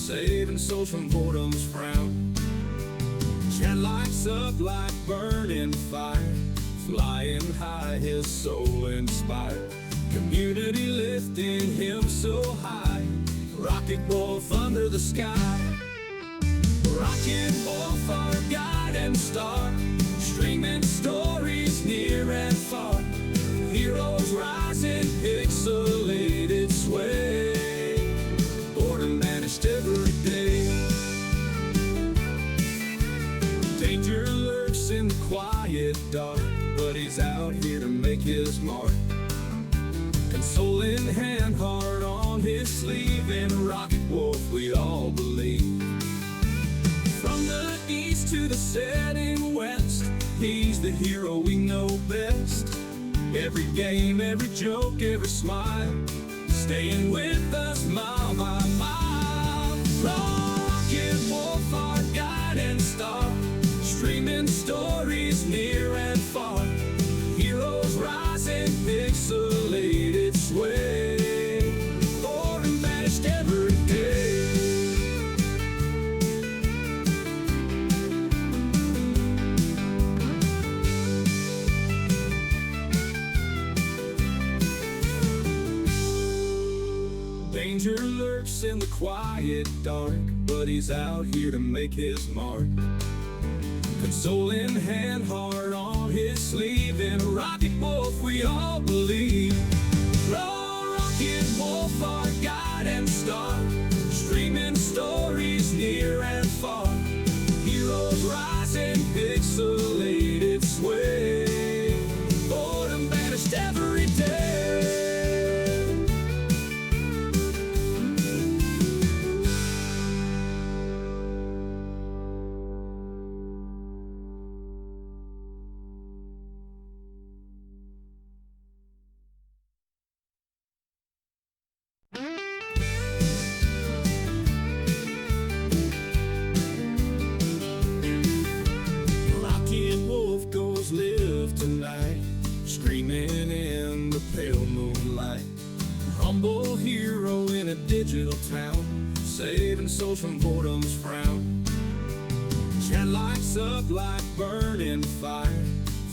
saving souls from boredom's frown. Chat lights up like burning fire, flying high, his soul inspired. Community lifting him so high, rocket wolf under the sky. Rocket wolf, our guide and star, streaming stories near and far. Heroes rising, pixelated sway, boredom banished every day. Danger lurks in the quiet dark, but he's out here to make his mark. Console in hand, heart on his sleeve, and rocket wolf we all believe. From the east to the setting west, he's the hero we know best. Every game, every joke, every smile, staying with us mile by mile. Rocket wolf, our guide and star, streaming stories near and far. Heroes rising, pixelated sway, boredom banished every day. Danger lurks in the quiet dark, but he's out here to make his mark. Console in hand, heart on his sleeve, and rocket wolf we all believe. Rocket wolf, our guide and star, streaming stories near and far. Heroes rising, pixelated sway, boredom banished every day. Live tonight, streaming in the pale moonlight. Humble hero in a digital town, saving souls from boredom's frown. Chat lights up like burning fire,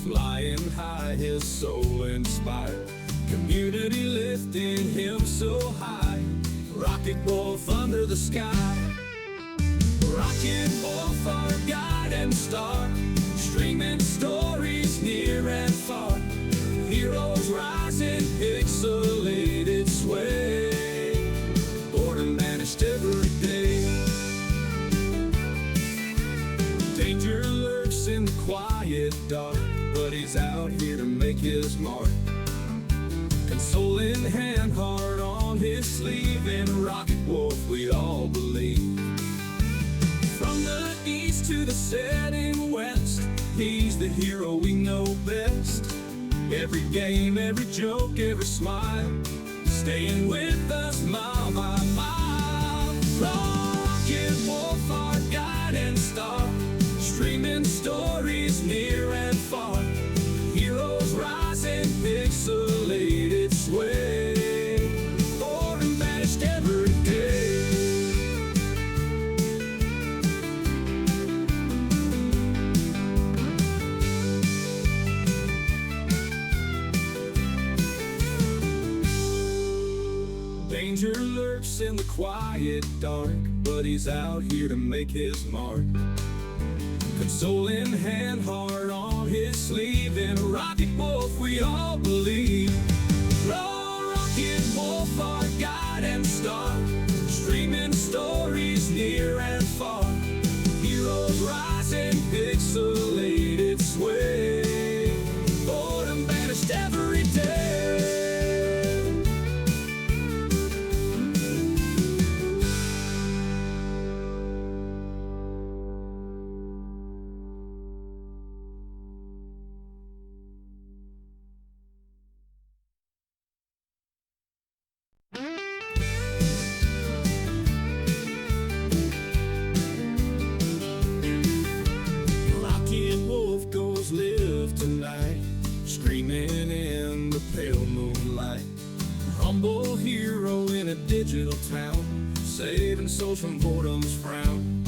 flying high, his soul inspired. Community lifting him so high, rocket wolf under the sky. Rocket wolf, our guide and star, streaming stories near and far. Heroes rising, pixelated sway, boredom banished every day. Danger lurks in the quiet dark, but he's out here to make his mark. Console in hand, heart on his sleeve, and rocket wolf we all believe. From the east to the setting west, he's the hero we know best. Every game, every joke, every smile, staying with us mile by mile. Rocket wolf, our guide and star, streaming stories near and far. Heroes rising, pixelated sway, boredom banished every day. Danger lurks in the quiet dark, but he's out here to make his mark. Console in hand, heart on his sleeve, and rocket wolf we all believe. Rocket wolf, our guide and star, streaming stories near and far. Heroes rising, pixelated sway, boredom banished every day. souls from boredom's frown.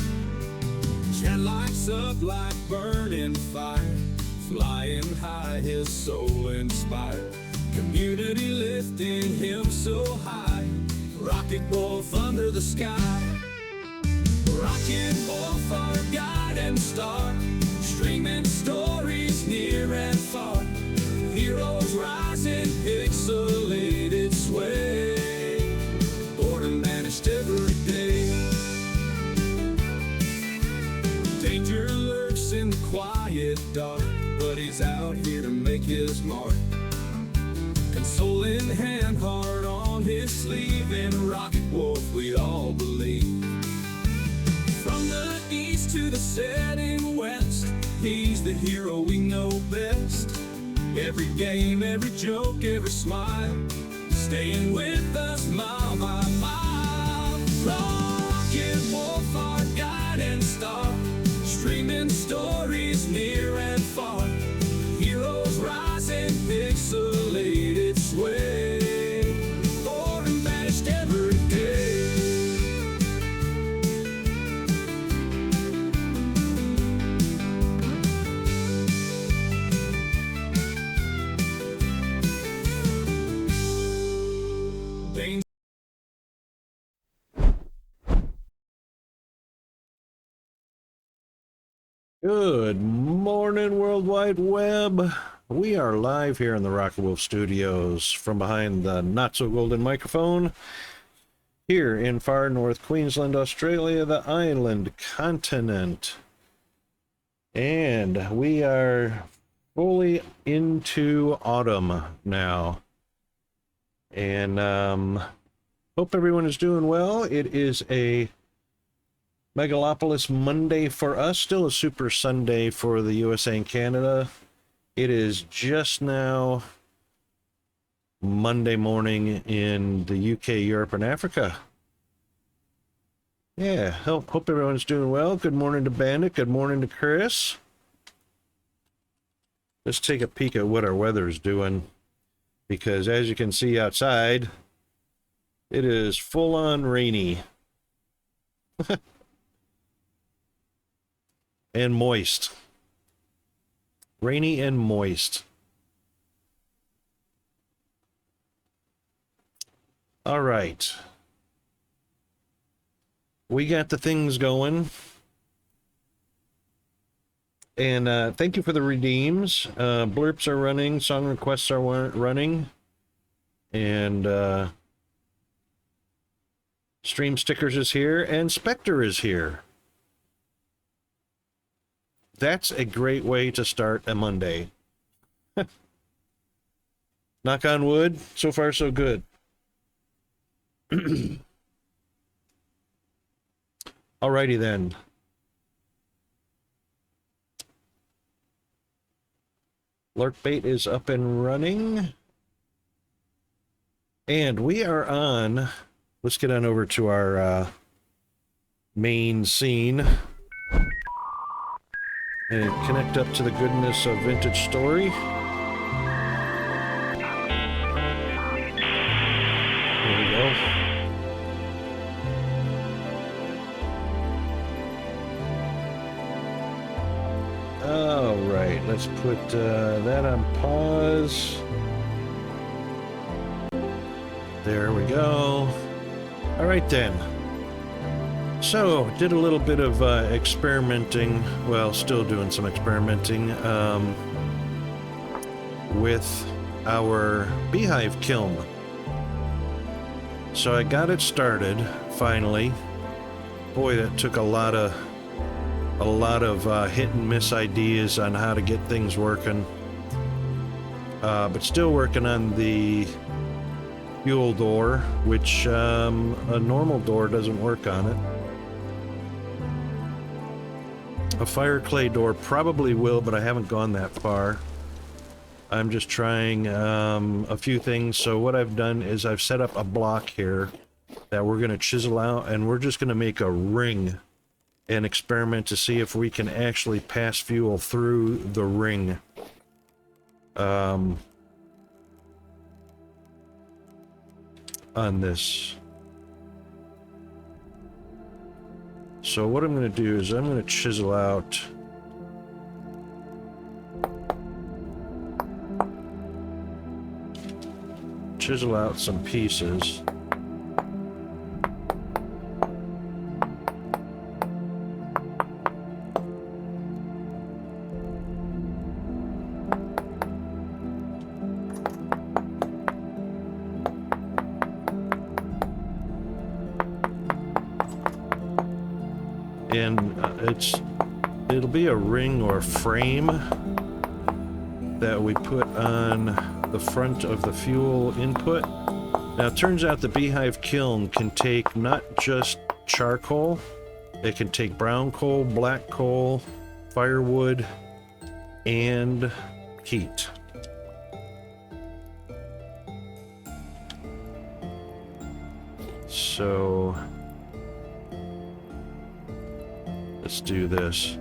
Chat lights up like burning fire, flying high, his soul inspired. Community lifting him so high, rocket wolf under the sky. Rocket wolf, our guide and star, streaming stories near and far. Heroes rising, pixelated sway, boredom vanished every day. Danger lurks in the quiet dark, but he's out here to make his mark. Soul in hand, heart on his sleeve, and rocket wolf we all believe. From the east to the setting west, he's the hero we know best. Every game, every joke, every smile, staying with us mile by mile. Rocket wolf, our guide and star, streaming stories near and far. Heroes rising, pixelated sway, born and vanished every day. Good morning, World Wide Web. We are live here in the Rocket Wolf Studios from behind the not-so-golden microphone here in far north Queensland, Australia, the island continent. And we are fully into autumn now. And hope everyone is doing well. It is a Megalopolis Monday for us, still a Super Sunday for the USA and Canada. It is just now Monday morning in the UK, Europe, and Africa. Yeah, hope everyone's doing well. Good morning to Bandit. Good morning to Chris. Let's take a peek at what our weather's doing, because as you can see outside, it is full-on rainy. And moist. Rainy and moist. All right. We got the things going. And thank you for the redeems. Blerps are running. Song requests are running. And Stream Stickers is here. And Spectre is here. That's a great way to start a Monday. Knock on wood, so far so good. Alrighty then. Lurk Bait is up and running. And we are on, let's get on over to our main scene. And connect up to the goodness of Vintage Story. There we go. All right, let's put that on pause. There we go. All right then. So, did a little bit of experimenting, well, still doing some experimenting with our beehive kiln. So I got it started, finally. Boy, that took a lot of hit and miss ideas on how to get things working. But still working on the fuel door, which a normal door doesn't work on it. A fire clay door probably will, but I haven't gone that far. I'm just trying a few things. So what I've done is I've set up a block here that we're going to chisel out, and we're just going to make a ring and experiment to see if we can actually pass fuel through the ring. On So what I'm going to do is I'm going to chisel out some pieces. And it'll be a ring or frame that we put on the front of the fuel input. Now it turns out the beehive kiln can take not just charcoal, it can take brown coal, black coal, firewood, and heat. So let's do this.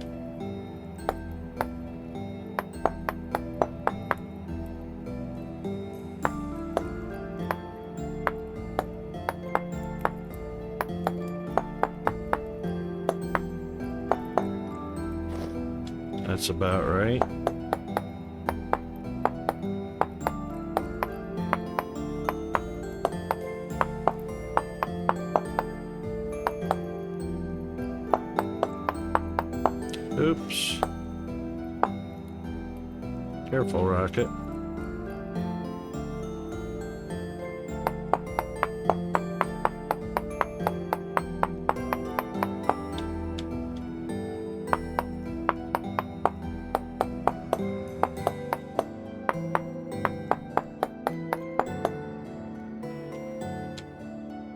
That's about right. Oops. Careful, Rocket.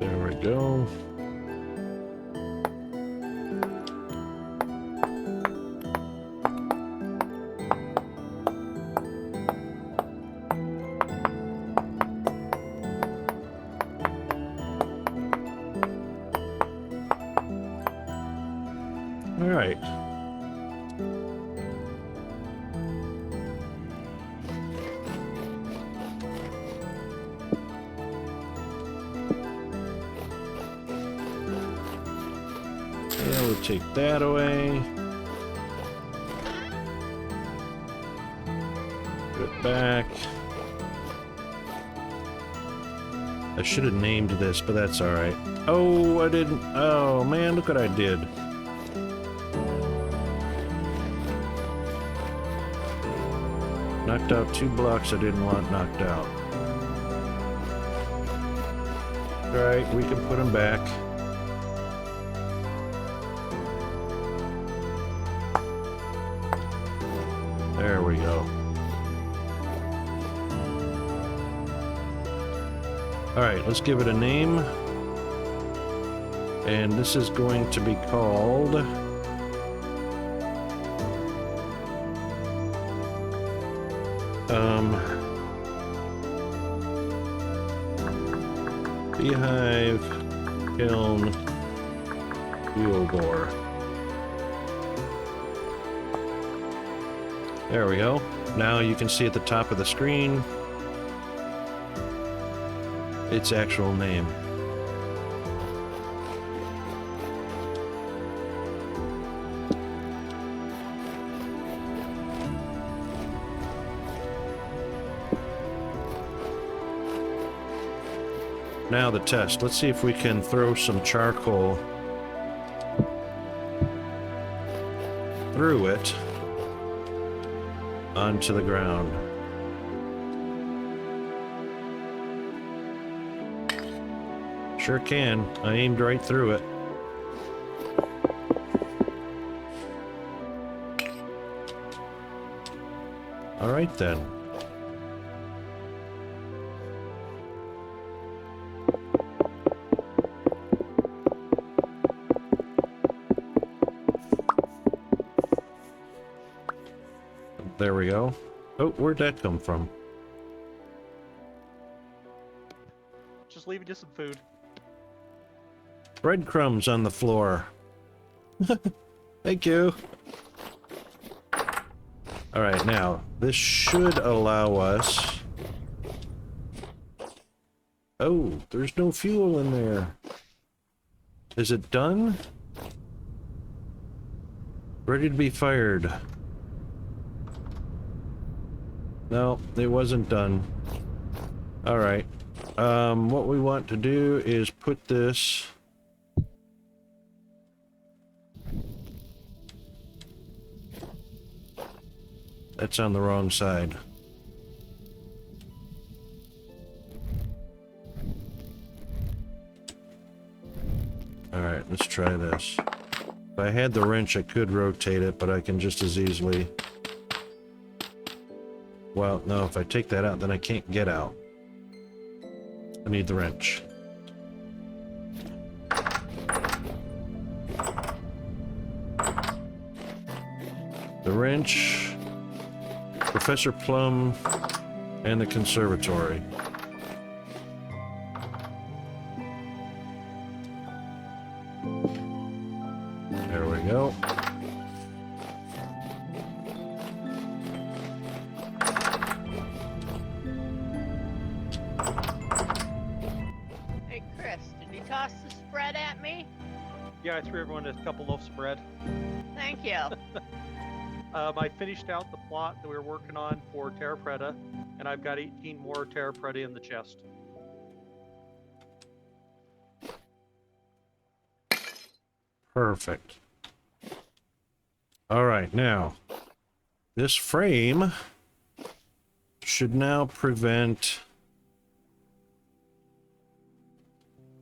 There we go. All right. Yeah, we'll take that away. Put it back. I should have named this, but that's all right. Oh, I didn't. Oh, man, look what I did. Knocked out 2 blocks I didn't want knocked out. All right, we can put them back. There we go. All right, let's give it a name. And this is going to be called Beehive Kiln Fuel Bore. There we go. Now you can see at the top of the screen its actual name. Now the test. Let's see if we can throw some charcoal through it onto the ground. Sure can. I aimed right through it. All right then. There we go. Oh, where'd that come from? Just leaving you some food. Breadcrumbs on the floor. Thank you. All right, now this should allow us. Oh, there's no fuel in there. Is it done? Ready to be fired. No, it wasn't done. Alright. What we want to do is put this... That's on the wrong side. Alright, let's try this. If I had the wrench, I could rotate it, but I can just as easily... Well, no, if I take that out, then I can't get out. I need the wrench. The wrench, Professor Plum, and the conservatory. There we go. Hey, Chris, did you toss the spread at me? Yeah, I threw everyone a couple loaves of bread. Thank you. I finished out the plot that we were working on for Terra Preta, and I've got 18 more Terra Preta in the chest. Perfect. All right, now, this frame should now prevent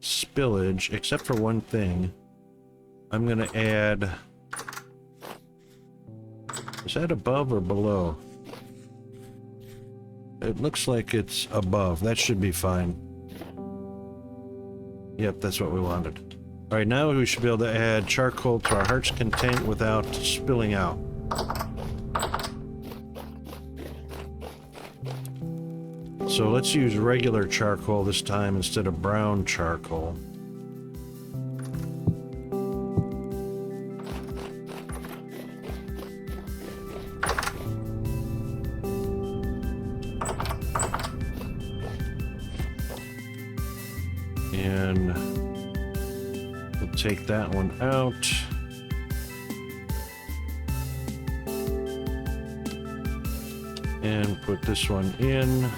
spillage, except for one thing. I'm going to add... Is that above or below? It looks like it's above. That should be fine. Yep, that's what we wanted. Alright, now we should be able to add charcoal to our heart's content without spilling out. So let's use regular charcoal this time instead of brown charcoal. And we'll take that one out. And put this one in.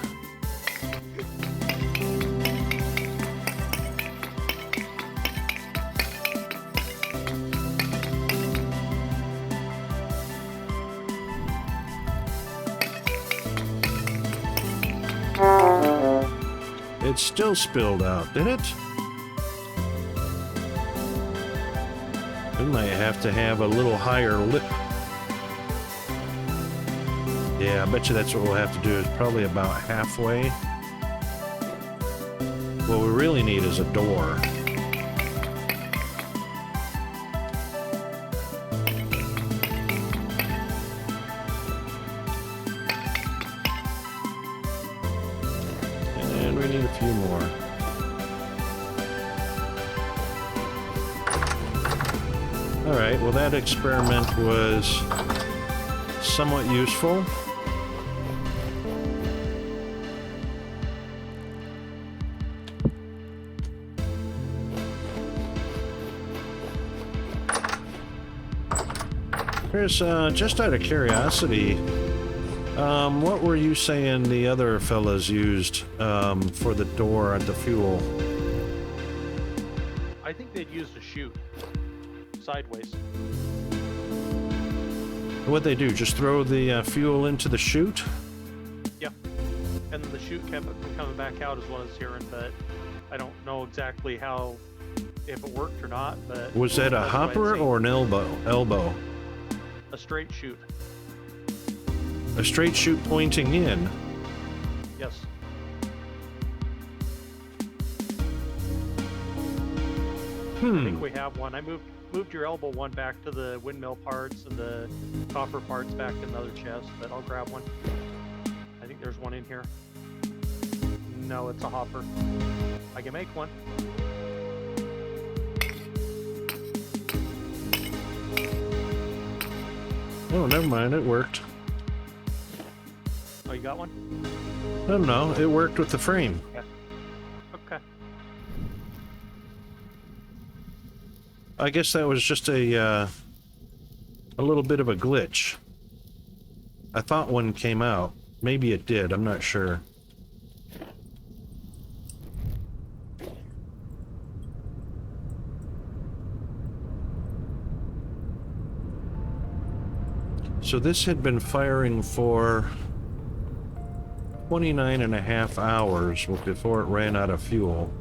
It still spilled out, did it? We might have to have a little higher lip. Yeah, I bet you that's what we'll have to do, is probably about halfway. What we really need is a door. And we need a few more. Alright, well that experiment was somewhat useful. Chris, just out of curiosity, what were you saying the other fellas used for the door at the fuel? I think they'd used a chute. Sideways. What'd they do? Just throw the fuel into the chute? Yeah. And then the chute kept it from coming back out as well as hearing, but I don't know exactly how, if it worked or not, but... Was that a hopper or an elbow? A straight chute. A straight chute pointing in? Yes. I think we have one. I moved your elbow one back to the windmill parts and the copper parts back in another chest, but I'll grab one. I think there's one in here. No, it's a hopper. I can make one. Oh, never mind, it worked. Oh, you got one? No, it worked with the frame. Okay. Okay. I guess that was just a a little bit of a glitch. I thought one came out. Maybe it did, I'm not sure. So this had been firing for 29.5 hours before it ran out of fuel.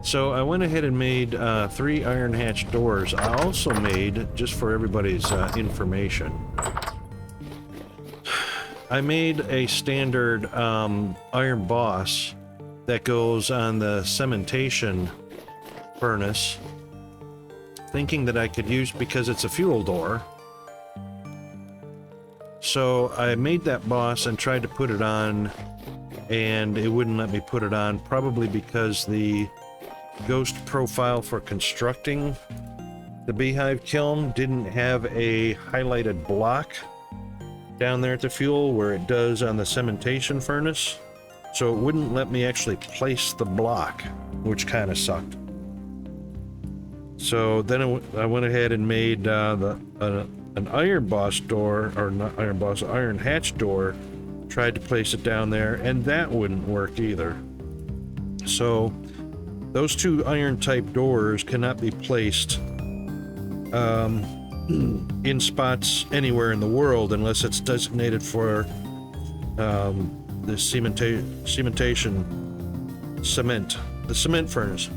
So I went ahead and made 3 iron hatch doors. I also made, just for everybody's information, I made a standard iron boss that goes on the cementation furnace, thinking that I could use because it's a fuel door. So I made that boss and tried to put it on, and it wouldn't let me put it on, probably because the ghost profile for constructing the beehive kiln didn't have a highlighted block down there at the fuel where it does on the cementation furnace, so it wouldn't let me actually place the block, which kind of sucked. So then I went ahead and made an iron boss door, or not iron boss, iron hatch door, tried to place it down there, and that wouldn't work either. So those 2 iron type doors cannot be placed in spots anywhere in the world unless it's designated for the cement furnace.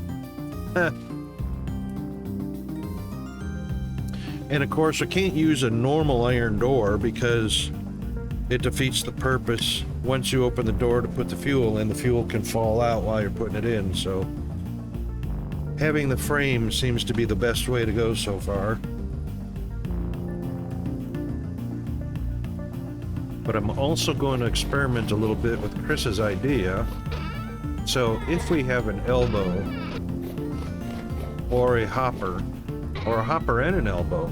And of course I can't use a normal iron door because it defeats the purpose once you open the door to put the fuel in. The fuel can fall out while you're putting it in, so having the frame seems to be the best way to go so far. But I'm also going to experiment a little bit with Chris's idea. So if we have an elbow or a hopper and an elbow,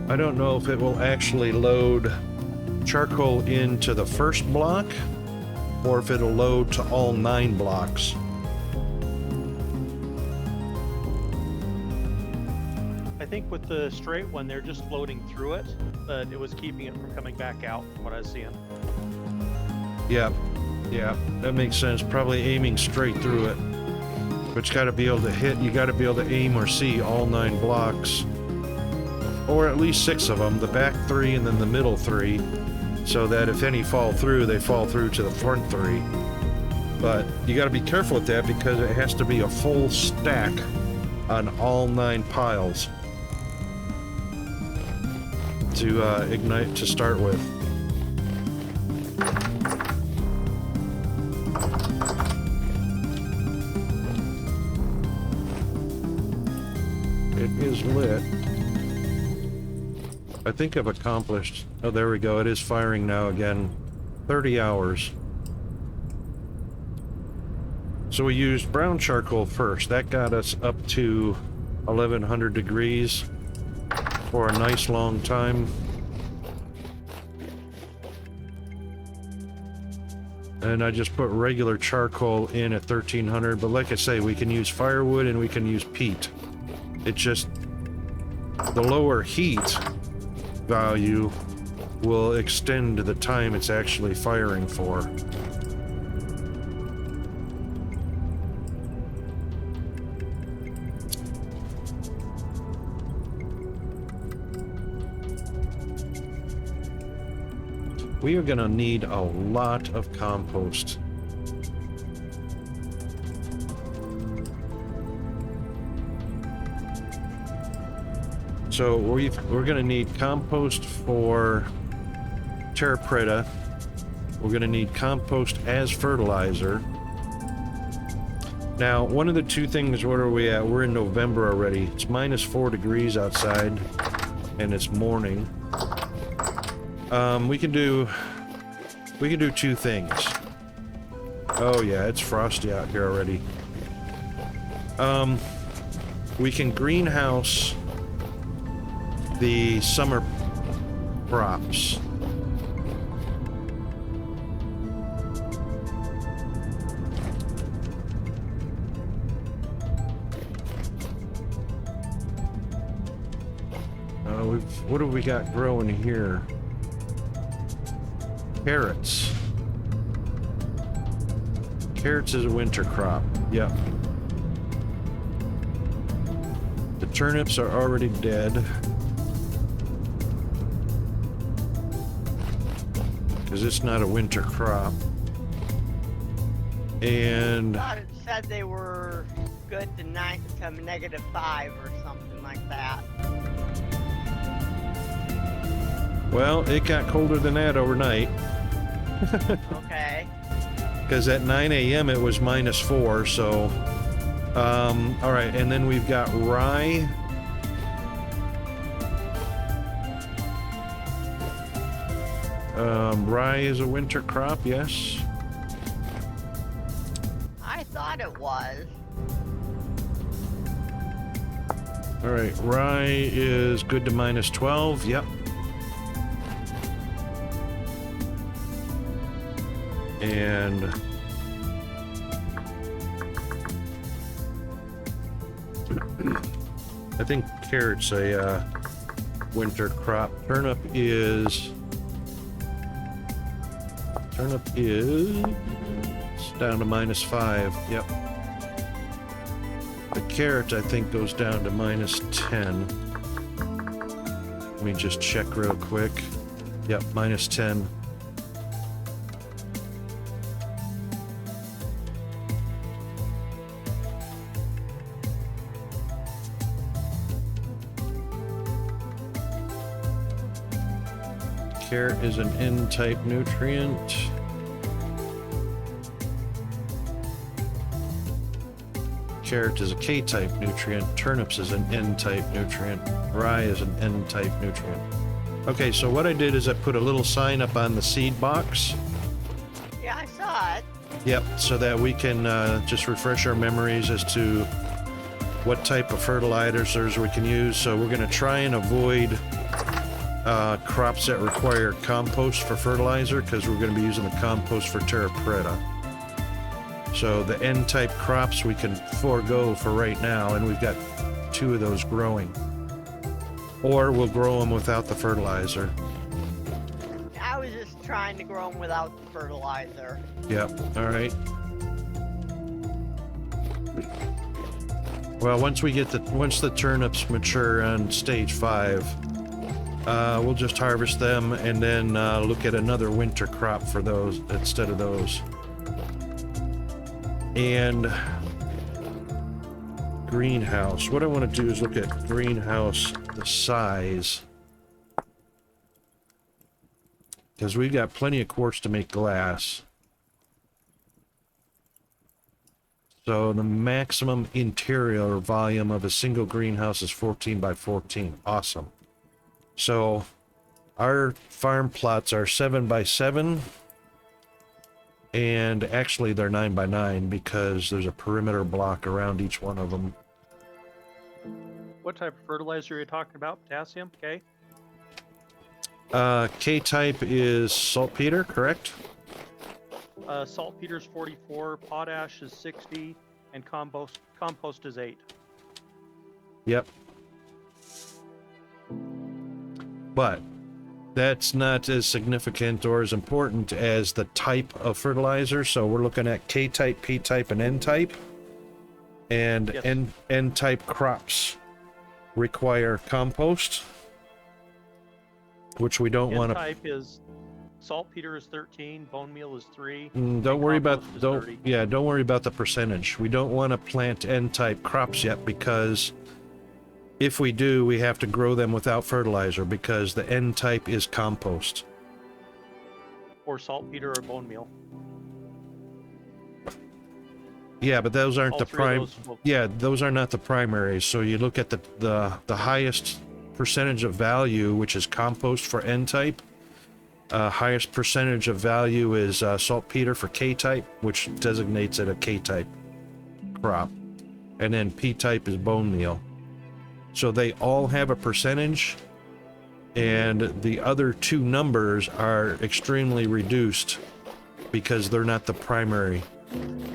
I don't know if it will actually load charcoal into the first block or if it'll load to all 9 blocks. I think with the straight one, they're just floating through it, but it was keeping it from coming back out from what I was seeing. Yeah, that makes sense. Probably aiming straight through it. But you gotta be able to hit, you gotta be able to aim or see all 9 blocks. Or at least 6 of them, the back 3 and then the middle 3, so that if any fall through, they fall through to the front 3. But you gotta be careful with that because it has to be a full stack on all 9 piles to ignite to start with. It is lit. I think I've accomplished... Oh, there we go. It is firing now again. 30 hours. So we used brown charcoal first. That got us up to 1100 degrees for a nice long time. And I just put regular charcoal in at 1300, but like I say, we can use firewood and we can use peat. It just, the lower heat value will extend the time it's actually firing for. We are gonna need a lot of compost. So we're gonna need compost for Terra Preta. We're gonna need compost as fertilizer. Now, one of the 2 things, what are we at? We're in November already. It's -4 degrees outside, and it's morning. We can do 2 things. Oh yeah, it's frosty out here already. We can greenhouse the summer crops. What have we got growing here? Carrots. Carrots is a winter crop. Yep. The turnips are already dead. Because it's not a winter crop. And I thought it said they were good to -5 or something like that. well, it got colder than that overnight. Okay. Because at 9 a.m. it was -4, so all right, and then we've got rye. Rye is a winter crop, yes. I thought it was. All right, rye is good to -12, yep. And I think carrots a winter crop. Turnip is down to -5. Yep. The carrot I think goes down to -10. Let me just check real quick. Yep, -10. Carrot is an N-type nutrient. Carrot is a K-type nutrient. Turnips is an N-type nutrient. Rye is an N-type nutrient. Okay, so what I did is I put a little sign up on the seed box. Yeah, I saw it. Yep, so that we can just refresh our memories as to what type of fertilizers we can use. So we're going to try and avoid crops that require compost for fertilizer, because we're going to be using the compost for Terra Preta. So the N-type crops we can forego for right now, and we've got 2 of those growing. Or we'll grow them without the fertilizer. I was just trying to grow them without the fertilizer. Yep, all right. Well, once the turnips mature on stage 5, we'll just harvest them and then look at another winter crop for those instead of those. And greenhouse. What I want to do is look at greenhouse, the size. Because we've got plenty of quartz to make glass. So the maximum interior volume of a single greenhouse is 14 by 14. Awesome. So our farm plots are 7 by 7, and actually they're 9 by 9 because there's a perimeter block around each one of them. What type of fertilizer are you talking about? Potassium? K? K-type is saltpeter, correct? Saltpeter's 44, potash is 60, and compost is 8. Yep. But that's not as significant or as important as the type of fertilizer. So we're looking at K-type, P-type, and N-type. And Yes. N-type crops require compost, which we don't want to. N-type is saltpeter is 13, bone meal is 3. Don't worry about compost is don't 30. yeah, don't worry about the percentage. We don't want to plant N-type crops yet, because if we do, we have to grow them without fertilizer, because the N-type is compost. Or saltpeter or bone meal. Yeah, but those aren't All the three of prime. those will- Yeah, those are not the primaries. So you look at the highest percentage of value, which is compost for N-type. Highest percentage of value is saltpeter for K-type, which designates it a K-type crop. And then P-type is bone meal. So they all have a percentage, And the other two numbers are extremely reduced because they're not the primary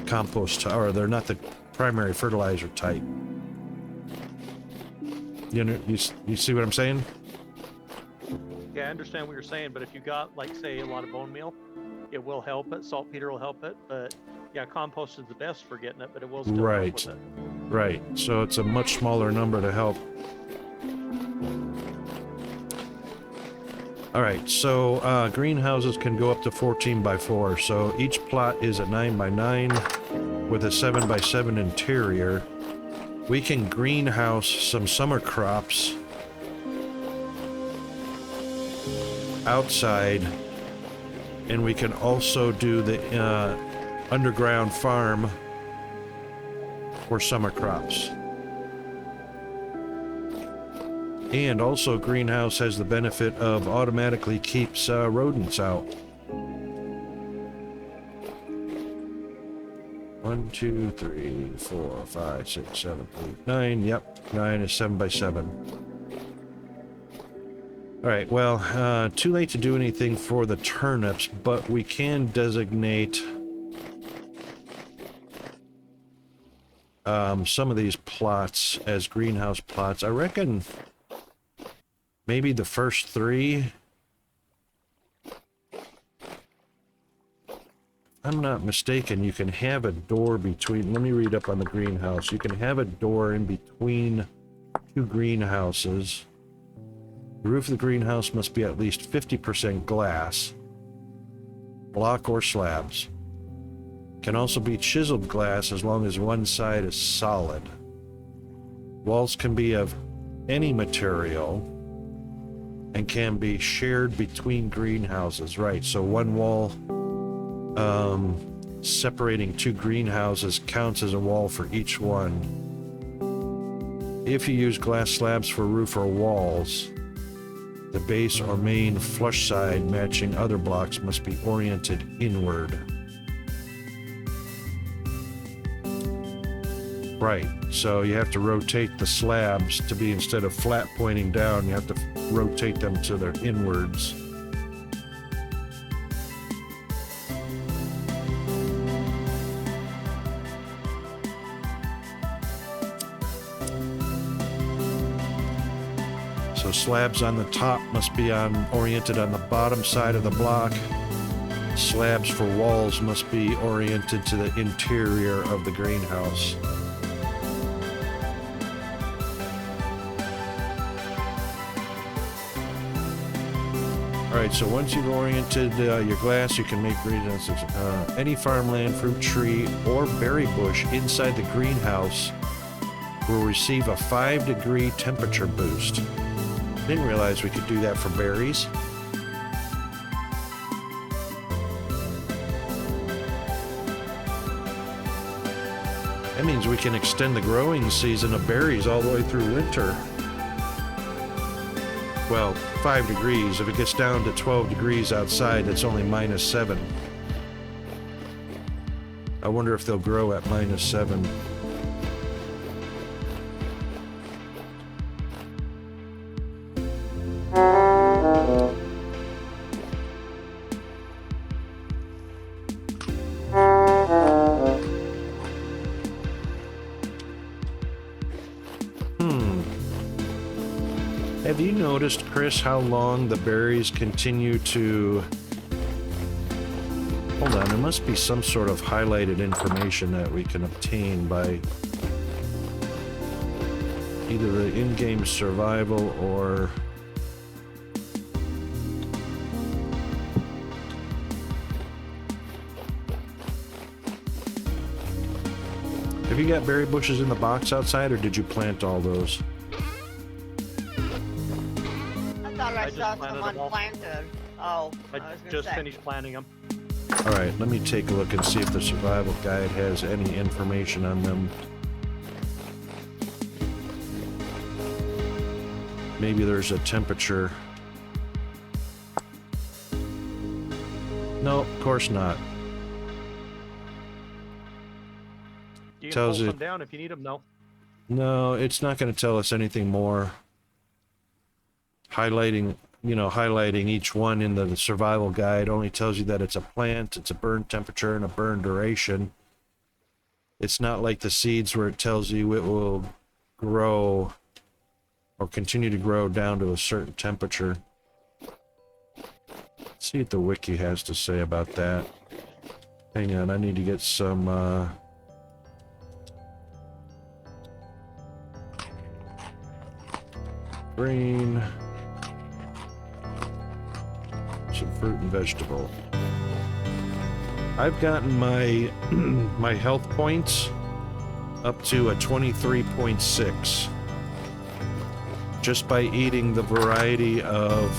compost, or they're not the primary fertilizer type. You know, you see what I'm saying? Yeah, I understand what you're saying, but if you got, like, say, a lot of bone meal, it will help it. Saltpeter will help it, but yeah, compost is the best for getting it, but it will still help with it. Right. So it's a much smaller number to help. All right, so greenhouses can go up to 14 by 4. So each plot is a 9 by 9 with a 7 by 7 interior. We can greenhouse some summer crops outside, and we can also do the underground farm for summer crops. And also, greenhouse has the benefit of automatically keeps rodents out. 1, 2, 3, 4, 5, 6, 7, 8, 9. Yep, 9 is 7 by 7. All right, well, too late to do anything for the turnips, but we can designate some of these plots as greenhouse plots. I reckon maybe the first 3. I'm not mistaken, you can have a door between. Let me read up on the greenhouse. You can have a door in between 2 greenhouses. The roof of the greenhouse must be at least 50% glass, block or slabs. Can also be chiseled glass as long as one side is solid. Walls can be of any material and can be shared between greenhouses. Right, so one wall separating 2 greenhouses counts as a wall for each one. If you use glass slabs for roof or walls, the base or main flush side matching other blocks must be oriented inward. Right, so you have to rotate the slabs to be, instead of flat pointing down, you have to rotate them to their inwards. So slabs on the top must be oriented on the bottom side of the block. Slabs for walls must be oriented to the interior of the greenhouse. Alright, so once you've oriented your glass, you can make greenhouses. Any farmland, fruit tree, or berry bush inside the greenhouse will receive a 5-degree temperature boost. Didn't realize we could do that for berries. That means we can extend the growing season of berries all the way through winter. Well, 5 degrees. If it gets down to 12 degrees outside, it's only -7. I wonder if they'll grow at -7. Have you noticed, Chris, how long the berries continue to... Hold on, there must be some sort of highlighted information that we can obtain by either the in-game survival or... Have you got berry bushes in the box outside, or did you plant all those? I saw just planted someone them all. planted. Oh, I was gonna just say. finished planting them. All right, let me take a look and see if the survival guide has any information on them. Maybe there's a temperature. No, of course not. You can Tells pull you- some down if you need them, though. No, it's not going to tell us anything more. Highlighting you know, highlighting each one in the survival guide only tells you that it's a plant, it's a burn temperature, and a burn duration. It's not like the seeds where it tells you it will grow or continue to grow down to a certain temperature. Let's see what the wiki has to say about that. Hang on, I need to get some green, some fruit and vegetable. I've gotten my my health points up to a 23.6 just by eating the variety of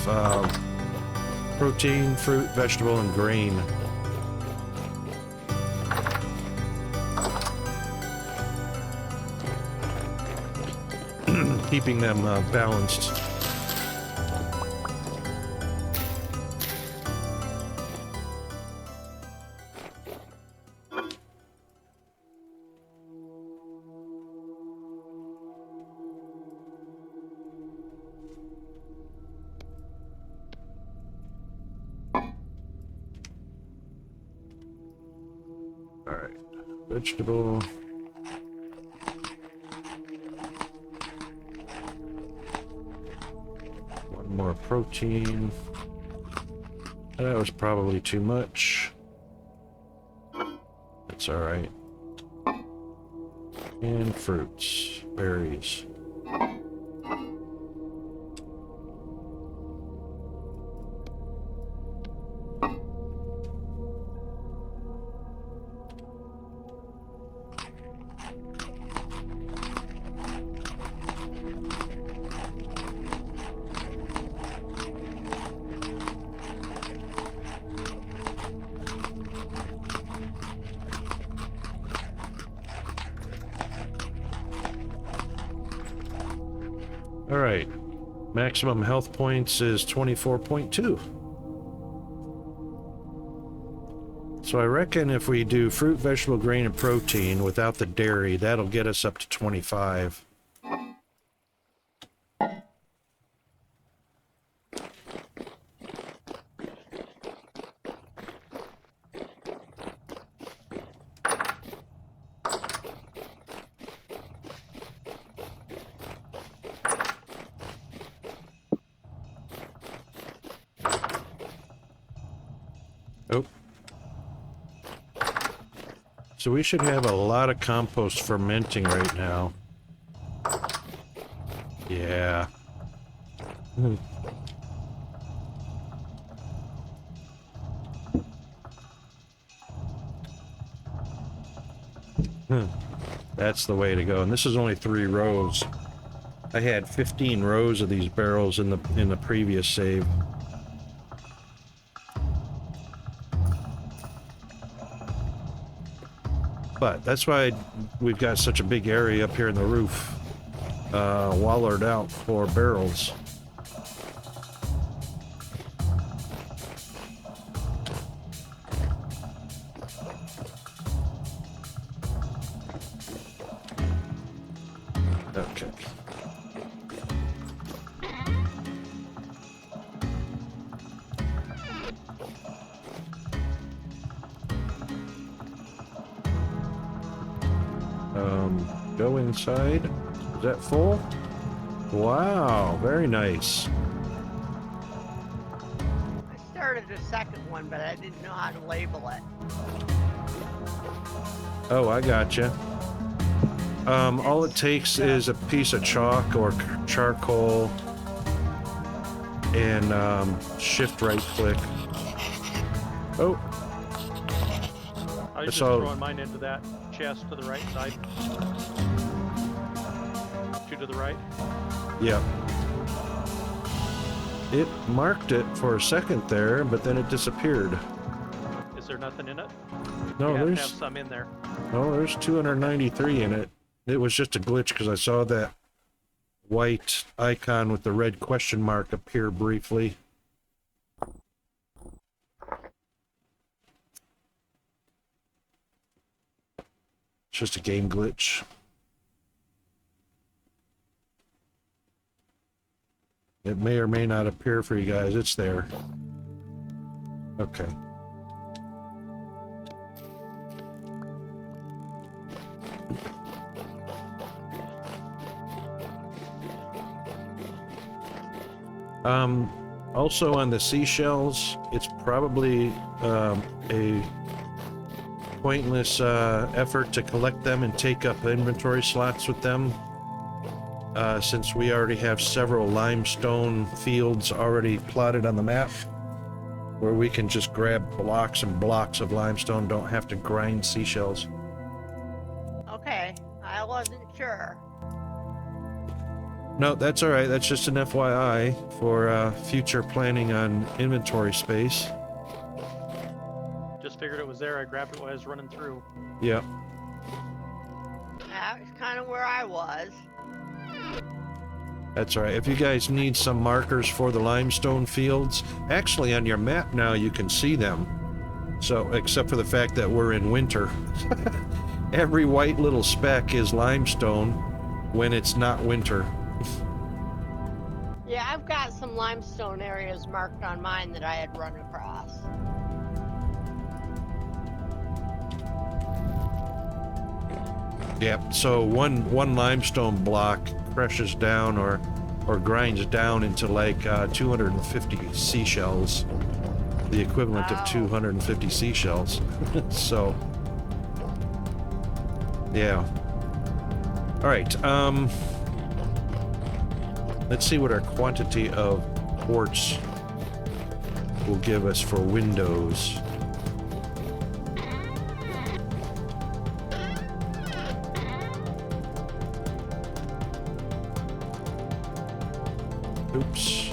protein, fruit, vegetable, and grain. Keeping them balanced. Alright, vegetable. One more protein. That was probably too much. That's alright. And fruits, berries. Alright, maximum health points is 24.2. So I reckon if we do fruit, vegetable, grain, and protein without the dairy, that'll get us up to 25. Oh. So we should have a lot of compost fermenting right now. Yeah. That's the way to go. And this is only 3 rows. I had 15 rows of these barrels in the previous save. But that's why we've got such a big area up here in the roof, wallered out for barrels. Okay. Go inside. Is that full? Wow, very nice. I started the second one, but I didn't know how to label it. Oh, I gotcha. All it takes is a piece of chalk or charcoal and shift right click. Oh. I was just all... throwing mine into that chest to the right side. 2 to the right. Yep. It marked it for a second there, but then it disappeared. Is there nothing in it? No, You have to there's have some in there. no, there's 293 in it. It was just a glitch because I saw that white icon with the red question mark appear briefly. It's just a game glitch. It may or may not appear for you guys. It's there. Okay. Also on the seashells, it's probably a pointless effort to collect them and take up inventory slots with them, since we already have several limestone fields already plotted on the map, where we can just grab blocks and blocks of limestone, don't have to grind seashells. Okay, I wasn't sure. No, that's alright, that's just an FYI for future planning on inventory space. Just figured it was there. I grabbed it while I was running through. Yep. That's kind of where I was. That's right. If you guys need some markers for the limestone fields, actually on your map now you can see them. So, except for the fact that we're in winter. Every white little speck is limestone when it's not winter. Yeah, I've got some limestone areas marked on mine that I had run across. Yep, so one limestone block crushes down or grinds down into like 250 seashells. The equivalent of 250 seashells. So, yeah. Alright, let's see what our quantity of quartz will give us for windows. Oops.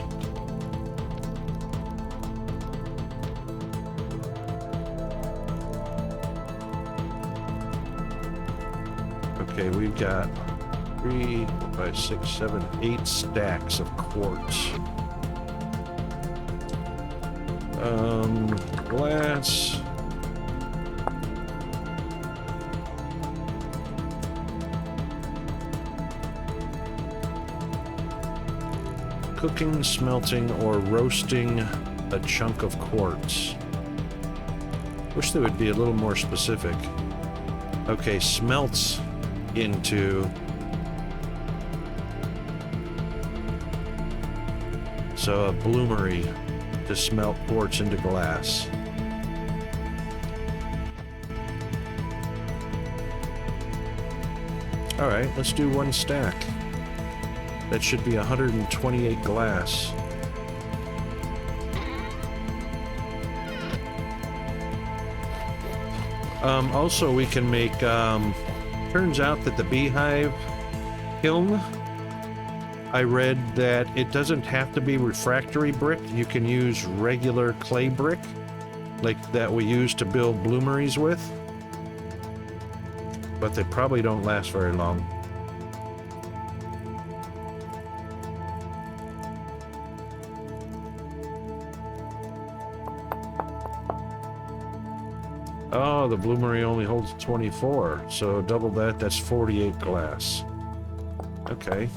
Okay, we've got 3, 5, 6, 7, 8 stacks of quartz. Glass. Cooking, smelting, or roasting a chunk of quartz. Wish they would be a little more specific. Okay, smelts into... So a bloomery to smelt quartz into glass. Alright, let's do 1 stack. That should be 128 glass. Also we can make, turns out that the beehive kiln, I read that it doesn't have to be refractory brick. You can use regular clay brick, like that we use to build bloomeries with. But they probably don't last very long. Oh, the bloomery only holds 24, so double that, that's 48 glass. Okay.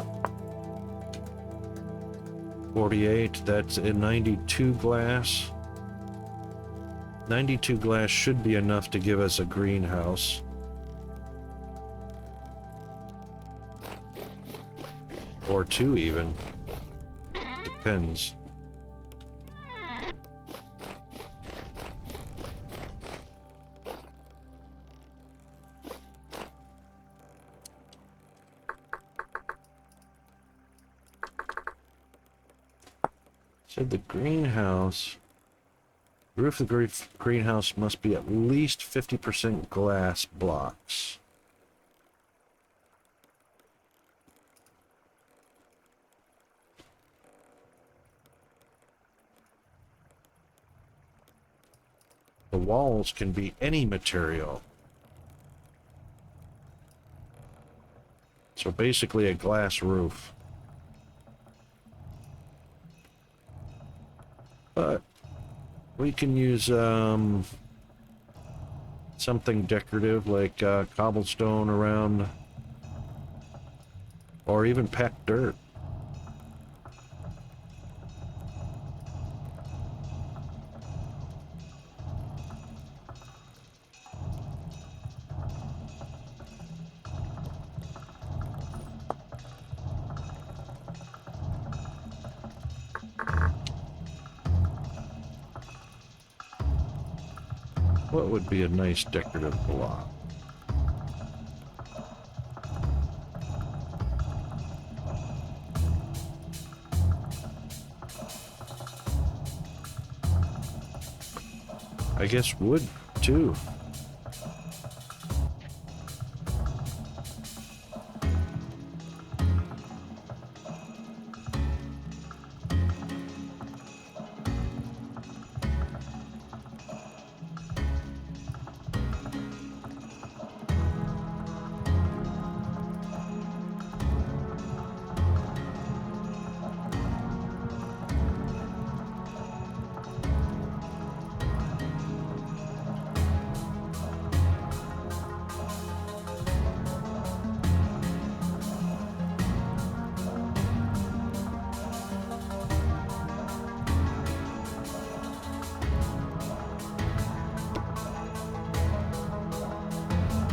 48, that's a 92 glass. 92 glass should be enough to give us a greenhouse. Or 2 even. Depends. Said the greenhouse, the roof of the greenhouse must be at least 50% glass blocks. The walls can be any material. So basically a glass roof. But we can use something decorative like cobblestone around, or even packed dirt. What would be a nice decorative block? I guess wood, too.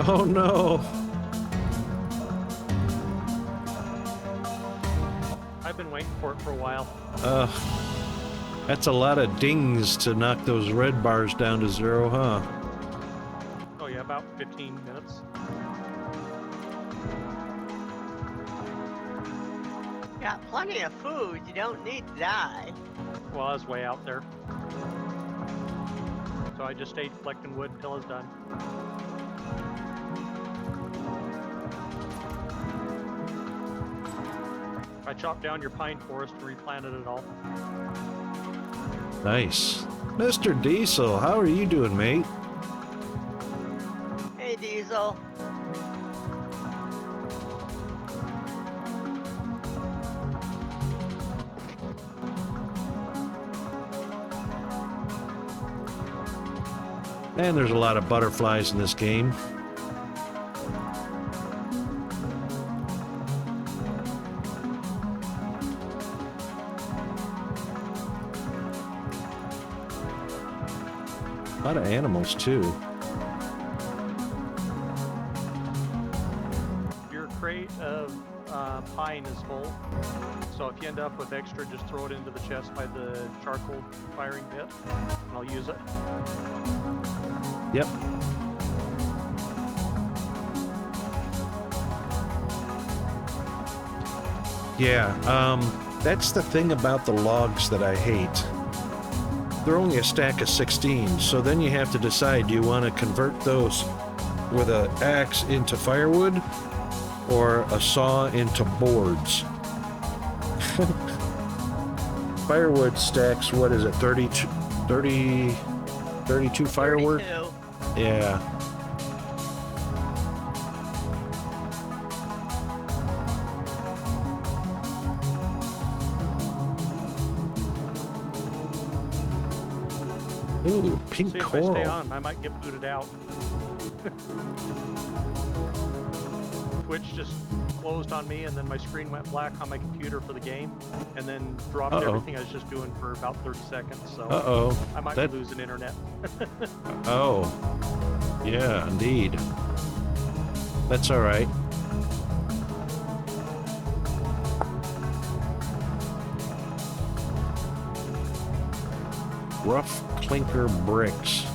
Oh no! I've been waiting for it for a while. That's a lot of dings to knock those red bars down to 0, huh? Oh yeah, about 15 minutes. Got plenty of food. You don't need to die. Well, I was way out there. So I just stayed collecting wood until I was done. I chopped down your pine forest and replanted it all. Nice. Mr. Diesel, how are you doing, mate? Hey, Diesel. And there's a lot of butterflies in this game. A lot of animals, too. Your crate of pine is full. So if you end up with extra, just throw it into the chest by the charcoal firing pit, and I'll use it. Yep. Yeah, that's the thing about the logs that I hate. They're only a stack of 16, so then you have to decide, do you want to convert those with an axe into firewood or a saw into boards? Firewood stacks, what is it, 32 firewood? 32. Yeah. Ooh, pink See if coral. I stay on, I might get booted out. Twitch just closed on me, and then my screen went black on my computer for the game, and then dropped everything I was just doing for about 30 seconds. So Uh-oh. I might That- be losing internet. Oh. Yeah, indeed. That's all right. Rough clinker bricks.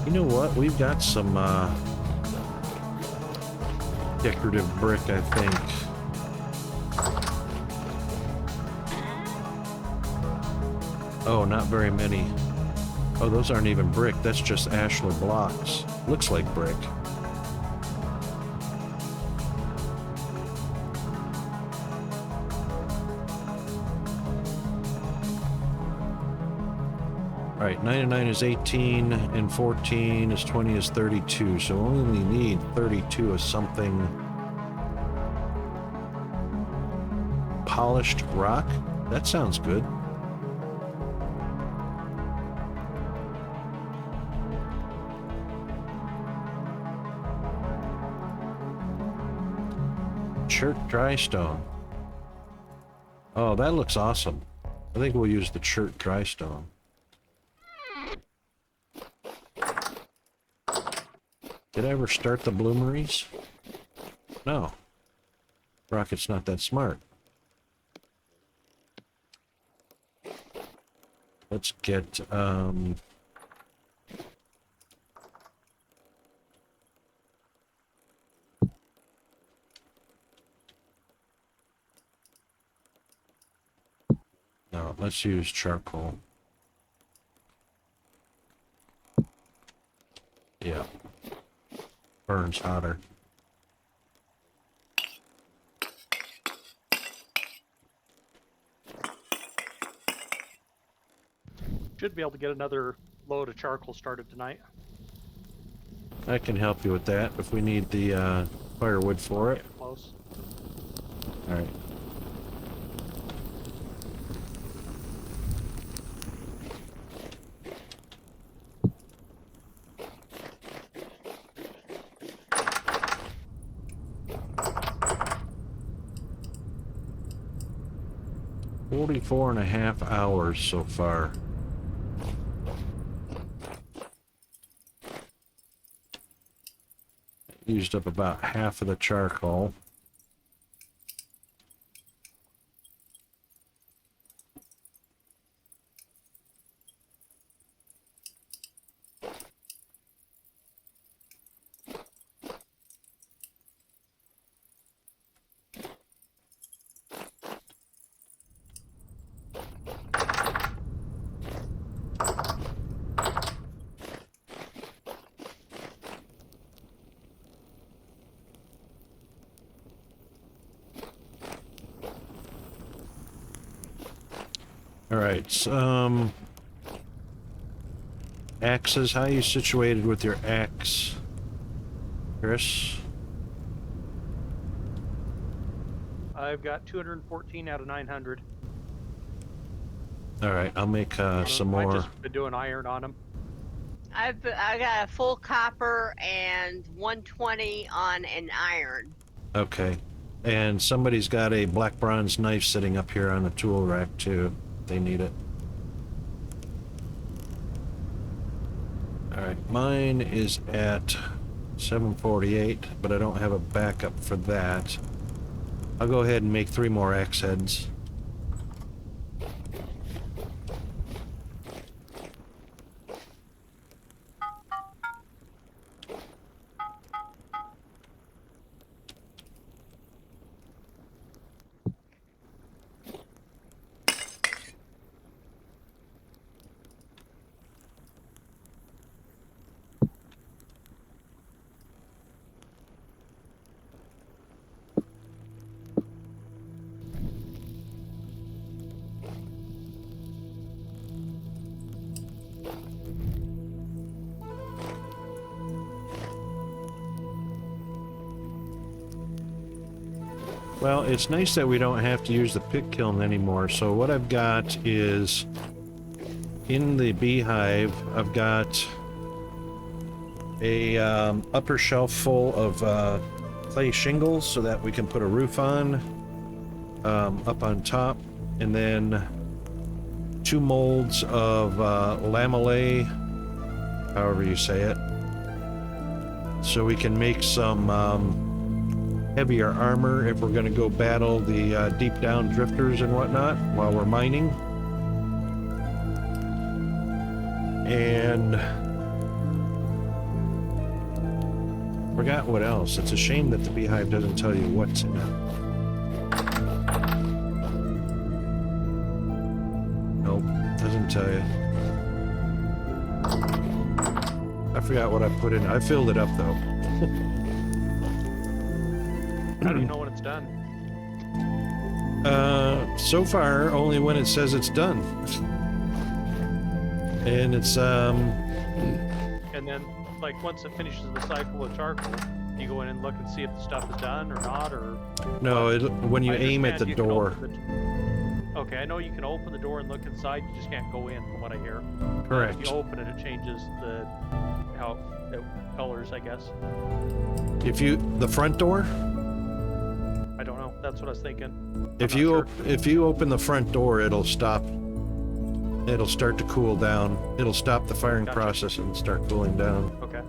You know what? We've got some decorative brick, I think. Oh, not very many. Oh, those aren't even brick. That's just ashlar blocks. Looks like brick. Alright, 99 is 18, and 14 is 20 is 32, so we only need 32 of something. Polished rock? That sounds good. Chert dry stone. Oh, that looks awesome. I think we'll use the chert dry stone. Did I ever start the bloomeries? No. Rocket's not that smart. Let's get, No, let's use charcoal. Yeah. Burns hotter. Should be able to get another load of charcoal started tonight. I can help you with that if we need the firewood for it. Getting close. All right. "44 and a half hours so far. Used up about half of the charcoal. All right, axes, how are you situated with your axe, Chris? I've got 214 out of 900. All right, I'll make some I've more. just been doing iron on them. I got a full copper and 120 on an iron. Okay, and somebody's got a black bronze knife sitting up here on the tool rack too. They need it. All right, mine is at 748, but I don't have a backup for that. I'll go ahead and make 3 more axe heads. Well, it's nice that we don't have to use the pit kiln anymore. So what I've got is, in the beehive, I've got a upper shelf full of clay shingles so that we can put a roof on up on top, and then 2 molds of lamellay, however you say it, so we can make some heavier armor if we're going to go battle the deep down drifters and whatnot while we're mining. And forgot what else. It's a shame that the beehive doesn't tell you what's in it. Nope, doesn't tell you. I forgot what I put in. I filled it up though. How do you know when it's done? So far, only when it says it's done. And it's, And then, like, once it finishes the cycle of charcoal, you go in and look and see if the stuff is done or not, or... no, when you I aim at the understand you can door. open okay, I know you can open the door and look inside, you just can't go in, from what I hear. Correct. If you open it, it changes how it colors, I guess. If you, the front door? I don't know, that's what I was thinking. If I'm you not sure. if you open the front door, it'll stop. It'll start to cool down. It'll stop the firing Gotcha. process and start cooling down. Okay.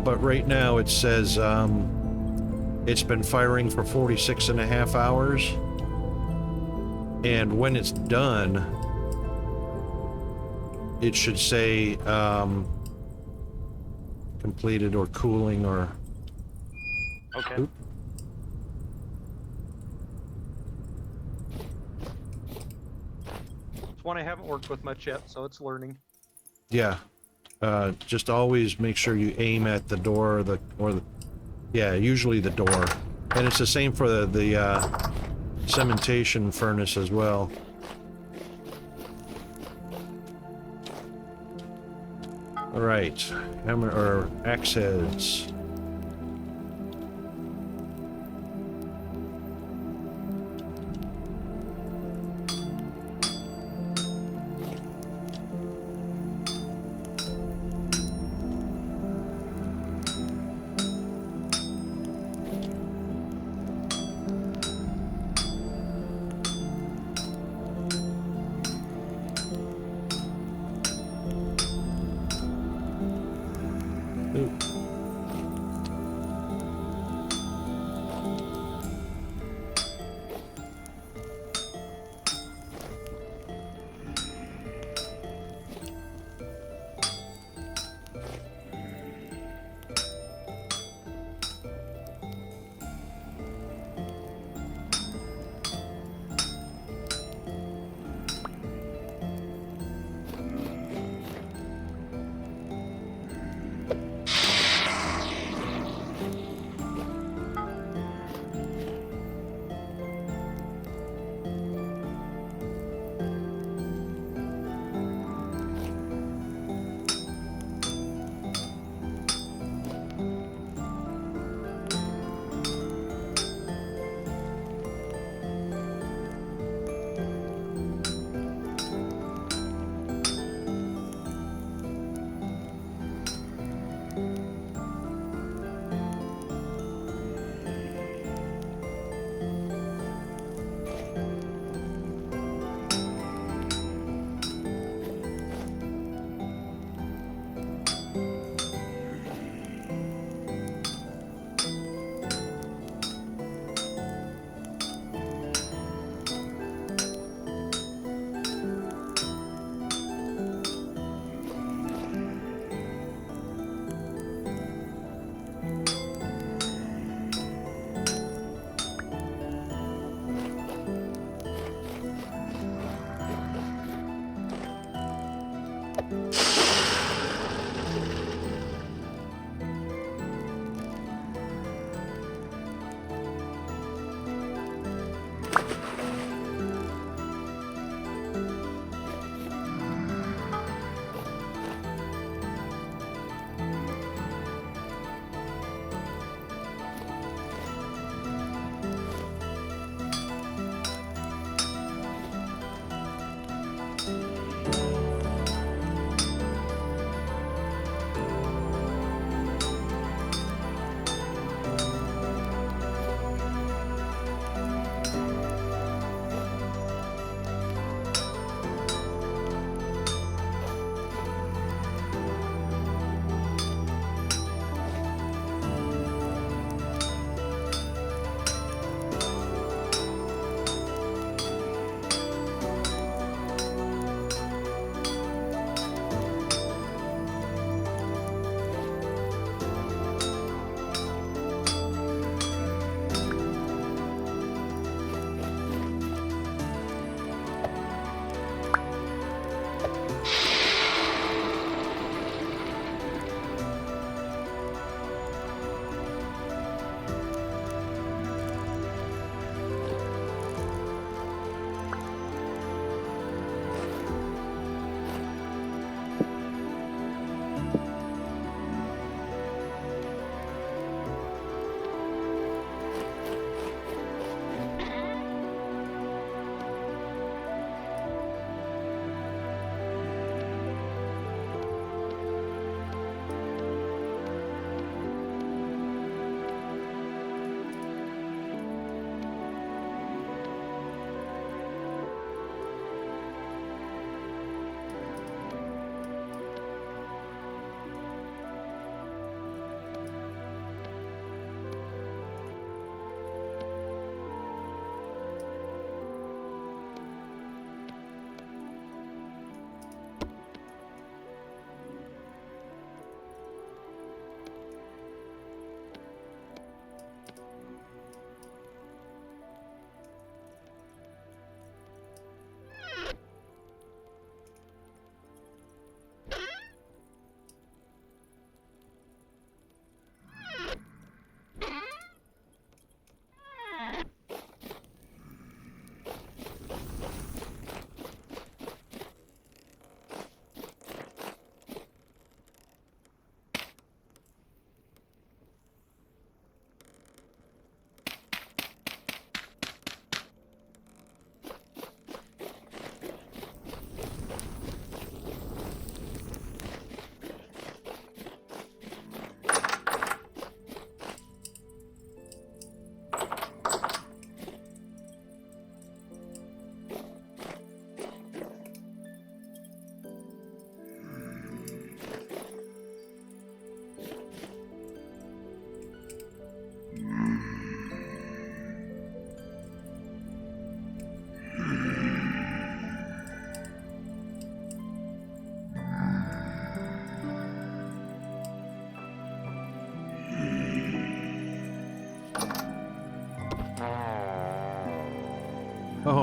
But right now it says it's been firing for 46 and a half hours. And when it's done, it should say completed or cooling or... Okay. Oop. It's one I haven't worked with much yet, so it's learning. Yeah. Just always make sure you aim at the door or the yeah, usually the door. And it's the same for the cementation furnace as well. All right, hammer or axe heads. Ooh.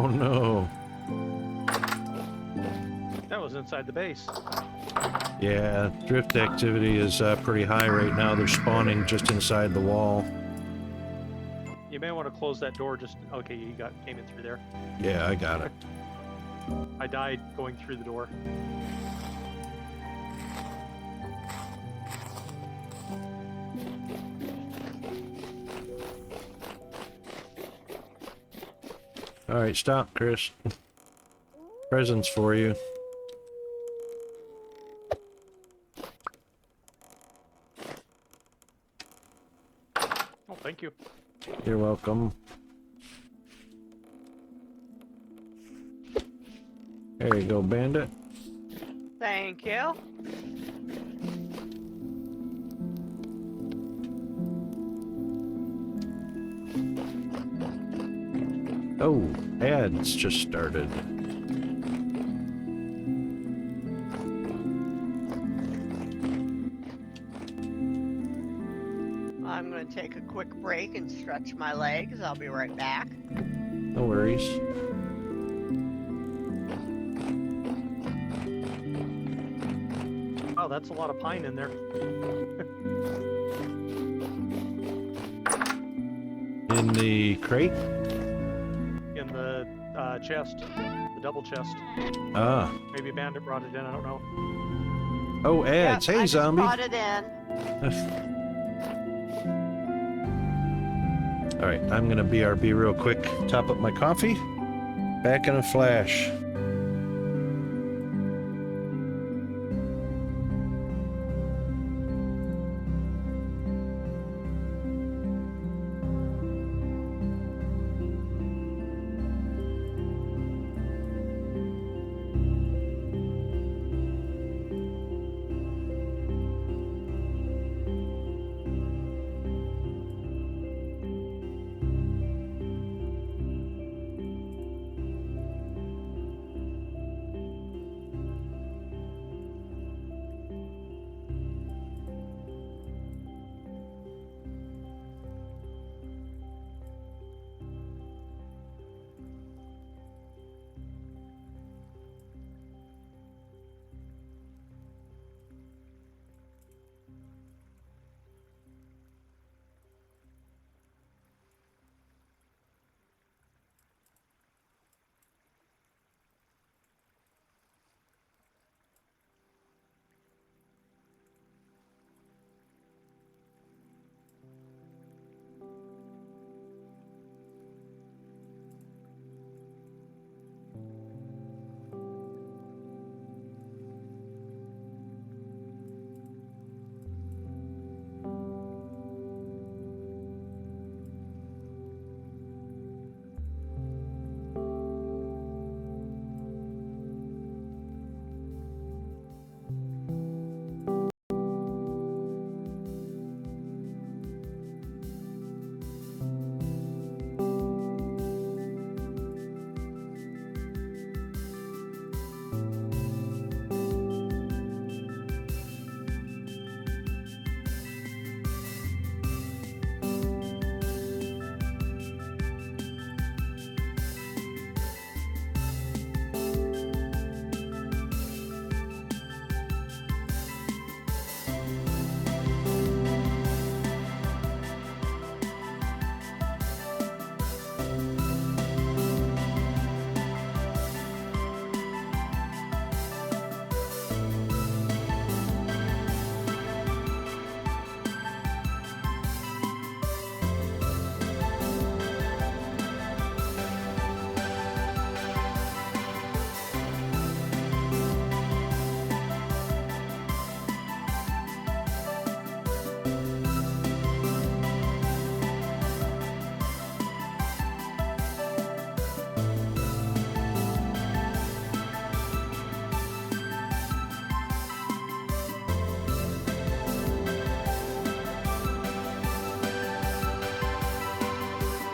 Oh no. That was inside the base. Yeah, drift activity is pretty high right now. They're spawning just inside the wall. You may want to close that door. Just okay. You came in through there. Yeah, I got it. I died going through the door. All right, stop, Chris. Presents for you. Oh, thank you. You're welcome. There you go, Bandit. Thank you. Oh, ads just started. I'm going to take a quick break and stretch my legs. I'll be right back. No worries. Oh, that's a lot of pine in there. In the crate? In the chest, the double chest. Ah. Maybe Bandit brought it in. I don't know. Oh, ads. Yep, Hey, I just zombie. brought it in. All right, I'm gonna BRB real quick. Top up my coffee. Back in a flash.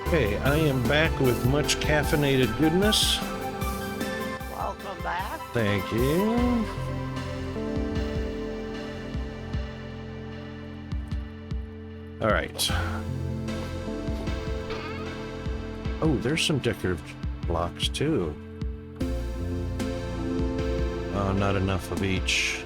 Okay, I am back with much caffeinated goodness. Welcome back. Thank you. All right. Oh, there's some decorative blocks too. Oh, not enough of each.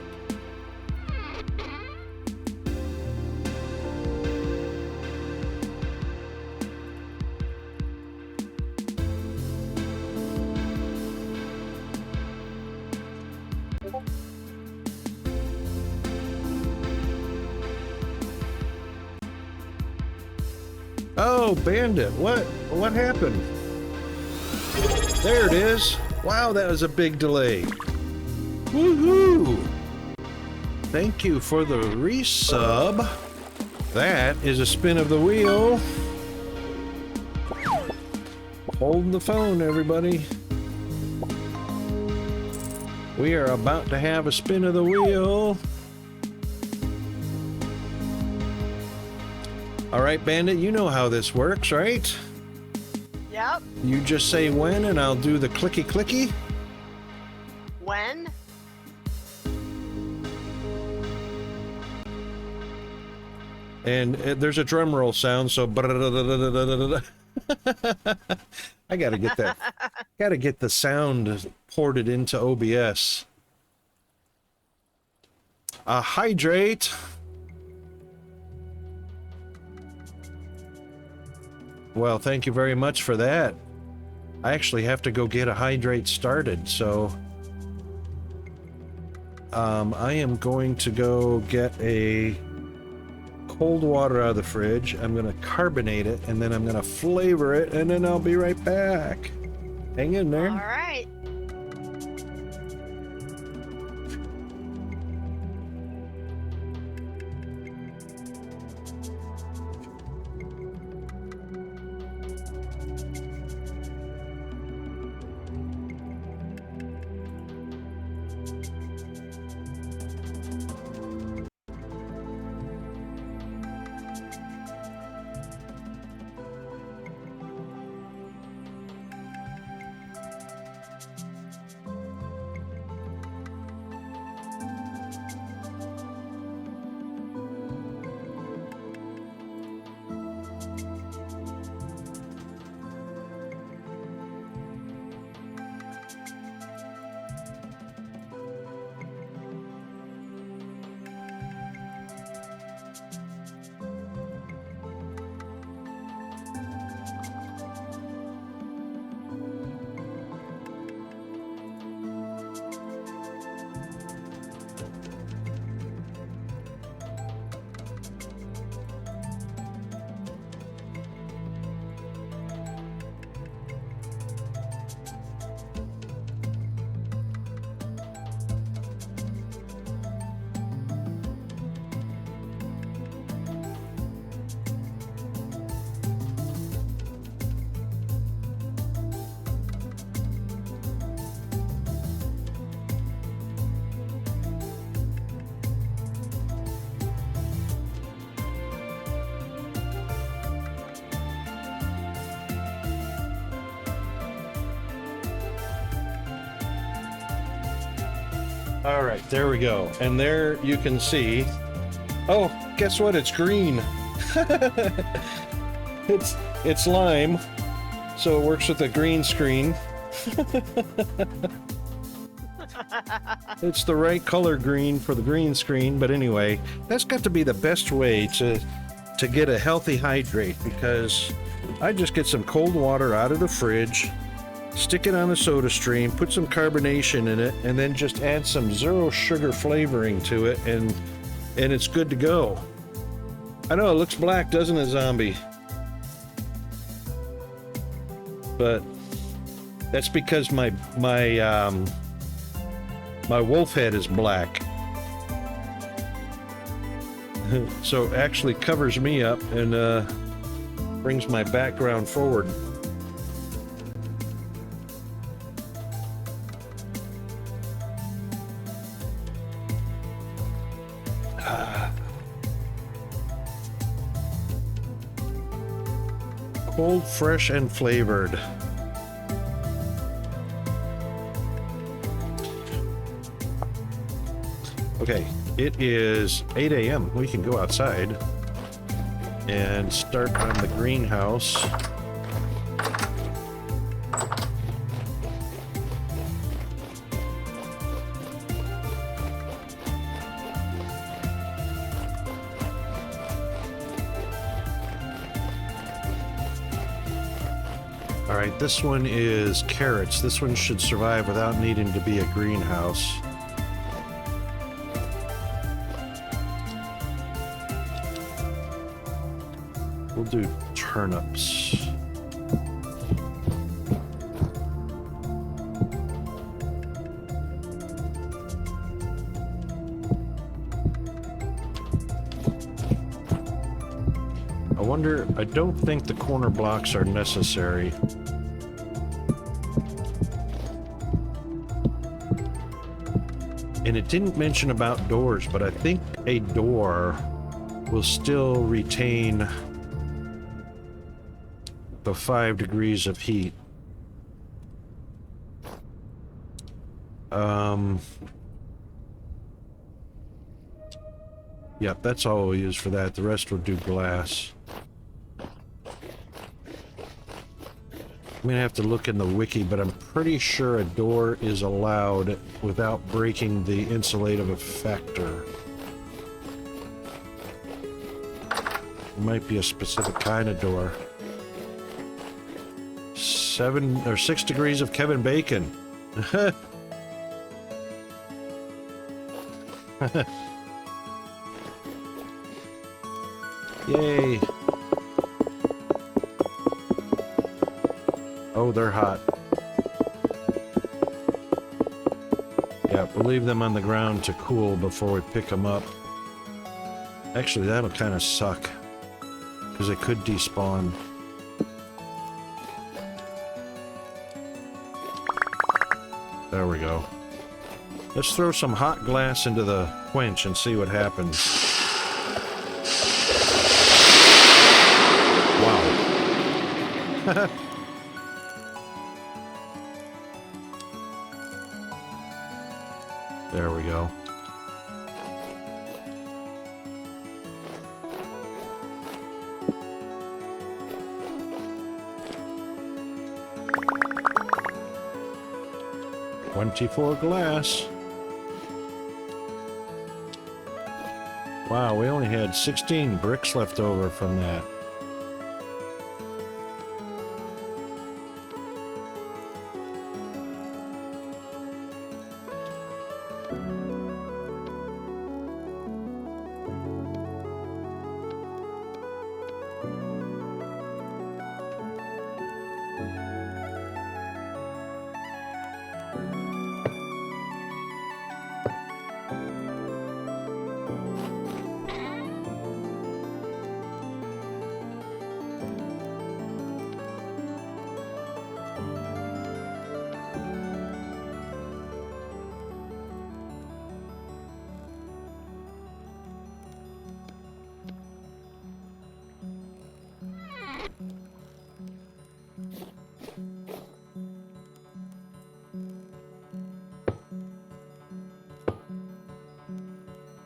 Oh, Bandit, what happened? There it is. Wow, that was a big delay. Woohoo! Thank you for the resub. That is a spin of the wheel. Hold the phone, everybody. We are about to have a spin of the wheel. All right, Bandit, you know how this works, right? Yep. You just say when and I'll do the clicky clicky. When? And there's a drum roll sound, so I gotta get that. Gotta get the sound ported into OBS. Hydrate. Well, thank you very much for that. I actually have to go get a hydrate started, so I am going to go get a cold water out of the fridge. I'm going to carbonate it, and then I'm going to flavor it, and then I'll be right back. Hang in there. All right. All right, there we go. And there you can see. Oh, guess what? It's green. It's lime, so it works with the green screen. It's the right color green for the green screen, but anyway, that's got to be the best way to get a healthy hydrate, because I just get some cold water out of the fridge, stick it on the soda stream, put some carbonation in it, and then just add some zero sugar flavoring to it, and it's good to go. I know it looks black, doesn't it, Zombie? But that's because my wolf head is black. So it actually covers me up and brings my background forward. Cold, fresh, and flavored. Okay, it is 8 a.m. We can go outside and start on the greenhouse. All right, this one is carrots. This one should survive without needing to be a greenhouse. We'll do turnips. I don't think the corner blocks are necessary. And it didn't mention about doors, but I think a door will still retain the 5 degrees of heat. Yep, that's all we'll use for that. The rest will do glass. I'm gonna have to look in the wiki, but I'm pretty sure a door is allowed without breaking the insulative effector. It might be a specific kind of door. 7 or 6 degrees of Kevin Bacon. Yay. Oh, they're hot. Yeah, we'll leave them on the ground to cool before we pick them up. Actually, that'll kind of suck, because it could despawn. There we go. Let's throw some hot glass into the quench and see what happens. Wow. There we go. $24 glass. Wow, we only had 16 bricks left over from that.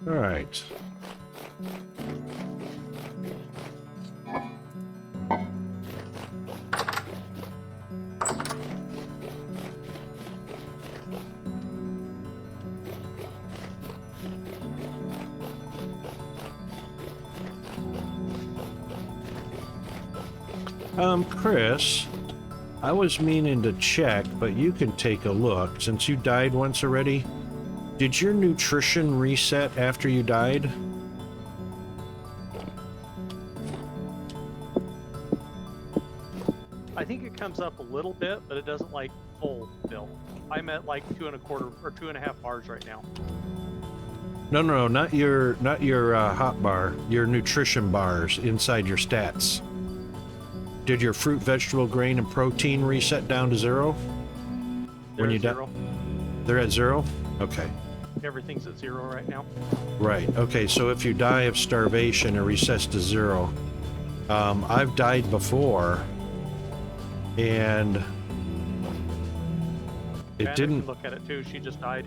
All right. Chris, I was meaning to check, but you can take a look. Since you died once already, did your nutrition reset after you died? I think it comes up a little bit, but it doesn't like full fill. I'm at like 2.25 or 2.5 bars right now. No, not your hot bar. Your nutrition bars inside your stats. Did your fruit, vegetable, grain, and protein reset down to 0? They're at 0. They're at 0? Okay. Everything's at 0 right now. Right. Okay, so if you die of starvation, it resets to 0. I've died before, and it Anna didn't... can look at it too. She just died.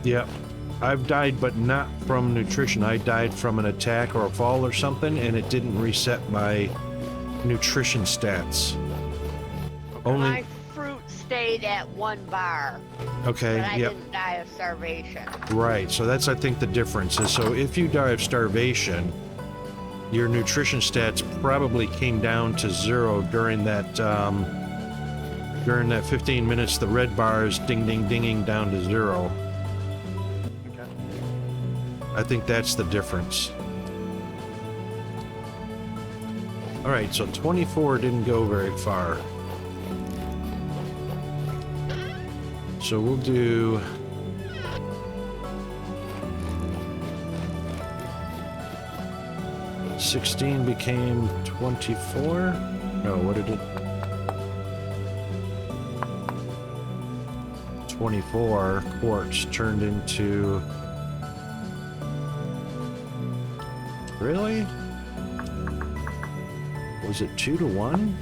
Yep. I've died, but not from nutrition. I died from an attack or a fall or something, and it didn't reset my nutrition stats. Okay. Only... My fruit stayed at 1 bar. Okay, But I yep. didn't die of starvation. Right, so that's, I think, the difference is, so if you die of starvation, your nutrition stats probably came down to 0 during that during that 15 minutes, the red bar is dinging down to 0. Okay. I think that's the difference. Alright, so 24 didn't go very far. So we'll do... $16 became 24? No, what did it... 24 quartz turned into... Really? Was it 2 to 1?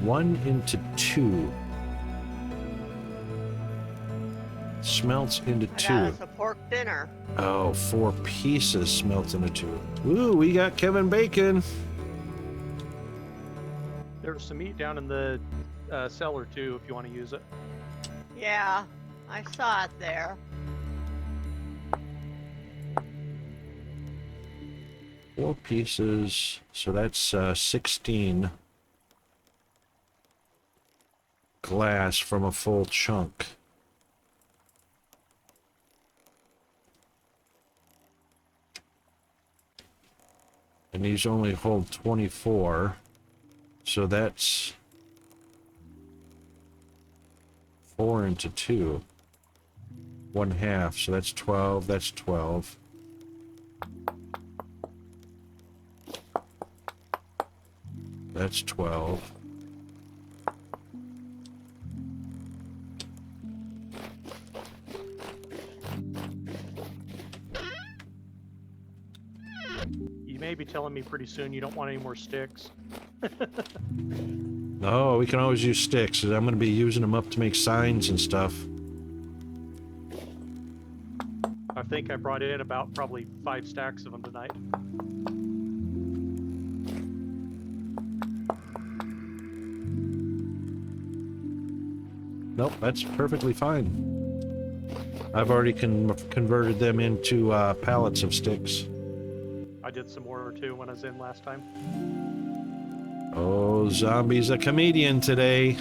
One into 2. Smelts into 2. I got us a pork dinner. Oh, 4 pieces smelts into 2. Ooh, we got Kevin Bacon. There's some meat down in the cellar too, if you want to use it. Yeah, I saw it there. 4 pieces, so that's 16 glass from a full chunk. And these only hold 24, so that's 4 into 2. 1/2, so that's 12, that's 12. That's 12. You may be telling me pretty soon you don't want any more sticks. No, we can always use sticks. I'm going to be using them up to make signs and stuff. I think I brought in about probably 5 stacks of them tonight. Nope, that's perfectly fine. I've already converted them into pallets of sticks. I did some more too when I was in last time. Oh, Zombie's a comedian today.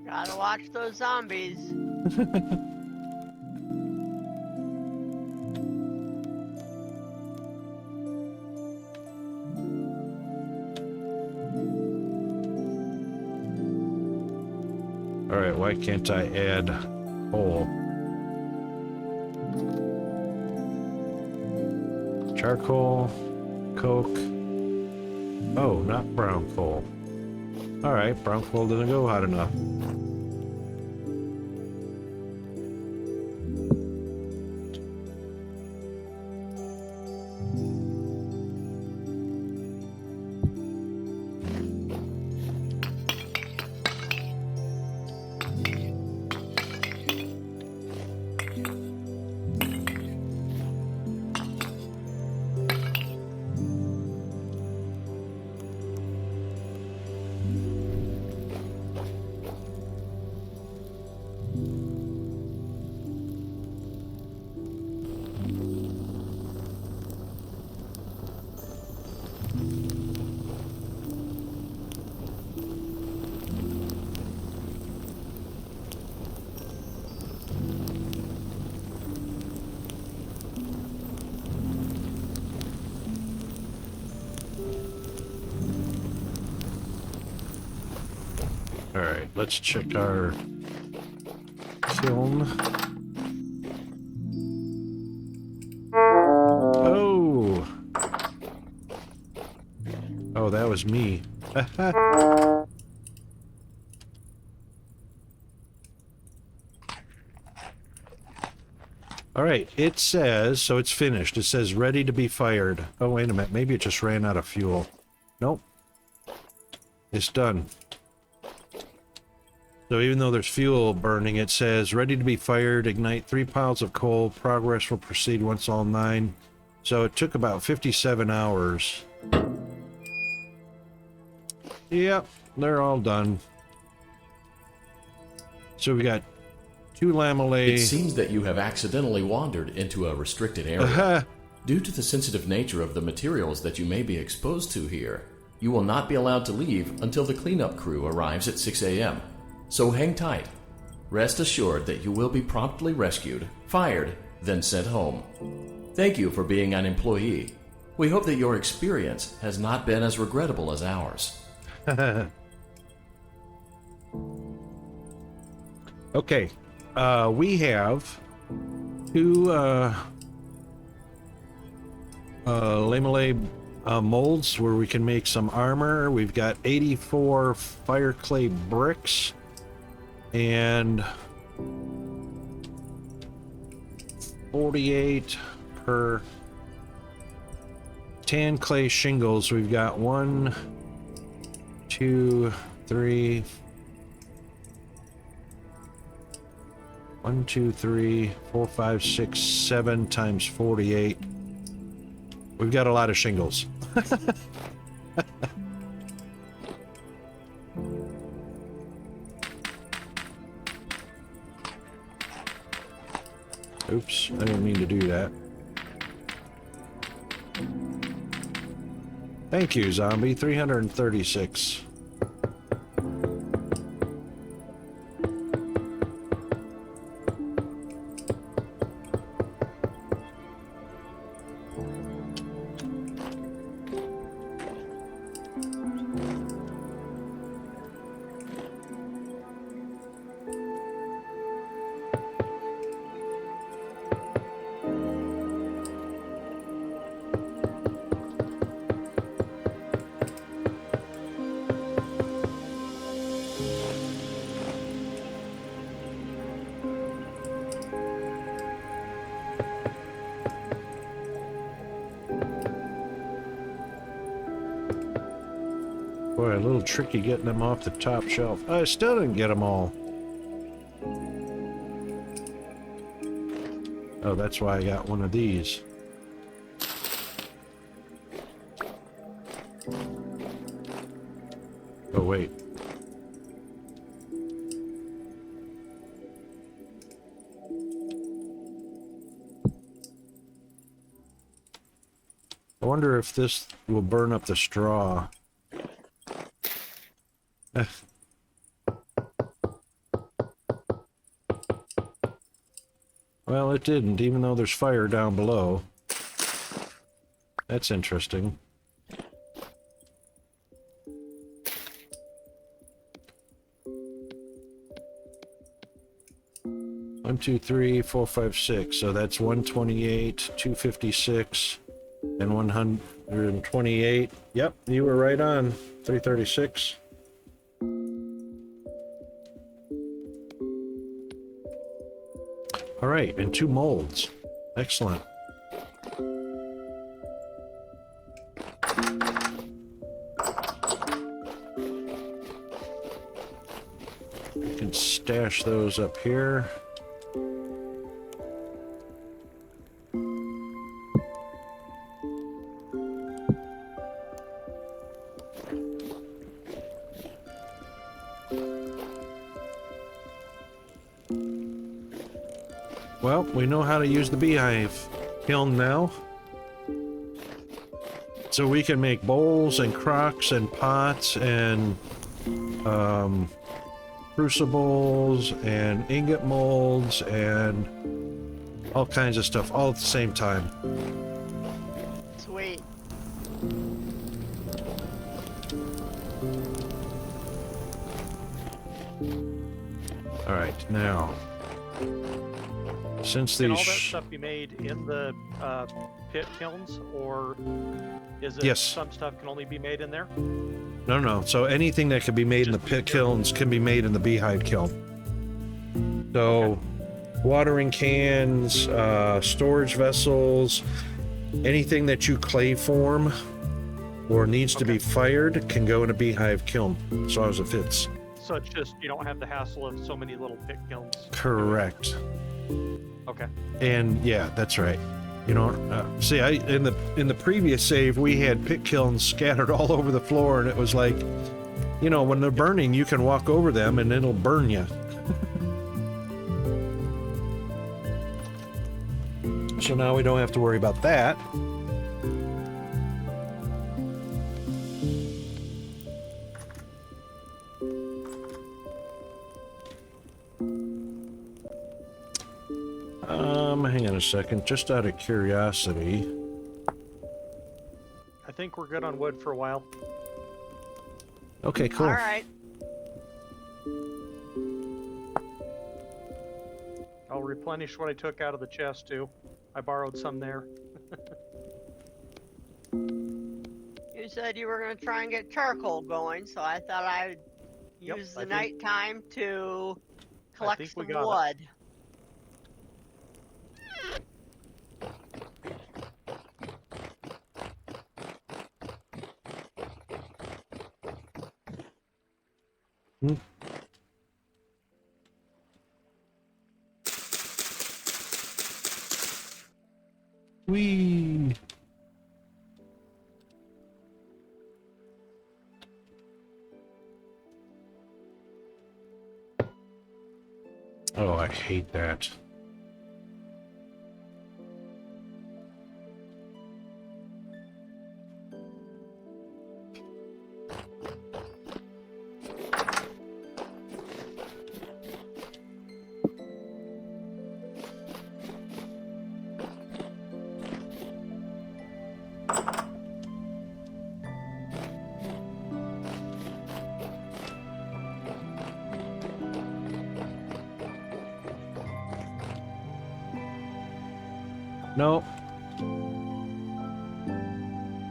Gotta watch those zombies. Alright, why can't I add coal? Charcoal, coke. Oh, not brown coal. Alright, brown coal didn't go hot enough. Alright, let's check our kiln. Oh! Oh, that was me. Alright, it says, so it's finished. It says ready to be fired. Oh, wait a minute. Maybe it just ran out of fuel. Nope. It's done. So even though there's fuel burning, it says ready to be fired, ignite 3 piles of coal, progress will proceed once all 9. So it took about 57 hours. Yep, they're all done. So we got 2 lamellae. It seems that you have accidentally wandered into a restricted area. Due to the sensitive nature of the materials that you may be exposed to here, you will not be allowed to leave until the cleanup crew arrives at 6 a.m. So hang tight. Rest assured that you will be promptly rescued, fired, then sent home. Thank you for being an employee. We hope that your experience has not been as regrettable as ours. Okay. We have 2 lamellae molds where we can make some armor. We've got 84 fire clay bricks and 48 per tan clay shingles. We've got 1, 2, 3, 1, 2, 3, 4, 5, 6, 7 times 48. We've got a lot of shingles. Oops, I didn't mean to do that. Thank you, zombie. 336. Boy, a little tricky getting them off the top shelf. I still didn't get them all. Oh, that's why I got one of these. Oh, wait. I wonder if this will burn up the straw. Well, it didn't, even though there's fire down below. That's interesting. One, two, three, 4, 5, 6. So that's 128, 256, and 128. Yep, you were right on. 336. All right, and 2 molds. Excellent. You can stash those up here. Well, we know how to use the beehive kiln now. So we can make bowls and crocks and pots and crucibles and ingot molds and all kinds of stuff all at the same time. Sweet. All right, now. Since Can these all that stuff be made in the pit kilns, or is it Yes. some stuff can only be made in there? No. So anything that can be made in the pit kilns can be made in the beehive kiln. So watering cans, storage vessels, anything that you clay form or needs to be fired can go in a beehive kiln, as long as it fits. So it's just you don't have the hassle of so many little pit kilns. Correct. Okay. And yeah, that's right. You know, see, in the previous save we had pit kilns scattered all over the floor, and it was like, you know, when they're burning, you can walk over them and it'll burn you. So now we don't have to worry about that. Hang on a second, just out of curiosity. I think we're good on wood for a while. Okay, cool. All right. I'll replenish what I took out of the chest too. I borrowed some there. You said you were going to try and get charcoal going, so I thought I'd Yep, use the I think- nighttime to I collect think we some got it. wood. Whee! Oh, I hate that. Nope.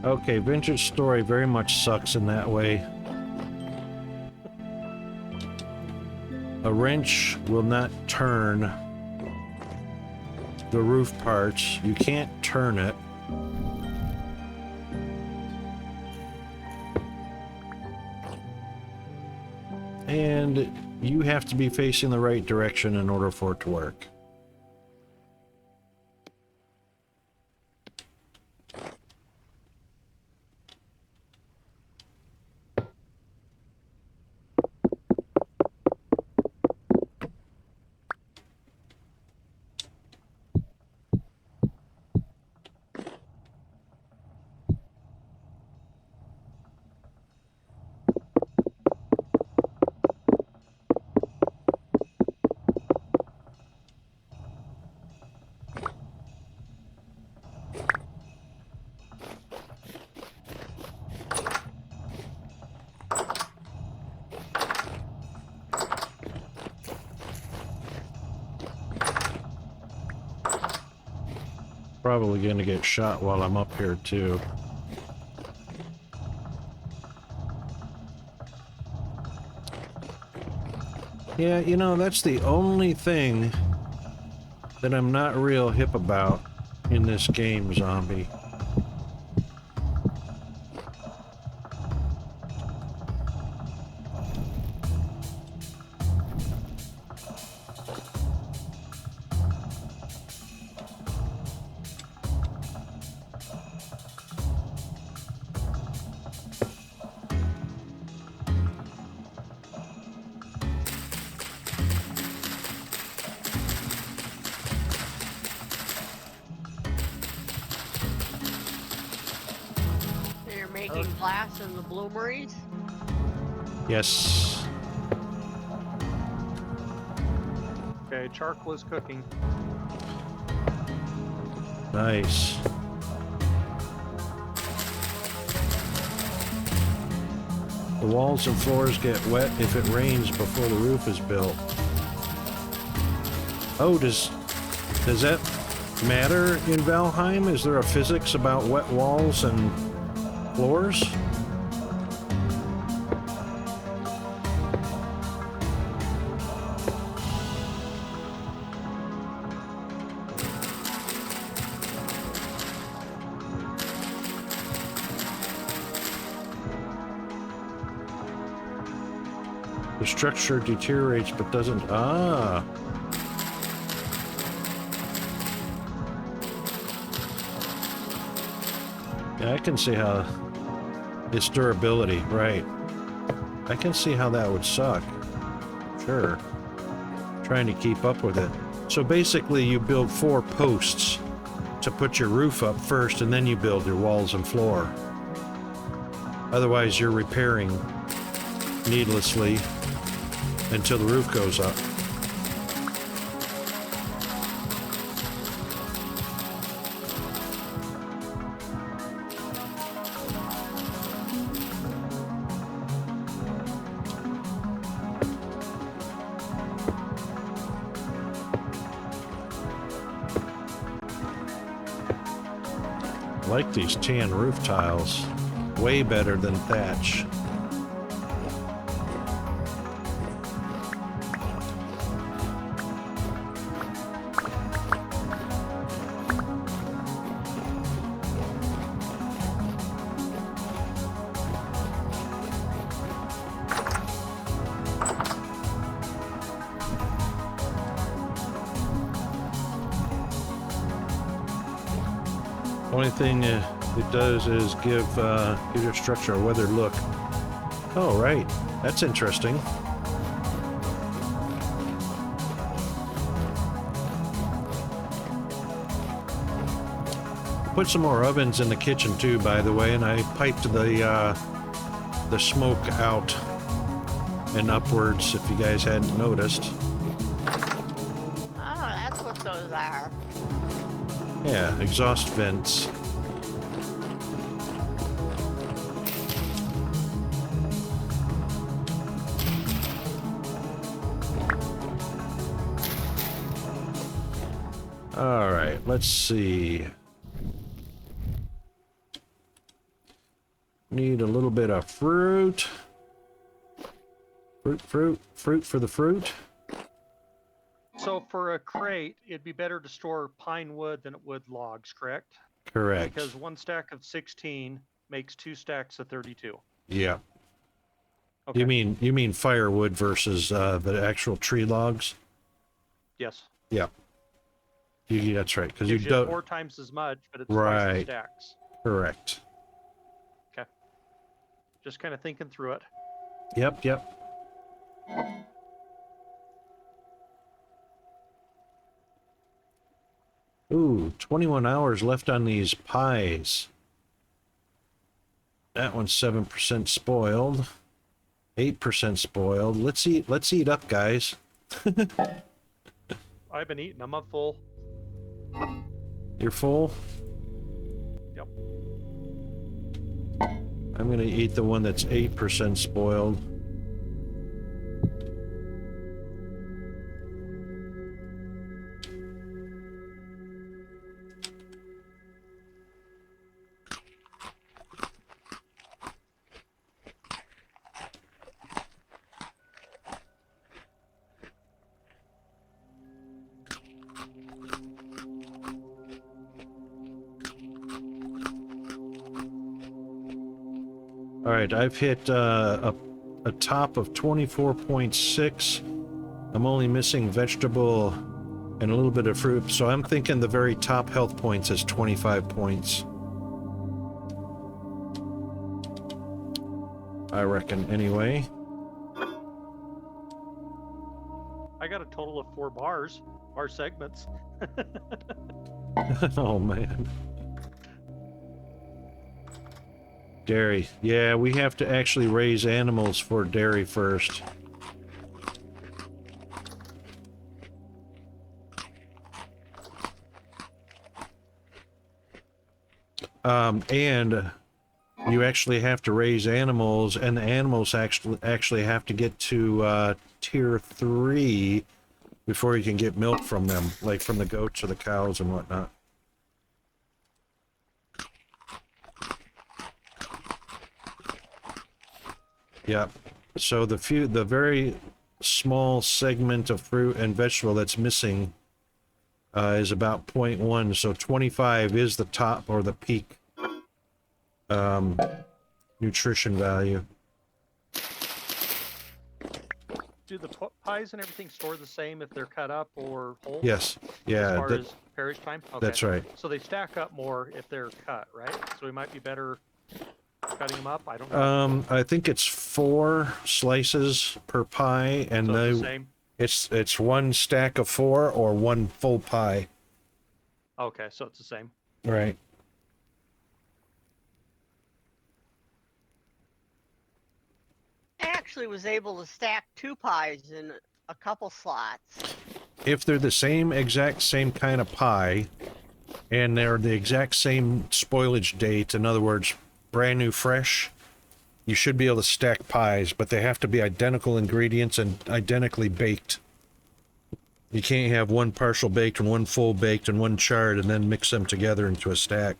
Okay, Vintage Story very much sucks in that way. A wrench will not turn the roof parts. You can't turn it. And you have to be facing the right direction in order for it to work. Probably gonna get shot while I'm up here too. Yeah, you know, that's the only thing that I'm not real hip about in this game, Zombie. You're making glass in the bloomeries? Yes. Okay, charcoal is cooking. Nice. The walls and floors get wet if it rains before the roof is built. Oh, does that matter in Valheim? Is there a physics about wet walls and floors? The structure deteriorates but doesn't... Ah! Yeah, I can see how... Its durability, right. I can see how that would suck. Sure. Trying to keep up with it. So basically you build 4 posts to put your roof up first, and then you build your walls and floor. Otherwise, you're repairing needlessly until the roof goes up. I like these tan roof tiles. Way better than thatch. Only thing it does is give your structure a weathered look. Oh, right. That's interesting. Put some more ovens in the kitchen too, by the way, and I piped the smoke out and upwards, if you guys hadn't noticed. Oh, that's what those are. Yeah, exhaust vents. All right, let's see. Need a little bit of fruit. Fruit for the fruit. So for a crate, it'd be better to store pine wood than it would logs, correct? Correct. Because one stack of 16 makes 2 stacks of 32. Yeah. Okay. You mean firewood versus the actual tree logs? Yes. Yeah. That's right. Because you Gives you don't. 4 times as much, but it's twice Right. the stacks. Correct. Okay. Just kind of thinking through it. Yep. Ooh, 21 hours left on these pies. That one's 7% spoiled. 8% spoiled. Let's eat up, guys. I've been eating them. I'm full. You're full? Yep. I'm gonna eat the one that's 8% spoiled. All right, I've hit a top of 24.6. I'm only missing vegetable and a little bit of fruit, so I'm thinking the very top health points is 25 points. I reckon, anyway. I got a total of 4 bar segments. Oh, man. Dairy. Yeah, we have to actually raise animals for dairy first. And you actually have to raise animals, and the animals actually have to get to tier 3 before you can get milk from them, like from the goats or the cows and whatnot. Yeah. So the very small segment of fruit and vegetable that's missing is about 0.1. So 25 is the top or the peak nutrition value. Do the pies and everything store the same if they're cut up or whole? Yes. Yeah. As far as parish time? Okay. That's right. So they stack up more if they're cut, right? So we might be better cutting them up. I don't know. I think it's 4 slices per pie, and So it's the same. it's 1 stack of 4 or 1 full pie. Okay, so it's the same. Right. I actually was able to stack 2 pies in a couple slots. If they're the same exact same kind of pie, and they're the exact same spoilage date, in other words, brand new fresh, you should be able to stack pies, but they have to be identical ingredients and identically baked. You can't have one partial baked and one full baked and one charred and then mix them together into a stack.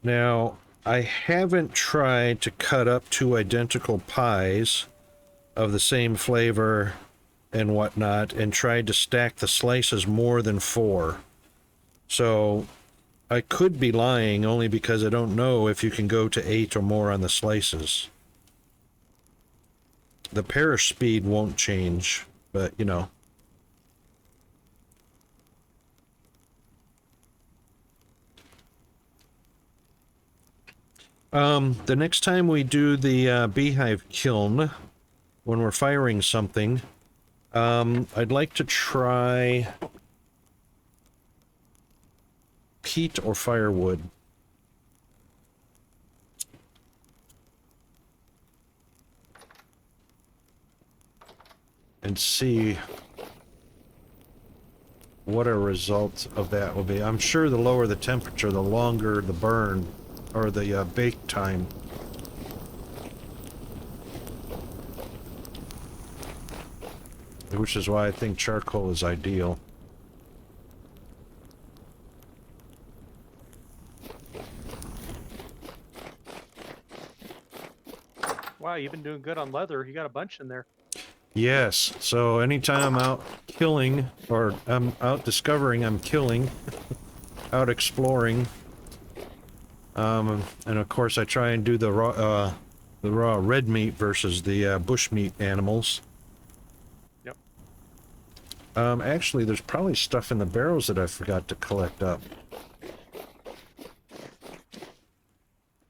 Now, I haven't tried to cut up 2 identical pies of the same flavor and whatnot and tried to stack the slices more than 4. So I could be lying only because I don't know if you can go to 8 or more on the slices. The perish speed won't change, but you know. The next time we do the beehive kiln, when we're firing something, I'd like to try peat or firewood. And see what a result of that will be. I'm sure the lower the temperature, the longer the burn, or the bake time. Which is why I think charcoal is ideal. Wow, you've been doing good on leather. You got a bunch in there. Yes, so anytime I'm out killing, or I'm out discovering I'm killing, out exploring, and of course I try and do the raw red meat versus the bush meat animals. Yep. Actually, there's probably stuff in the barrels that I forgot to collect up.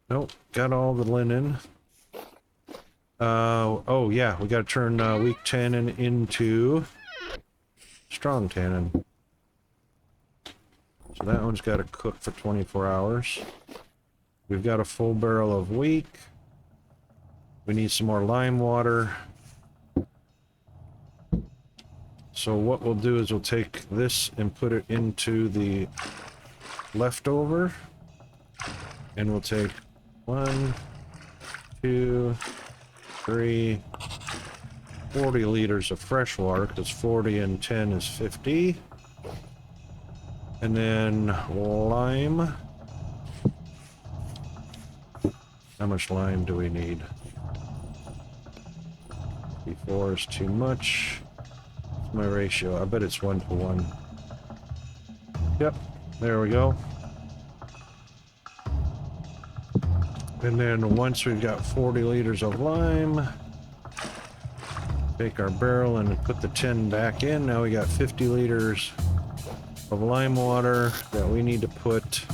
Nope, got all the linen. Oh yeah, we gotta turn weak tannin into strong tannin. So that one's gotta cook for 24 hours. We've got a full barrel of weak. We need some more lime water. So what we'll do is we'll take this and put it into the leftover. And we'll take 1, 2, 3, 40 liters of fresh water, because 40 and 10 is 50. And then lime. How much lime do we need? 4 is too much. What's my ratio? I bet it's 1 to 1. Yep, there we go. And then once we've got 40 liters of lime, take our barrel and put the tin back in. Now we got 50 liters of lime water that we need to put.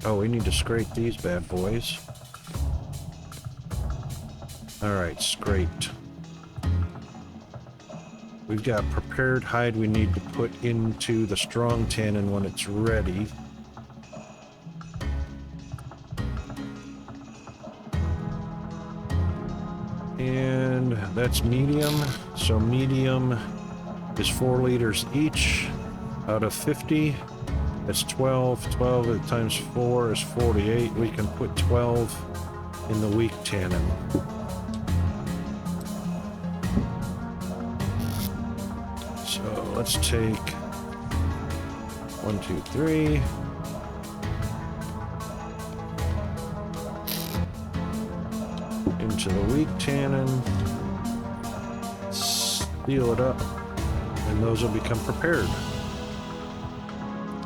Oh, we need to scrape these bad boys. Alright, scraped. We've got prepared hide we need to put into the strong tannin when it's ready. And that's medium. So medium is 4 liters each out of 50. That's 12. 12 times 4 is 48. We can put 12 in the weak tannin. So let's take 1, 2, 3. Into the weak tannin, seal it up, and those will become prepared.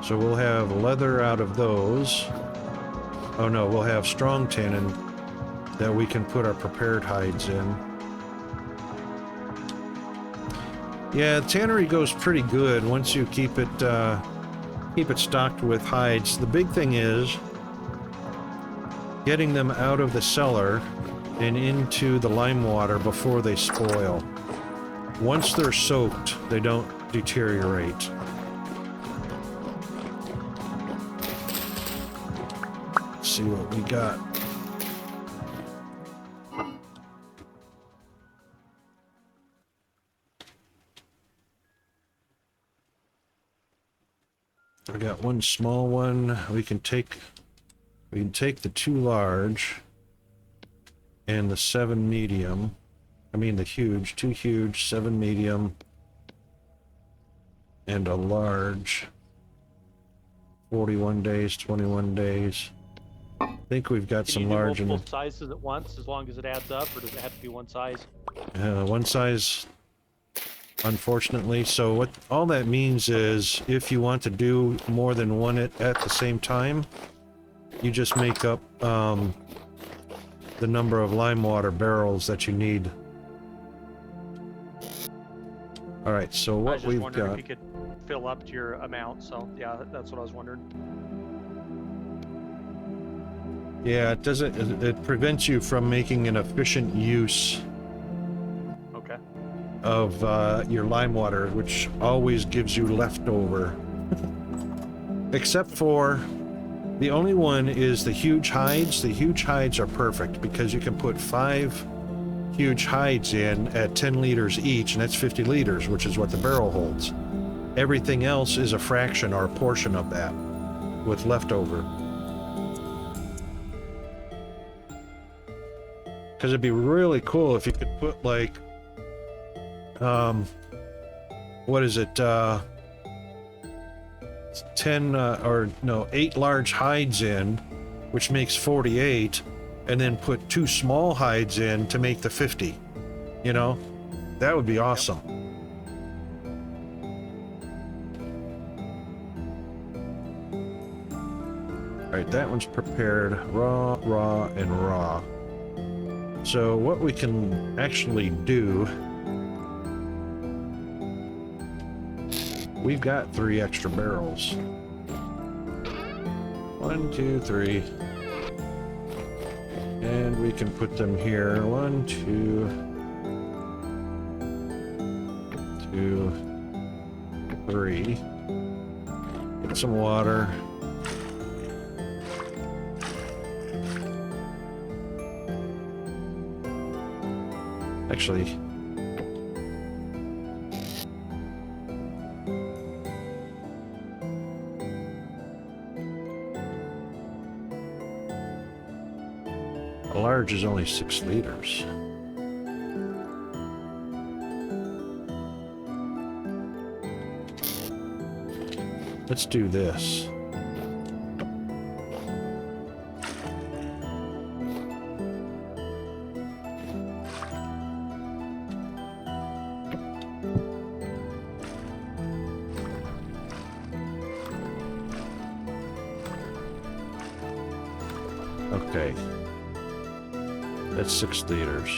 So we'll have leather out of those. Oh no, we'll have strong tannin that we can put our prepared hides in. Yeah, tannery goes pretty good once you keep it stocked with hides. The big thing is getting them out of the cellar and into the lime water before they spoil. Once they're soaked, they don't deteriorate. Let's see what we got. I got one small one. We can take the 2 large and the 7 medium. I mean the huge, 2 huge, 7 medium, and a large. 41 days, 21 days. I think we've got some large in multiple sizes at once, as long as it adds up, or does it have to be one size? one size, unfortunately. So what all that means is, if you want to do more than one at the same time, you just make up the number of lime water barrels that you need. All right, so what we've got. I was just wondering if you could fill up to your amount. So yeah, that's what I was wondering. Yeah, it doesn't. It prevents you from making an efficient use Okay. of your lime water, which always gives you leftover. Except for the only one is the huge hides. The huge hides are perfect because you can put 5 huge hides in at 10 liters each, and that's 50 liters, which is what the barrel holds. Everything else is a fraction or a portion of that with leftover. Because it'd be really cool if you could put, like, what is it, 8 large hides in, which makes 48, and then put 2 small hides in to make the 50. You know? That would be awesome. Alright, that one's prepared. Raw, raw, and raw. So what we can actually do... We've got 3 extra barrels. 1, 2, 3. And we can put them here. 1, 2, 2, 3. Get some water. Actually, a large is only 6 liters. Let's do this. Okay. That's 6 liters.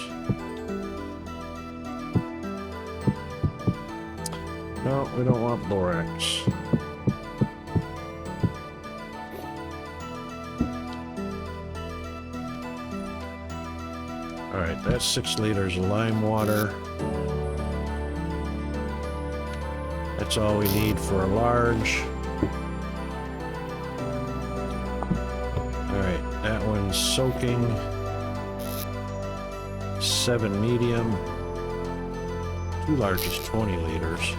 No, we don't want borax. Alright, that's 6 liters of lime water. That's all we need for a large. Alright, that one's soaking. 7 medium. 2 large is 20 liters.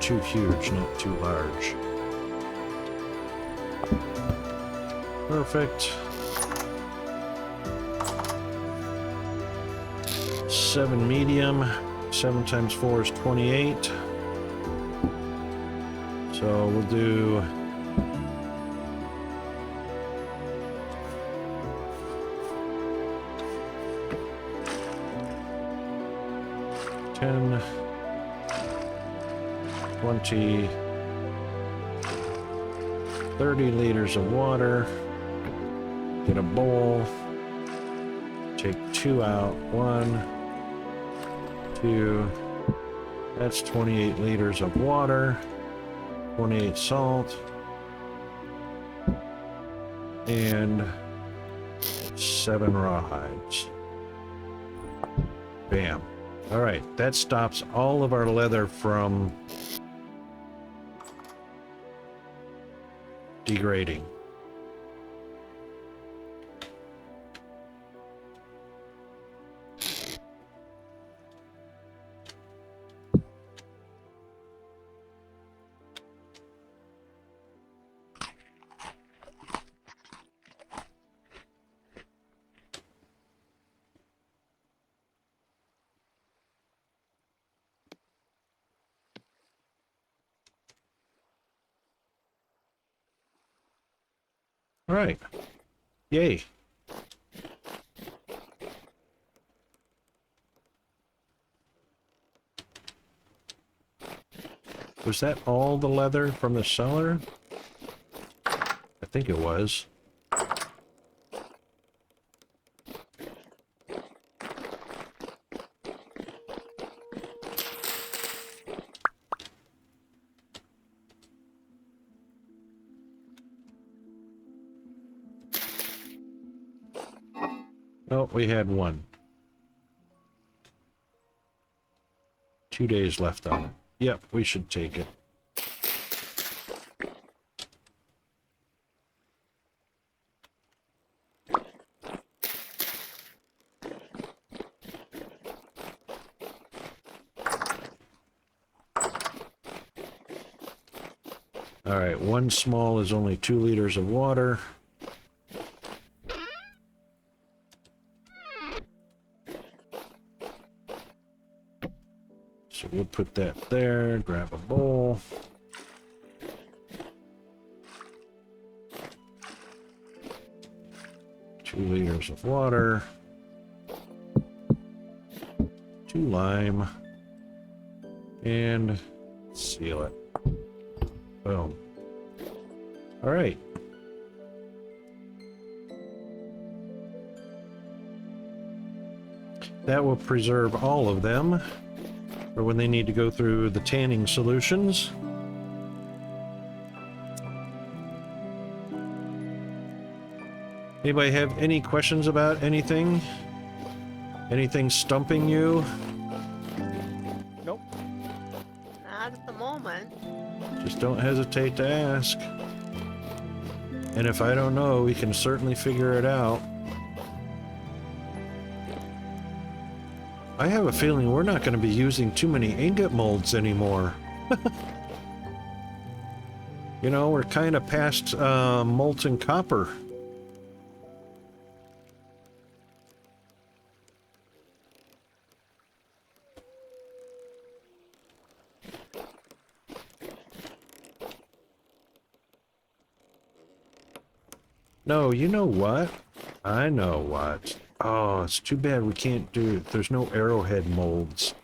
Too huge, not too large. Perfect. 7 medium. 7 times 4 is 28. So we'll do... $10. 20, 30 liters of water. Get a bowl. Take 2 out. 1, 2. That's 28 liters of water. 28 salt. And 7 rawhides. Bam. All right, that stops all of our leather from degrading. All right. Yay. Was that all the leather from the cellar? I think it was. Oh, we had 1. 2 days left on it. Yep, we should take it. All right, 1 small is only 2 liters of water. So we'll put that there, grab a bowl. Two liters of water. 2 lime. And seal it. Boom. All right. That will preserve all of them for when they need to go through the tanning solutions. Anybody have any questions about anything? Anything stumping you? Nope. Not at the moment. Just don't hesitate to ask. And if I don't know, we can certainly figure it out. I have a feeling we're not going to be using too many ingot molds anymore. You know, we're kind of past molten copper. No, you know what? I know what. Oh, it's too bad we can't do it. There's no arrowhead molds.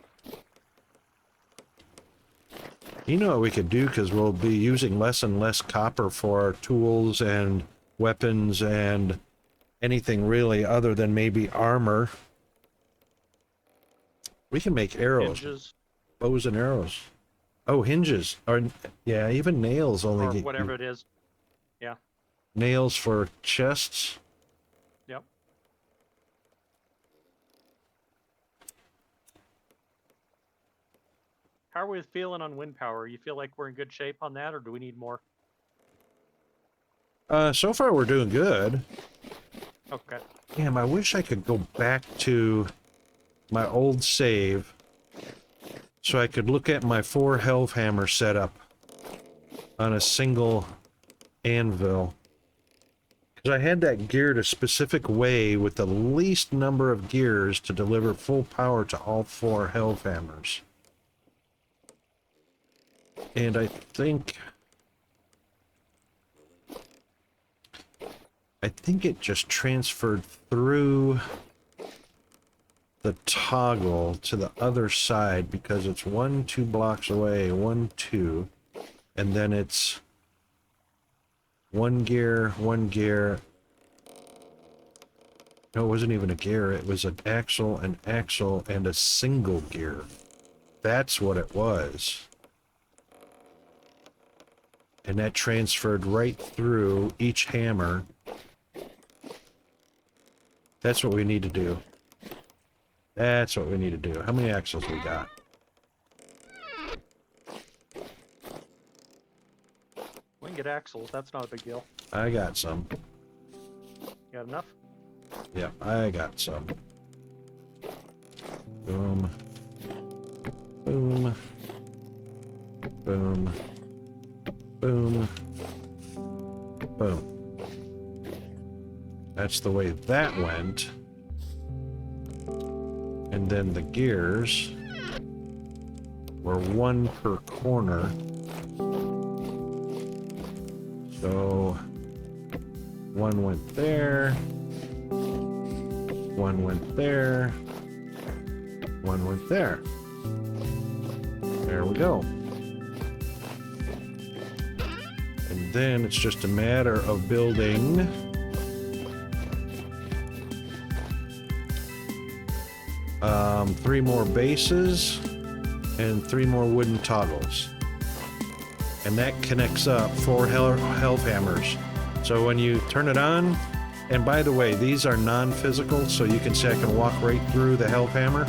You know what we could do, because we'll be using less and less copper for our tools and weapons and anything really other than maybe armor. We can make arrows. Hinges. Bows and arrows. Oh, hinges. Or, yeah, even nails only Or get whatever it is. Yeah. nails for chests. Yep. How are we feeling on wind power? You feel like we're in good shape on that, or do we need more? So far we're doing good. Okay. Damn, I wish I could go back to my old save so I could look at my 4 Hellhammer setup on a single anvil. Because I had that geared a specific way with the least number of gears to deliver full power to all 4 Hellhammers. And I think it just transferred through the toggle to the other side because it's 2 blocks away, 1, 2, and then it's 1 gear, 1 gear. No, it wasn't even a gear. It was an axle, and a single gear. That's what it was. And that transferred right through each hammer. That's what we need to do. That's what we need to do. How many axles we got? We can get axles. That's not a big deal. I got some. You got enough? Yep, I got some. Boom. Boom. Boom. Boom. Boom. That's the way that went. And then the gears were 1 per corner. So 1 went there. 1 went there. 1 went there. There we go. And then it's just a matter of building three more bases and 3 more wooden toggles. And that connects up 4 health hammers. So when you turn it on, and by the way, these are non-physical, so you can see I can walk right through the health hammer.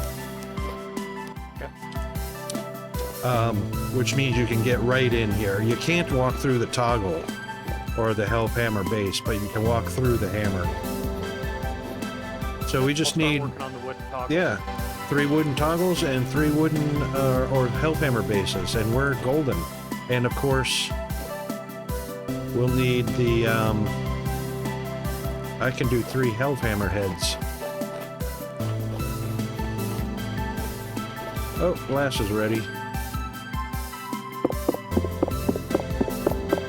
Which means you can get right in here. You can't walk through the toggle or the health hammer base, but you can walk through the hammer. So we just need, working on the wooden toggle. yeah, 3 wooden toggles and 3 wooden or health hammer bases, and we're golden. And of course, we'll need the, I can do 3 health hammer heads. Oh, glass is ready.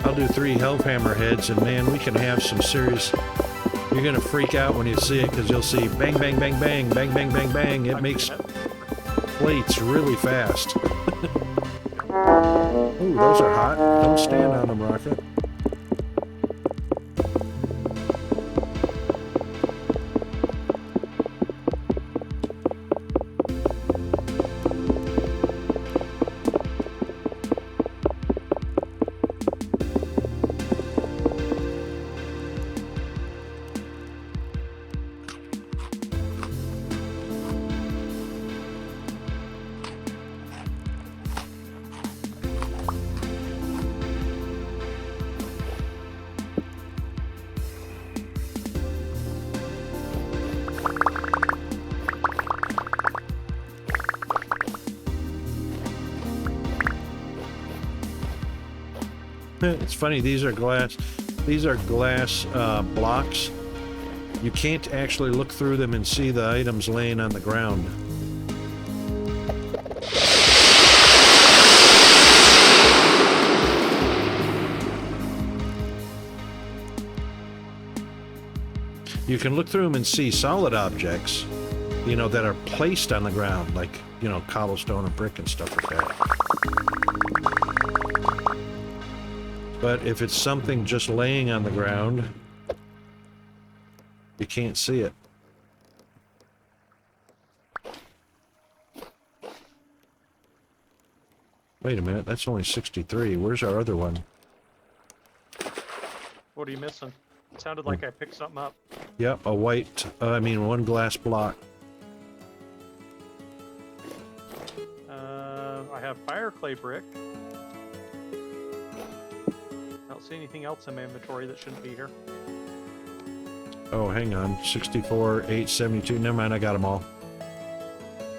I'll do 3 health hammer heads, and man, we can have some serious... You're gonna freak out when you see it, because you'll see bang, bang, bang, bang, bang, bang, bang, bang. It makes plates really fast. Ooh, those are hot. Don't stand on them, Rocket. It's funny, these are glass blocks. You can't actually look through them and see the items laying on the ground. You can look through them and see solid objects, you know, that are placed on the ground, like, you know, cobblestone and brick and stuff like that. But if it's something just laying on the ground, you can't see it. Wait a minute, that's only 63. Where's our other one? What are you missing? It sounded like I picked something up. Yep, a white, one glass block. I have fire clay brick. I don't see anything else in my inventory that shouldn't be here. Oh, hang on. 64, 872. Never mind, I got them all.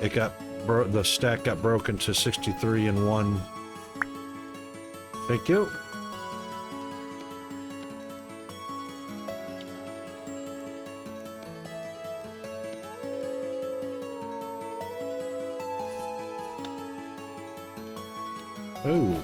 It got the stack got broken to 63 and 1. Thank you. Oh.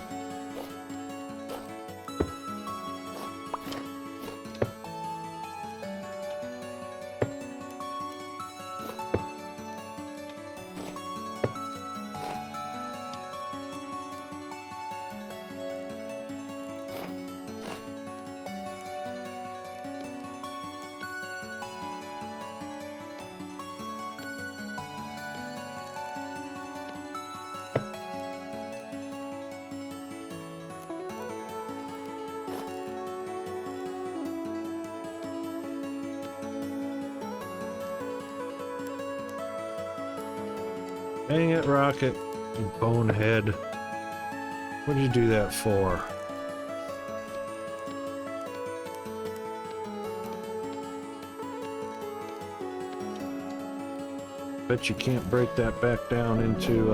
Dang it, Rocket. You bonehead. What did you do that for? Bet you can't break that back down into,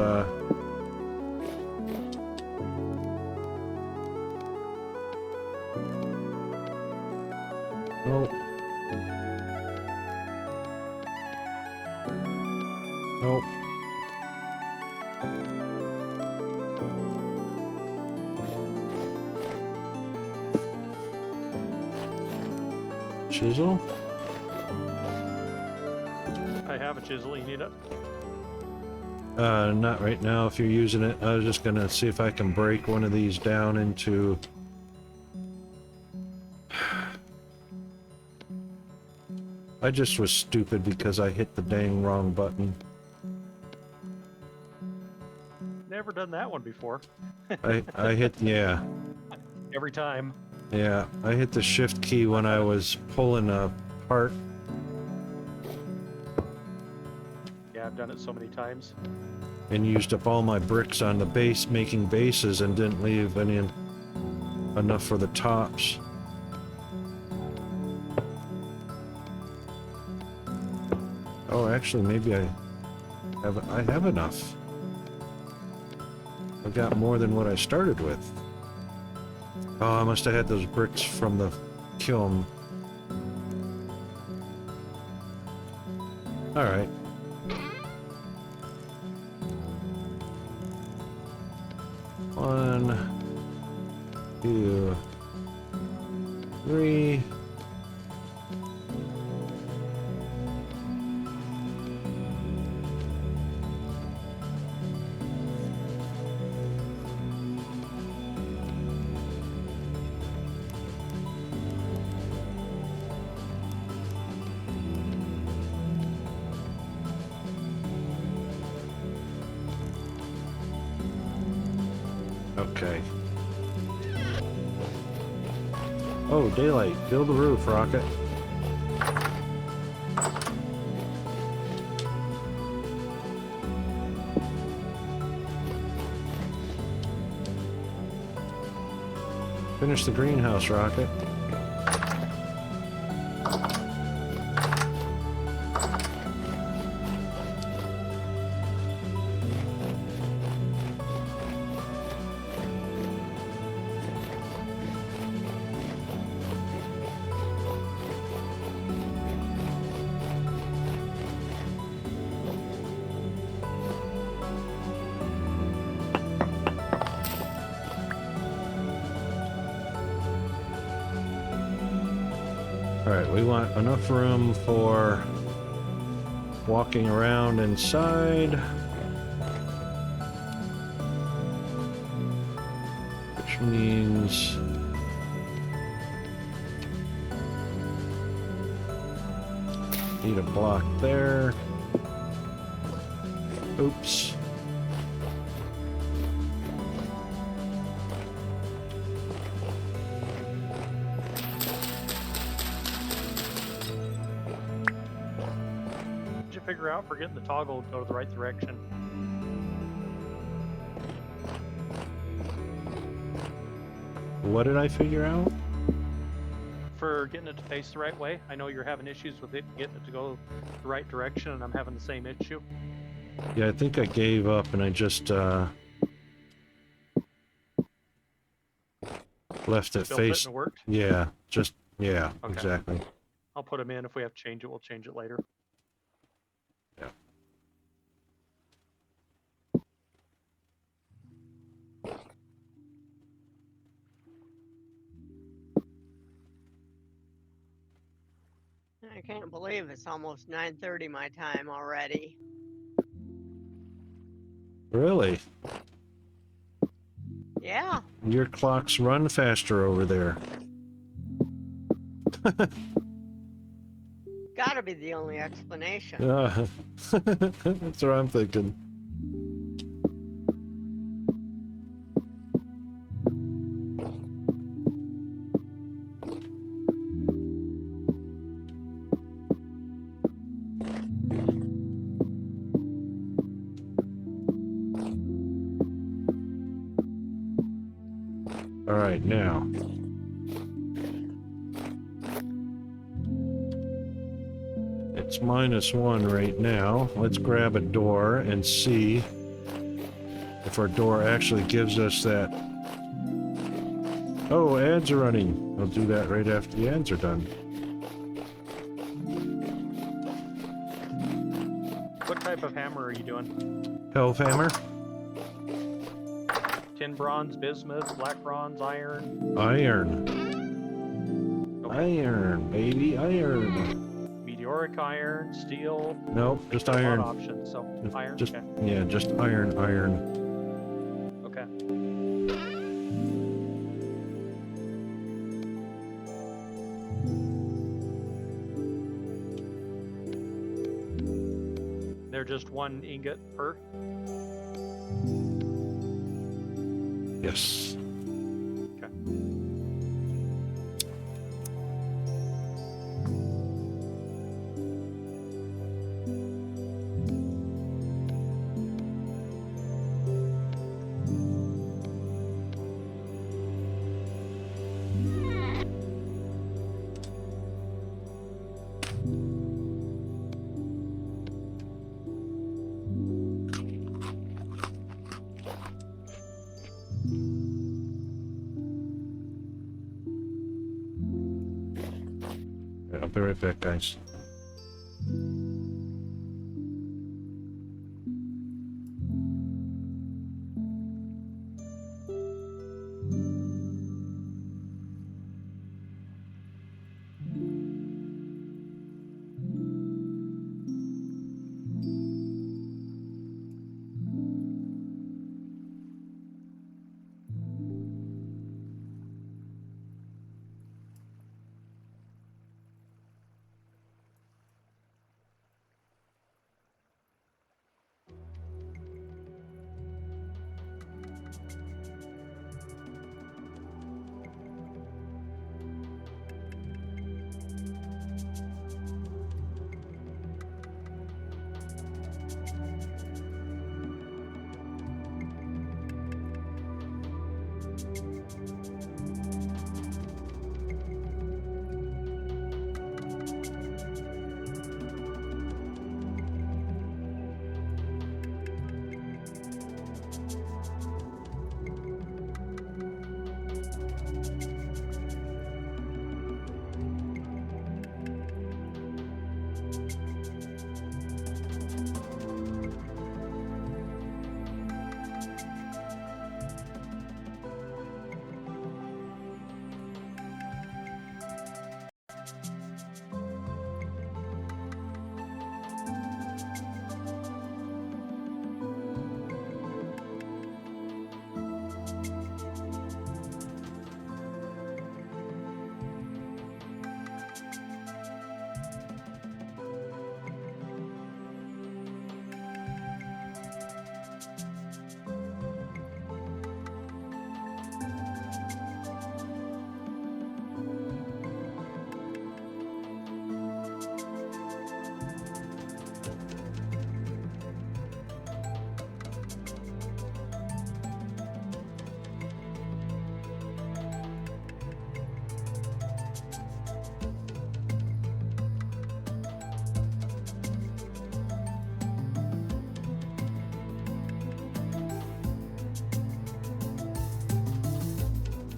Nope. Nope. Chisel? I have a chisel. You need it? Not right now if you're using it. I was just gonna see if I can break one of these down into... I just was stupid because I hit the dang wrong button. Never done that one before. I hit, yeah. Every time. Yeah, I hit the shift key when I was pulling a part. Yeah, I've done it so many times. And used up all my bricks on the base, making bases, and didn't leave any enough for the tops. Oh, actually, maybe I have enough. I got more than what I started with. Oh, I must have had those bricks from the kiln. All right. One, two, three. Okay. Oh, daylight. Build the roof, Rocket. Finish the greenhouse, Rocket. Alright, we want enough room for walking around inside. Which means... need a block there. Oops. Figure out for getting the toggle to go to the right direction. What did I figure out? For getting it to face the right way. I know you're having issues with it getting it to go the right direction, and I'm having the same issue. Yeah, I think I gave up and I just left it Built face. it and it worked. Yeah, just yeah, Okay. exactly. I'll put them in. If we have to change it, we'll change it later. Yeah. I can't believe it's almost 9:30 my time already. Really? Yeah. Your clocks run faster over there. Gotta be the only explanation. That's what I'm thinking. right now. It's -1 right now. Let's grab a door and see if our door actually gives us that. Oh, ads are running. I'll do that right after the ads are done. What type of hammer are you doing? Health hammer? Tin bronze, bismuth, black bronze, iron? Iron. Okay. Iron, baby, iron. Meteoric iron, steel? Nope, just A lot of iron. options, so iron? Just, Okay. yeah, just iron. Okay. They're just 1 ingot per? Yes. Okay. I'll be right back, guys.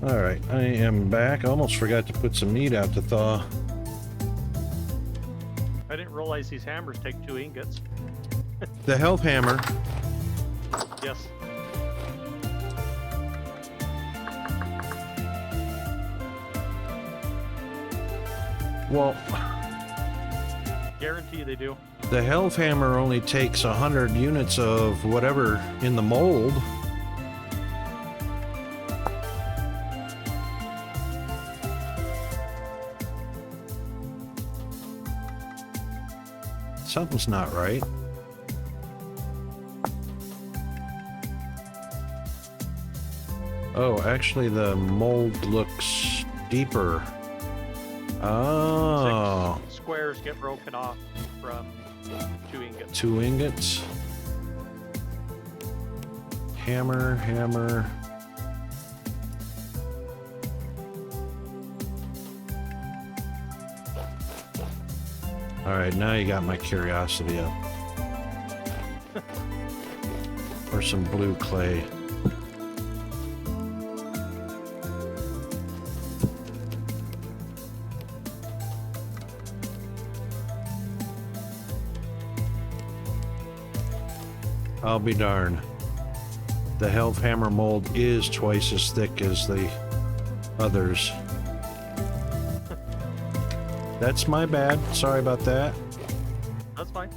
Alright, I am back. I almost forgot to put some meat out to thaw. I didn't realize these hammers take 2 ingots. The health hammer. Yes. Well, Guarantee they do. the health hammer only takes 100 units of whatever in the mold. Something's not right. Oh, actually the mold looks deeper. Oh. 6 squares get broken off from 2 ingots. 2 ingots. Hammer, hammer. All right, now you got my curiosity up. Or some blue clay. I'll be darned. The Hellhammer mold is twice as thick as the others. That's my bad. Sorry about that. That's fine.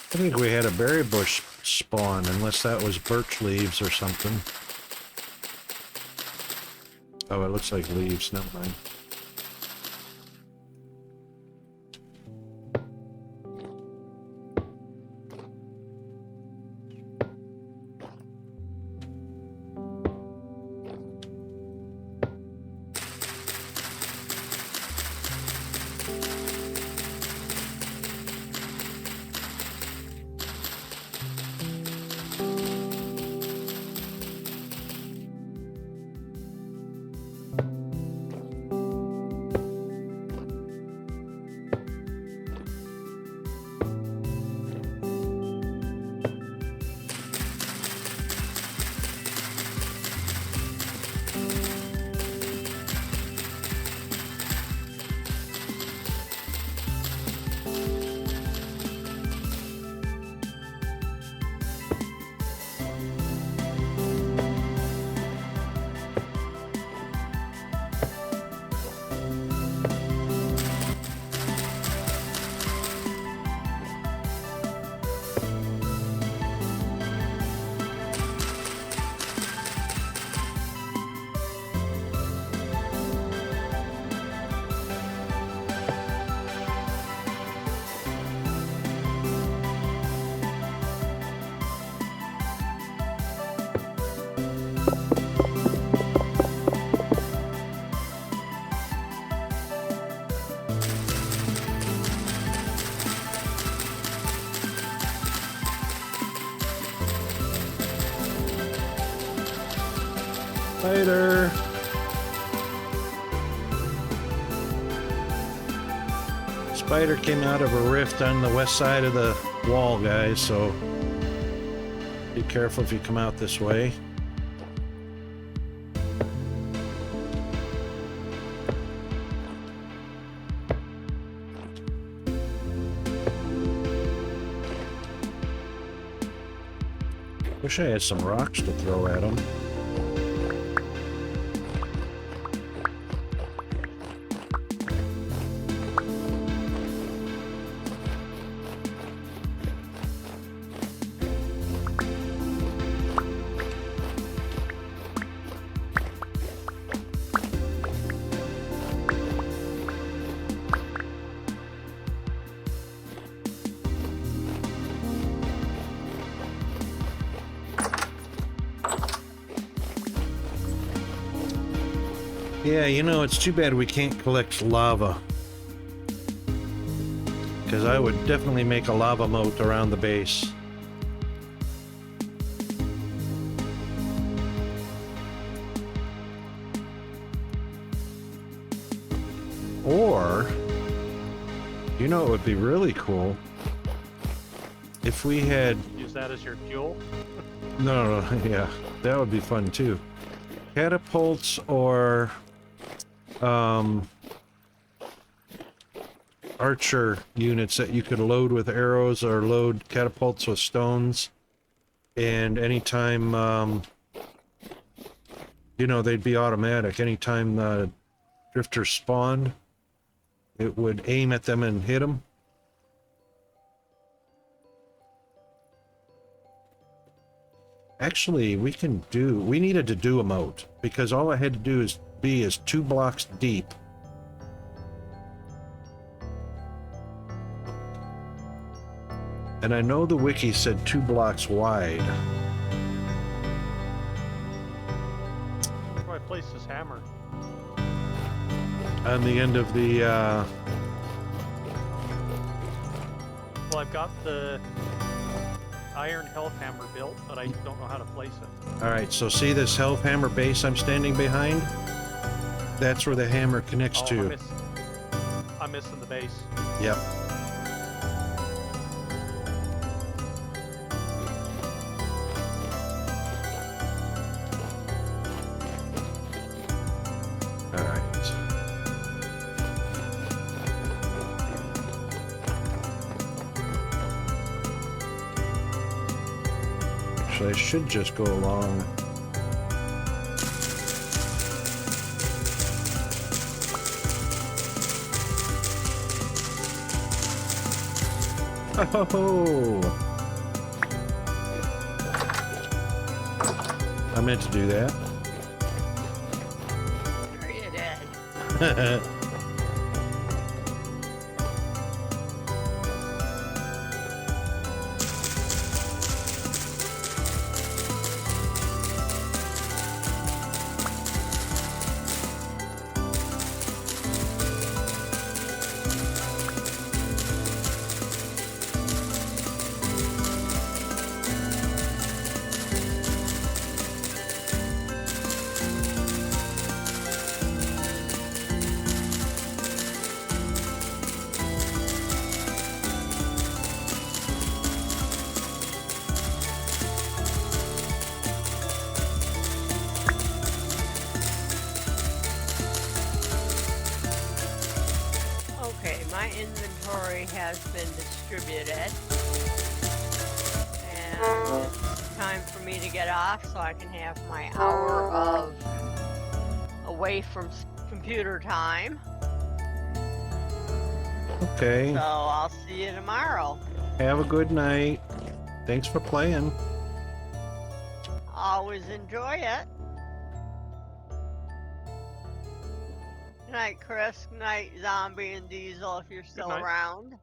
I think we had a berry bush spawn, unless that was birch leaves or something. Oh, it looks like leaves. Never mind. Spider! Spider came out of a rift on the west side of the wall, guys, so be careful if you come out this way. Wish I had some rocks to throw at them. Yeah, you know, it's too bad we can't collect lava. Because I would definitely make a lava moat around the base. Or You know, it would be really cool if we had... Use that as your fuel. No, yeah, that would be fun too. Catapults or archer units that you could load with arrows or load catapults with stones, and anytime you know, they'd be automatic. Anytime the drifters spawned, it would aim at them and hit them. Actually, we needed to do a moat, because all I had to do is 2 blocks deep. And I know the wiki said 2 blocks wide. Where do I place this hammer? On the end of the, Well, I've got the iron health hammer built, but I don't know how to place it. Alright, so see this health hammer base I'm standing behind? That's where the hammer connects Oh, to. I'm missing the base. Yep. Alright. Actually, I should just go along. Oh! I meant to do that. Sure you did. Okay, my inventory has been distributed. And it's time for me to get off so I can have my hour of away from computer time. Okay. So I'll see you tomorrow. Have a good night. Thanks for playing. Always enjoy it. Good night, Chris. Good night, Zombie and Diesel, if you're still night. around.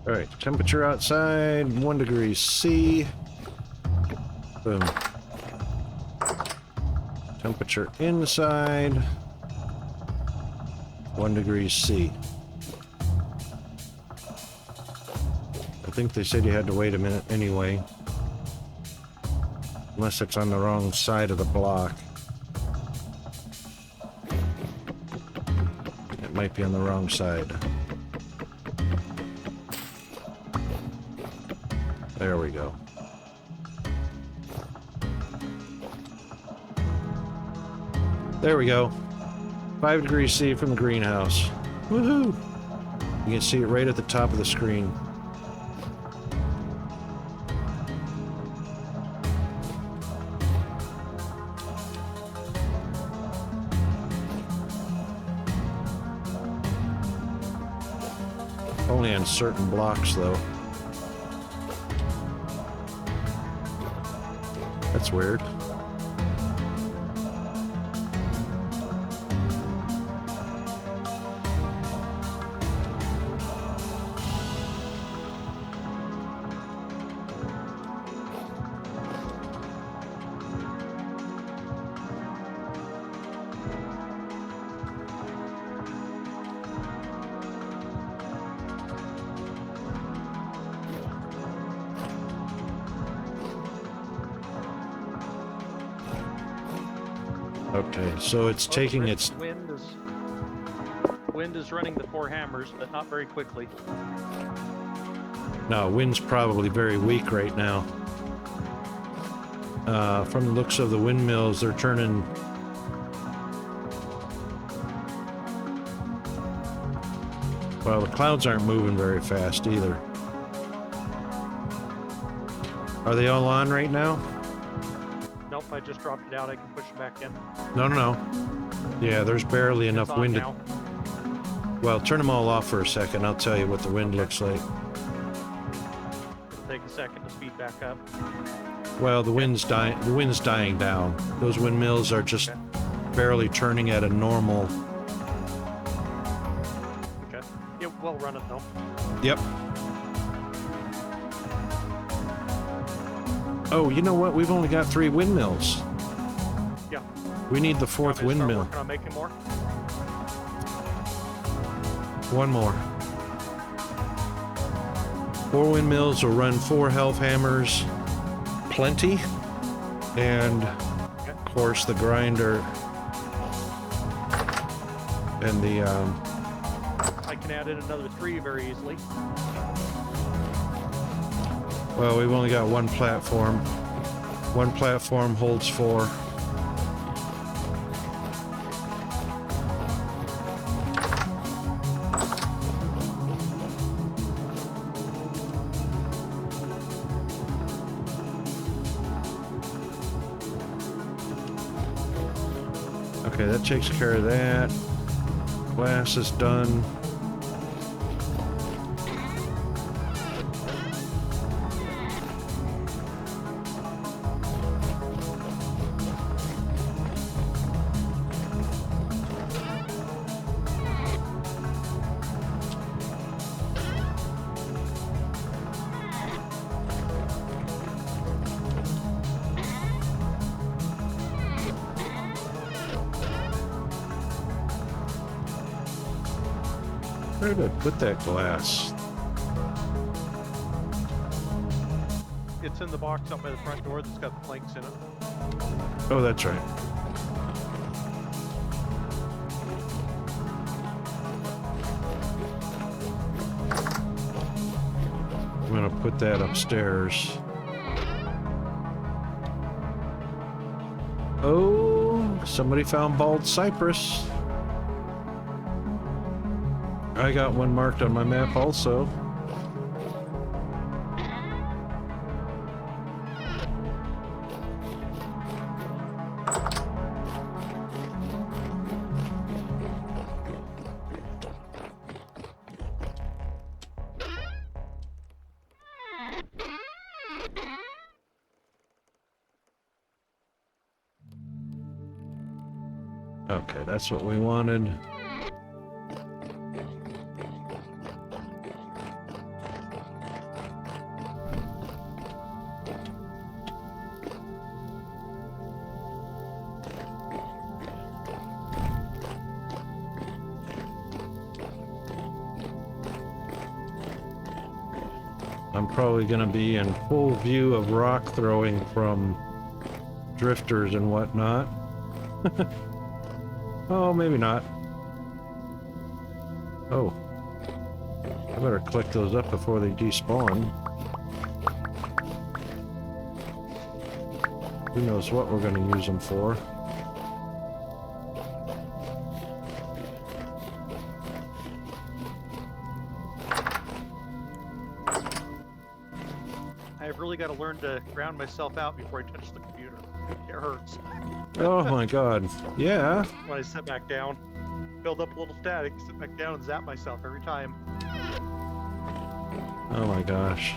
All right, temperature outside, 1 degree C. Boom. Temperature inside, 1 degree C. I think they said you had to wait a minute anyway. Unless it's on the wrong side of the block. It might be on the wrong side. There we go. There we go. 5 degrees C from the greenhouse. Woohoo! You can see it right at the top of the screen. Only on certain blocks, though. That's weird. Okay, so it's taking its... Wind is running the 4 hammers, but not very quickly. No, wind's probably very weak right now. From the looks of the windmills, they're turning... Well, the clouds aren't moving very fast either. Are they all on right now? Nope, I just dropped it out. I can push it back in. No. Yeah, there's barely enough It's on wind. now. Well, turn them all off for a second. I'll tell you what the wind looks like. It'll take a second to speed back up. Well, the wind's dying. The wind's dying down. Those windmills are just Okay. barely turning at a normal. Okay. Yeah, we'll run it though. Yep. Oh, you know what? We've only got 3 windmills. Yeah. We need the 4th Want me to start windmill. working on making more? One more. 4 windmills will run 4 health hammers. Plenty. And, of course, the grinder. And the, I can add in another 3 very easily. well, we've only got 1 platform. 1 platform holds 4. Okay, that takes care of that. Glass is done. Where did I put that glass? It's in the box up by the front door that's got the planks in it. Oh, that's right. I'm gonna put that upstairs. Oh, somebody found bald cypress. I got one marked on my map also. Okay, that's what we wanted. I'm probably going to be in full view of rock throwing from drifters and whatnot. Oh, maybe not. Oh. I better collect those up before they despawn. Who knows what we're going to use them for. really got to learn to ground myself out before I touch the computer. It hurts. Oh my god. Yeah. When I sit back down, build up a little static, sit back down and zap myself every time. Oh my gosh.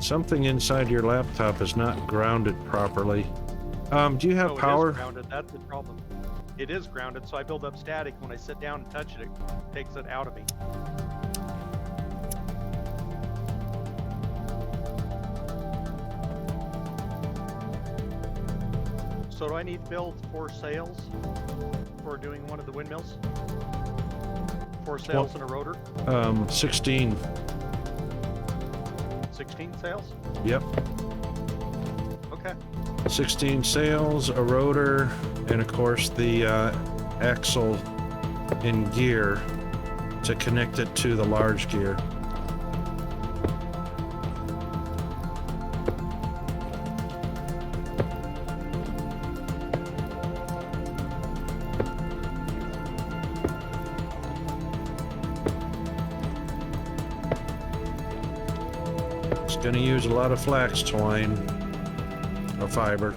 Something inside your laptop is not grounded properly. Do you have Oh, power? It is grounded. That's the problem. It is grounded, so I build up static. When I sit down and touch it, it takes it out of me. So do I need to build 4 sails for doing one of the windmills? 4 sails and a rotor? 16. 16 sails? Yep. Okay. 16 sails, a rotor, and of course the axle in gear to connect it to the large gear. It's going to use a lot of flax twine or fiber.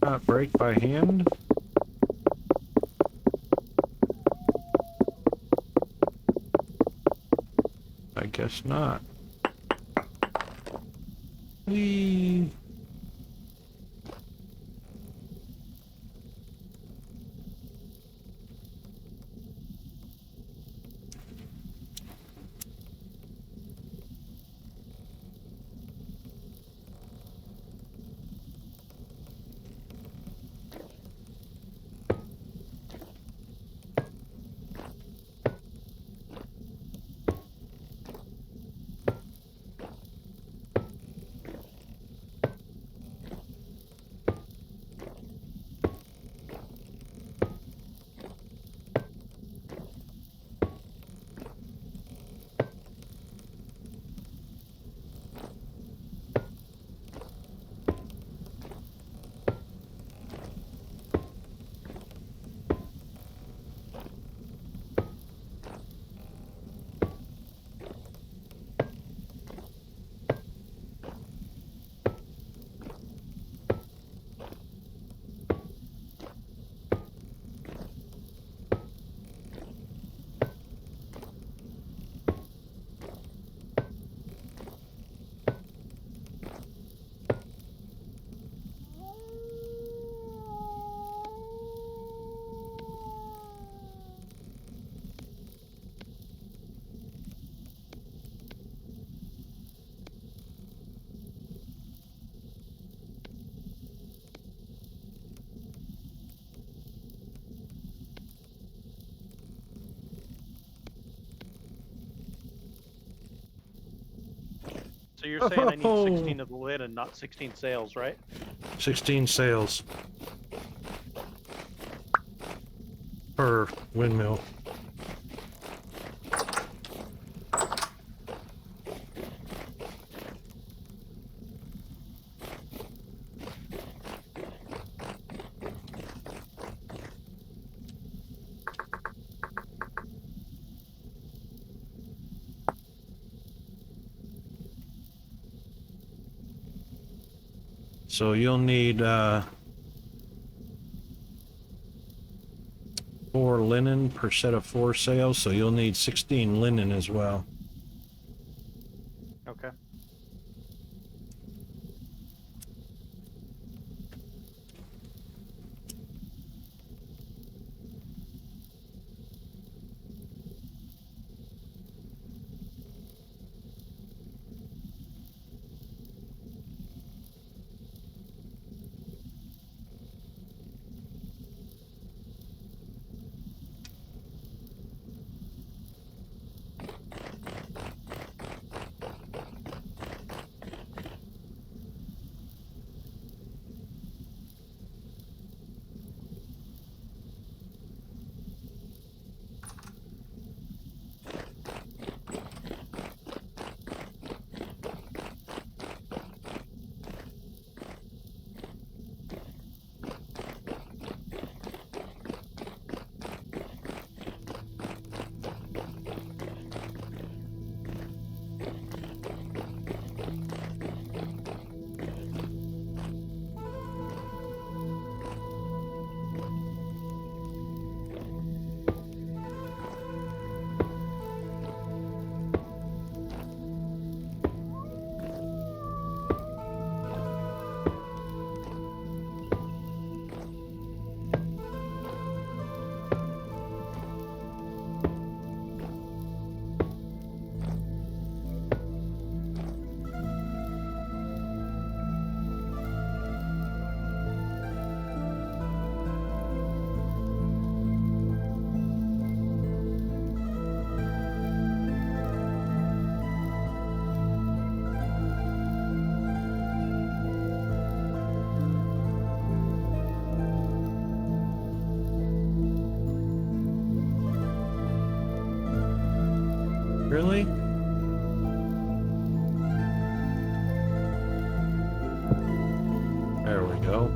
Not break by hand? I guess not. Whee! So you're saying I need 16 of the linen, not 16 sails, right? 16 sails per windmill. So you'll need 4 linen per set of 4 sails, so you'll need 16 linen as well. Okay. Really? There we go.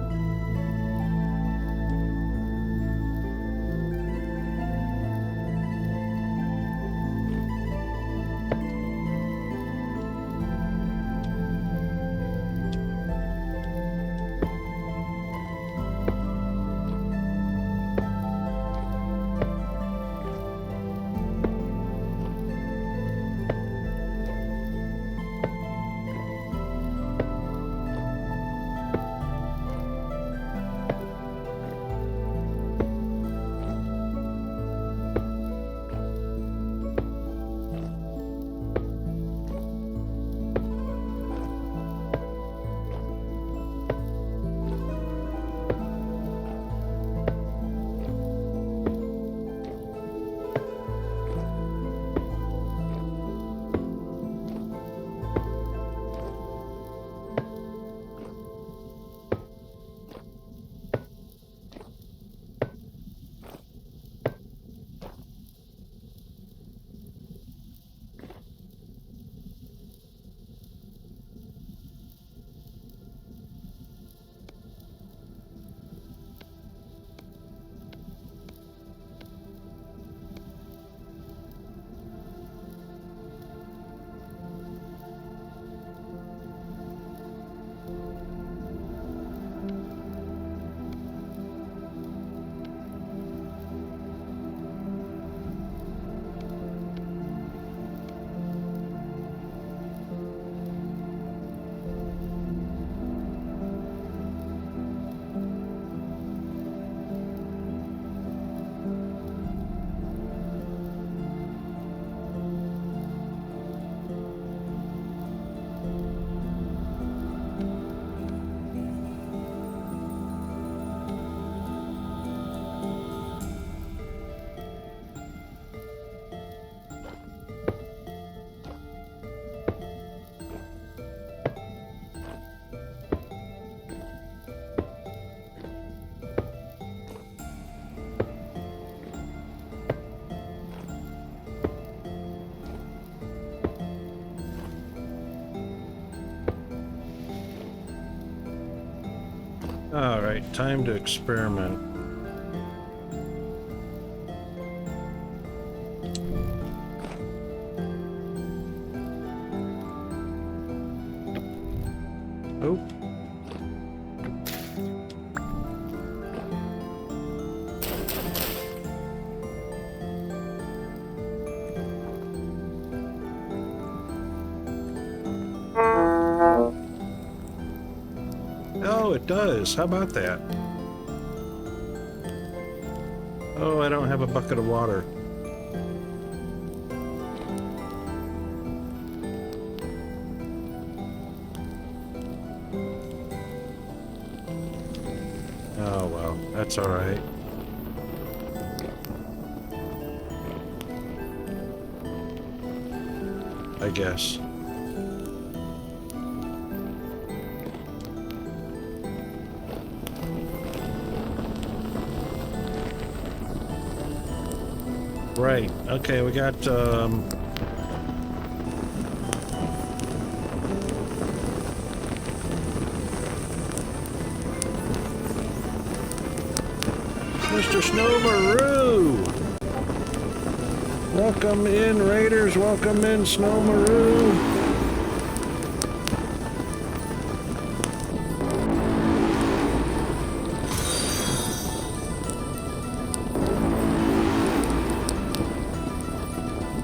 All right, time to experiment. Oh. Oh, it does. How about that? Oh, I don't have a bucket of water. Oh, well, that's all right. I guess. Right. Okay, we got, Mr. Snowmaroo! Welcome in, Raiders. Welcome in, Snowmaroo.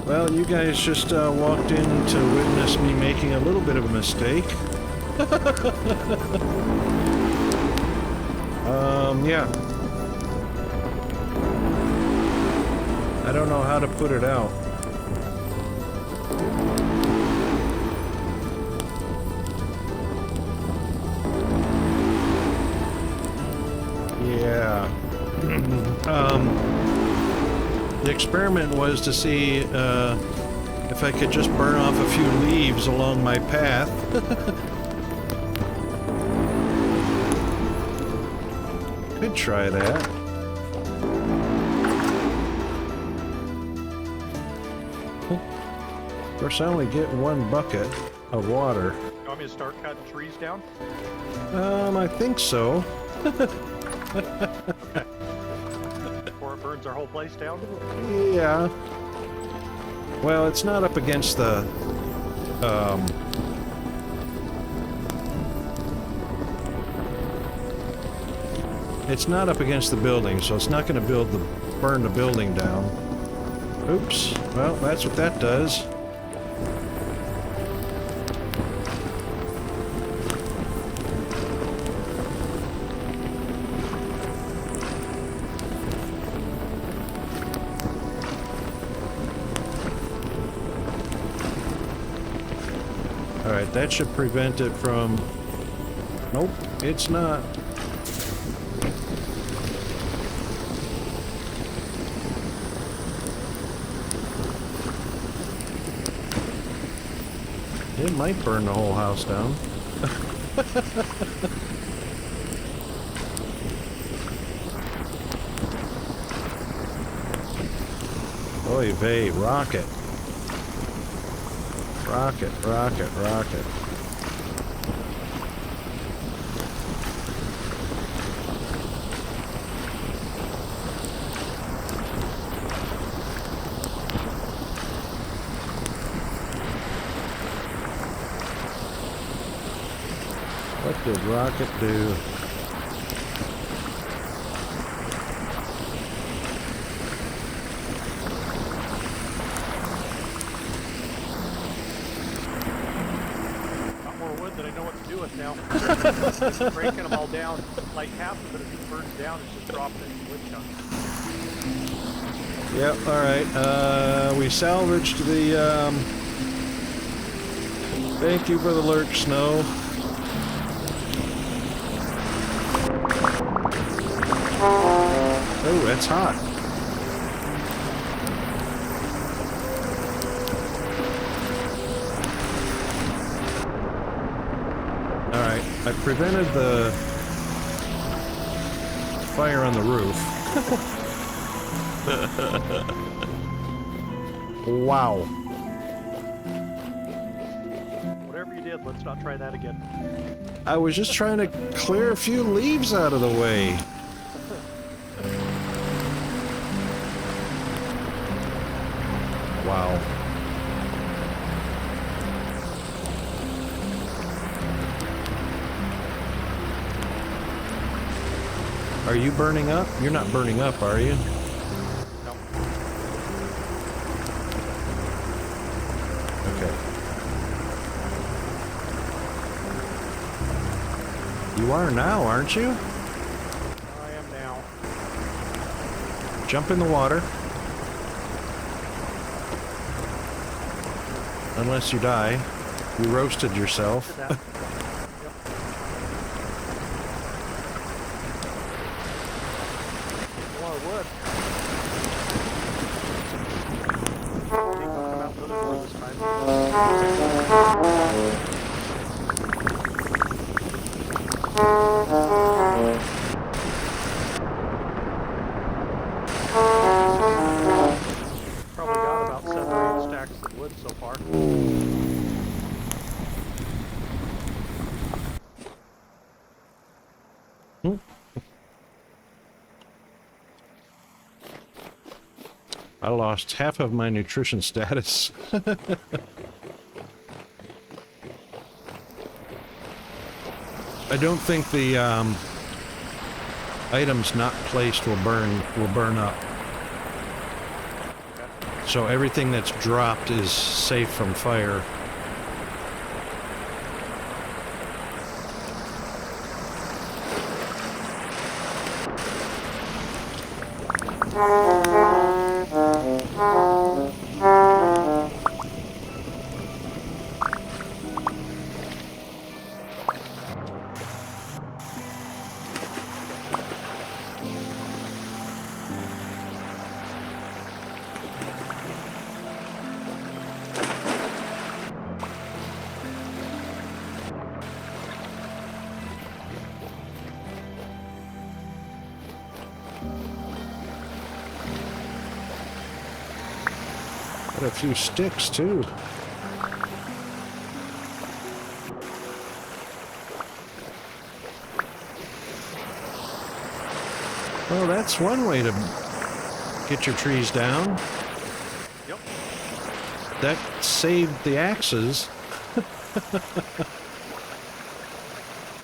Well, you guys just walked in to witness me making a little bit of a mistake. Yeah. I don't know how to put it out. Yeah. The experiment was to see if I could just burn off a few leaves along my path. Could try that. Of course, I only get one bucket of water. You want me to start cutting trees down? I think so. Before it burns our whole place down? Yeah. Well, it's not up against the, it's not up against the building, so it's not going to burn the building down. Oops. Well, that's what that does. Alright, that should prevent it from... Nope, it's not. It might burn the whole house down. Oy vey, rocket. Rocket, rocket, rocket. What did rocket do? Now, breaking them all down. Like half of it, if it burns down, it's just dropping it in wood chunks. Yep, alright. We salvaged the, thank you for the lurch, Snow. Oh, that's hot. I prevented the fire on the roof. Whatever Wow. you did did. Let's not try that again. I was just trying to clear a few leaves out of the way. Wow. Are you burning up? You're not burning up, are you? No. Okay. You are now, aren't you? I am now. Jump in the water. Unless you die. You roasted yourself. Did that. Yep. A lot of wood. I think I'll come out the other door this Probably got about 7 or 8 stacks of wood so far. I lost half of my nutrition status. I don't think the items not placed will burn up. So everything that's dropped is safe from fire. Got a few sticks too. Well, that's one way to get your trees down. Yep. That saved the axes.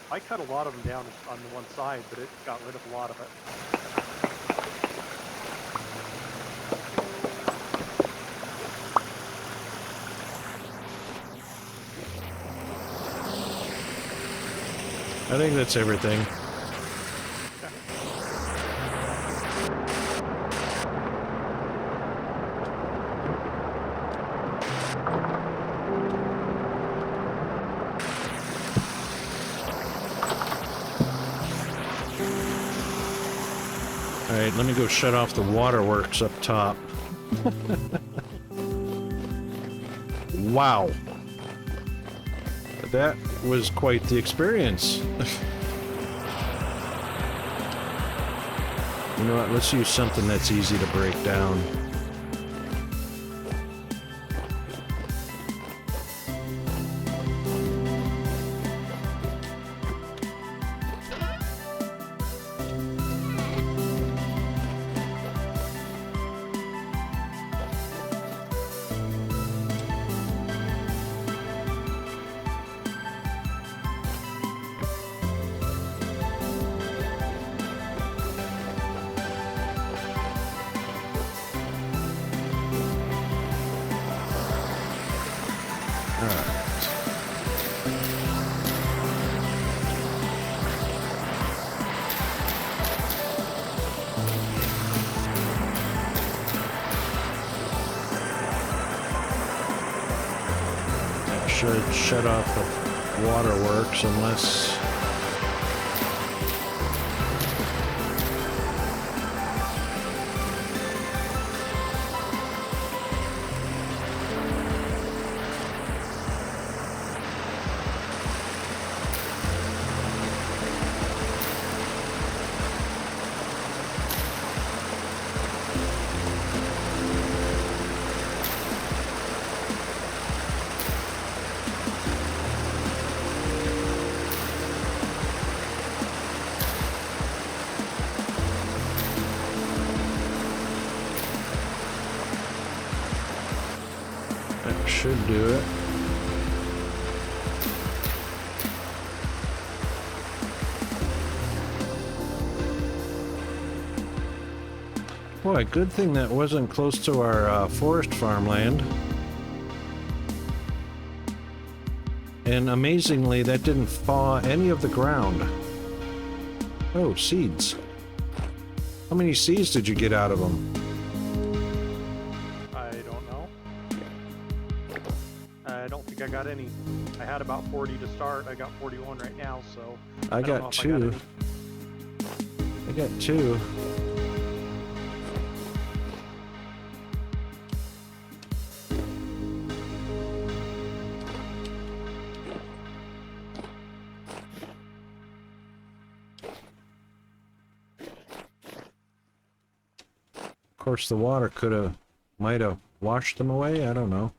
I cut a lot of them down on the one side, but it got rid of a lot of it. I think that's everything. All right, let me go shut off the waterworks up top. Wow. That was quite the experience. You know what? Let's use something that's easy to break down. Should shut off the waterworks unless... should do it. Boy, good thing that wasn't close to our forest farmland. And amazingly, that didn't thaw any of the ground. Oh, seeds. How many seeds did you get out of them? I don't know. I don't think I got any. I had about 40 to start. I got 41 right now, so I don't know got if I got 2. any. I got 2. Of course, the water might have washed them away. I don't know.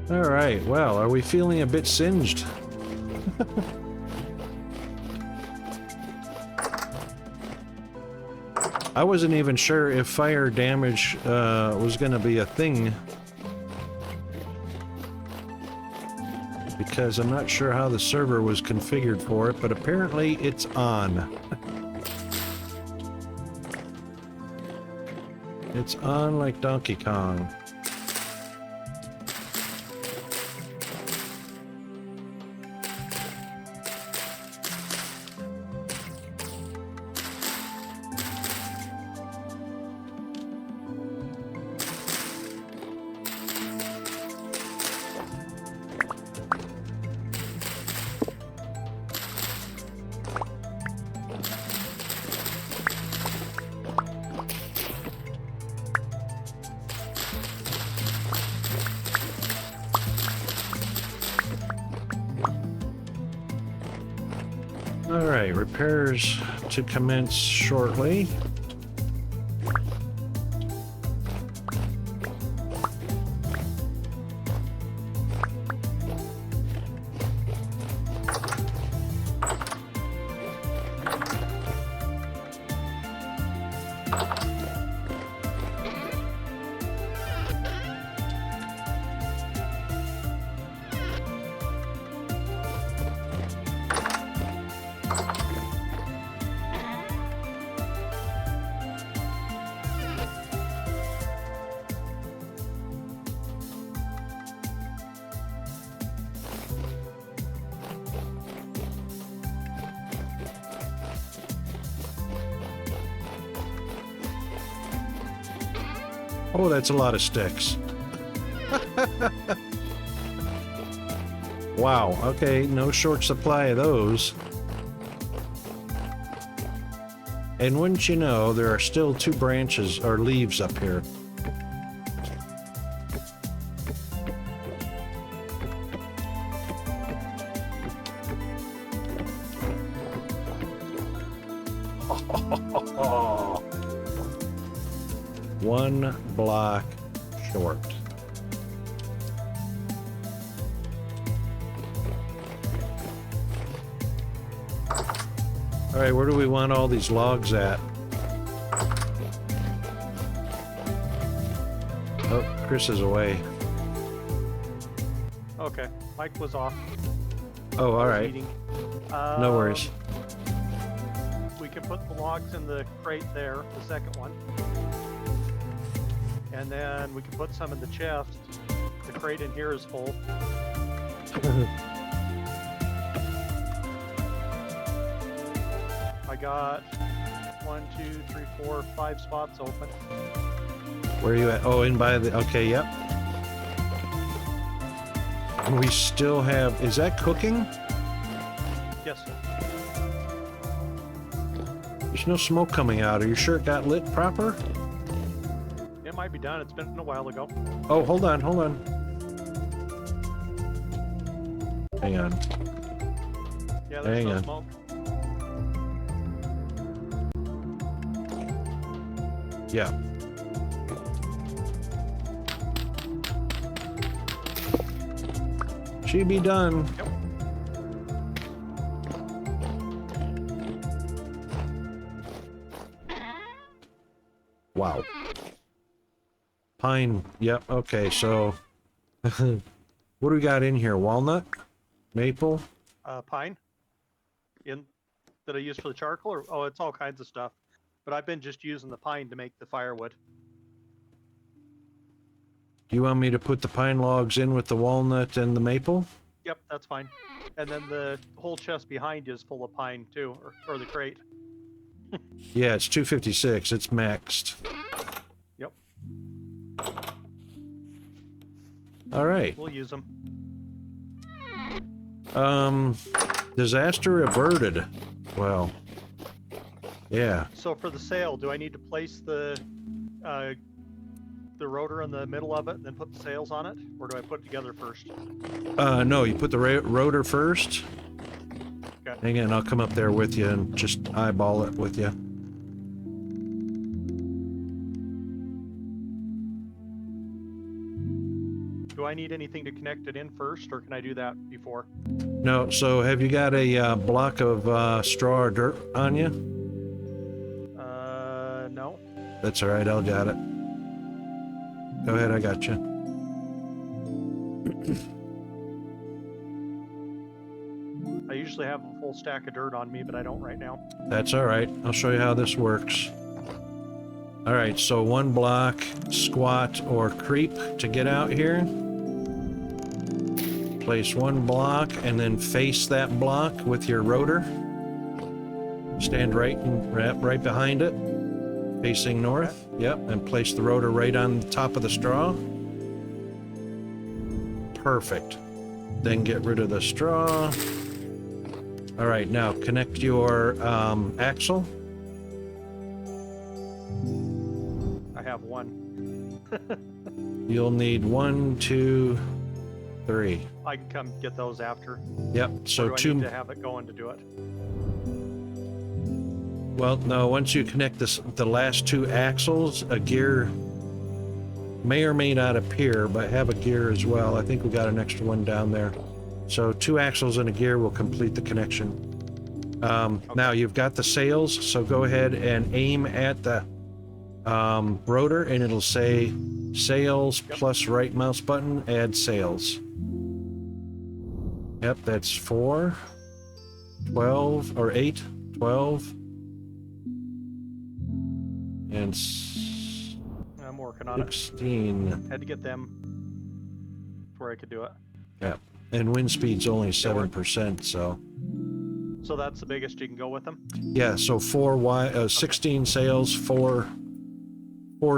All right, well, are we feeling a bit singed? I wasn't even sure if fire damage was going to be a thing, because I'm not sure how the server was configured for it, but apparently it's on. It's on like Donkey Kong. Alright, repairs to commence shortly. Oh, that's a lot of sticks. Wow, okay, no short supply of those. And wouldn't you know, there are still 2 branches or leaves up here. One block short. All right, where do we want all these logs at? Oh, Chris is away. Okay, Mike was off. Oh, all I was right. eating. No worries. We can put the logs in the crate there, the second one. And then we can put some in the chest. The crate in here is full. I got 1, 2, 3, 4, 5 spots open. Where are you at? Oh, in by the... Okay, yep. And we still have... Is that cooking? Yes. There's no smoke coming out. Are you sure it got lit proper? It might be done. It's been a while ago. Oh, hold on, hold on. Hang on. Yeah, there's Hang no on. smoke. Yeah. She be done. Yep. Wow. Pine. Yep. Okay. So, what do we got in here? Walnut, maple. Pine. That I use for the charcoal, or oh, it's all kinds of stuff. But I've been just using the pine to make the firewood. Do you want me to put the pine logs in with the walnut and the maple? Yep, that's fine. And then the whole chest behind you is full of pine too, or the crate. Yeah, it's 256. It's maxed. Yep, All right. we'll use them. Disaster averted. Well, yeah. So for the sail, do I need to place the rotor in the middle of it and then put the sails on it, or do I put it together first? No, you put the rotor first. Okay. Hang on, I'll come up there with you and just eyeball it with you. Do I need anything to connect it in first, or can I do that before? No, so have you got a block of straw or dirt on you? No. That's all right, I'll got it. Go ahead, I got you. I usually have a full stack of dirt on me, but I don't right now. That's all right. I'll show you how this works. All right, so one block, squat or creep to get out here. Place one block and then face that block with your rotor. Stand right behind it, facing north. Yep, and place the rotor right on the top of the straw. Perfect. Then get rid of the straw. All right, now connect your axle. I have one. You'll need 1, 2, 3. I can come get those after. Yep, Or so do I two. need to have it going to do it? Well, no, once you connect the last two axles, a gear may or may not appear, but have a gear as well. I think we got an extra one down there. So 2 axles and a gear will complete the connection. Now you've got the sails, so go ahead and aim at the rotor, and it'll say sails plus right mouse button, add sails. Yep, that's 4, 12, or 8, 12, and I'm working on it. 16. Had to get them before I could do it. Yeah, and wind speed's only 7%, so So that's the biggest you can go with them? yeah. So 16 sails, four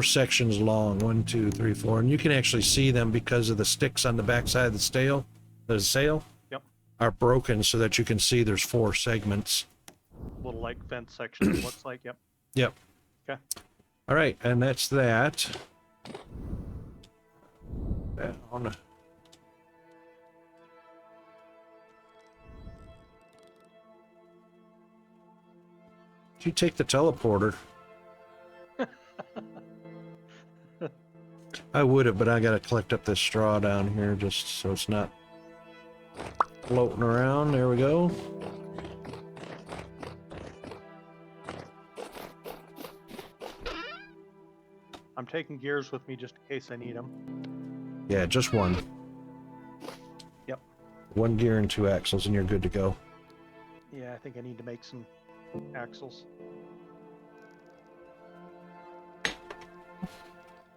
sections long. 1, 2, 3, 4, and you can actually see them because of the sticks on the backside of the sail. The sail Yep. are broken so that you can see there's 4 segments. Little like fence section, it looks like. Yep. Yep. Okay. All right, and that's that. Down. Did you take the teleporter? I would have, but I gotta collect up this straw down here just so it's not floating around. There we go. I'm taking gears with me just in case I need them. Yeah, just one. Yep. 1 gear and 2 axles, and you're good to go. Yeah, I think I need to make some axles.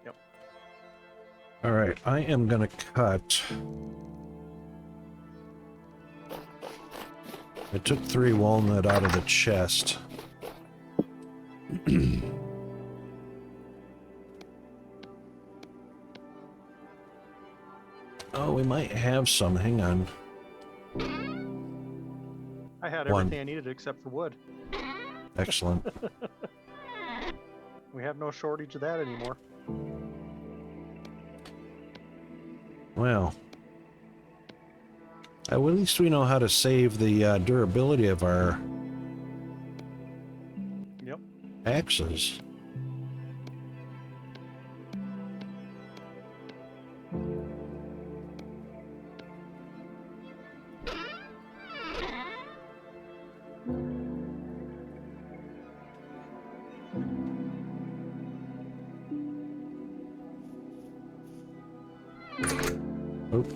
Yep. All right, I am gonna cut. I took 3 walnut out of the chest. Oh, we might have some. Hang on. I had One. everything I needed except for wood. Excellent. We have no shortage of that anymore. Well, at least we know how to save the durability of our Yep. axes. Oop.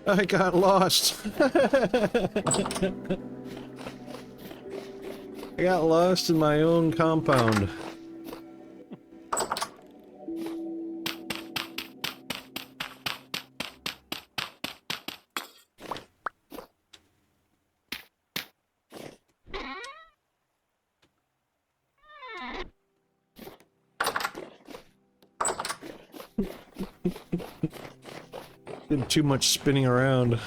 I got lost. I got lost in my own compound. Did too much spinning around.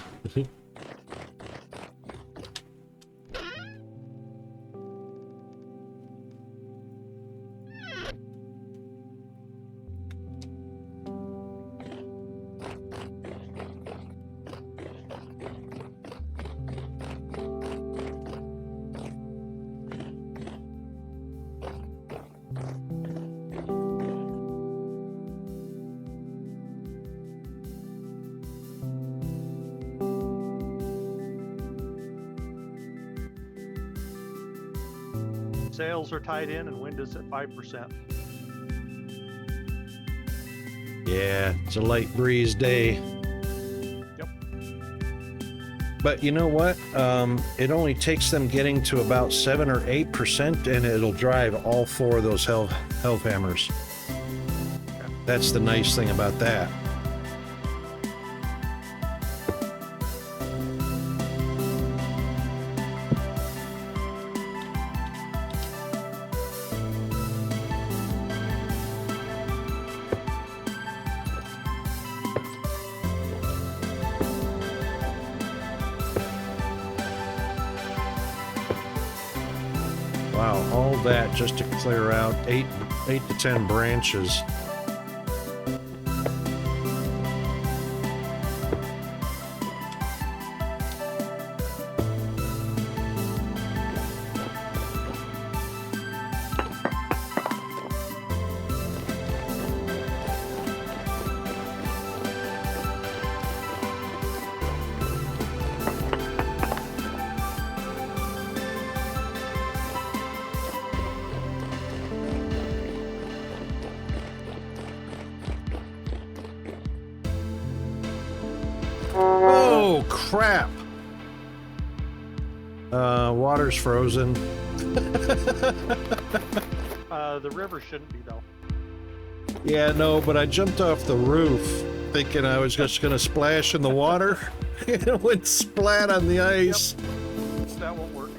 Sails are tied in and wind is at 5%. Yeah, it's a light breeze day. Yep. But you know what? It only takes them getting to about 7 or 8% and it'll drive all 4 of those hellhammers. Okay. That's the nice thing about that. Wow, all that just to clear out 8 to 10 branches. Oh, crap! Water's frozen. The river shouldn't be though. Yeah, no, but I jumped off the roof thinking I was just gonna splash in the water, and it went splat on the ice. Yep. That won't work.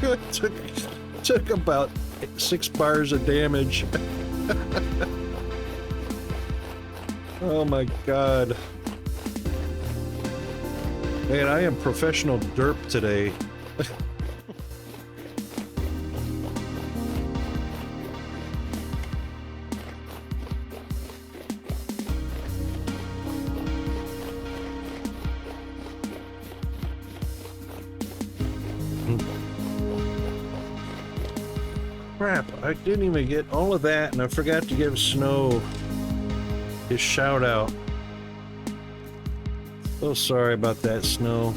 It took about 6 bars of damage. Oh my god. Man, I am professional derp today. Crap, I didn't even get all of that, and I forgot to give Snow his shout out. So sorry about that, Snow.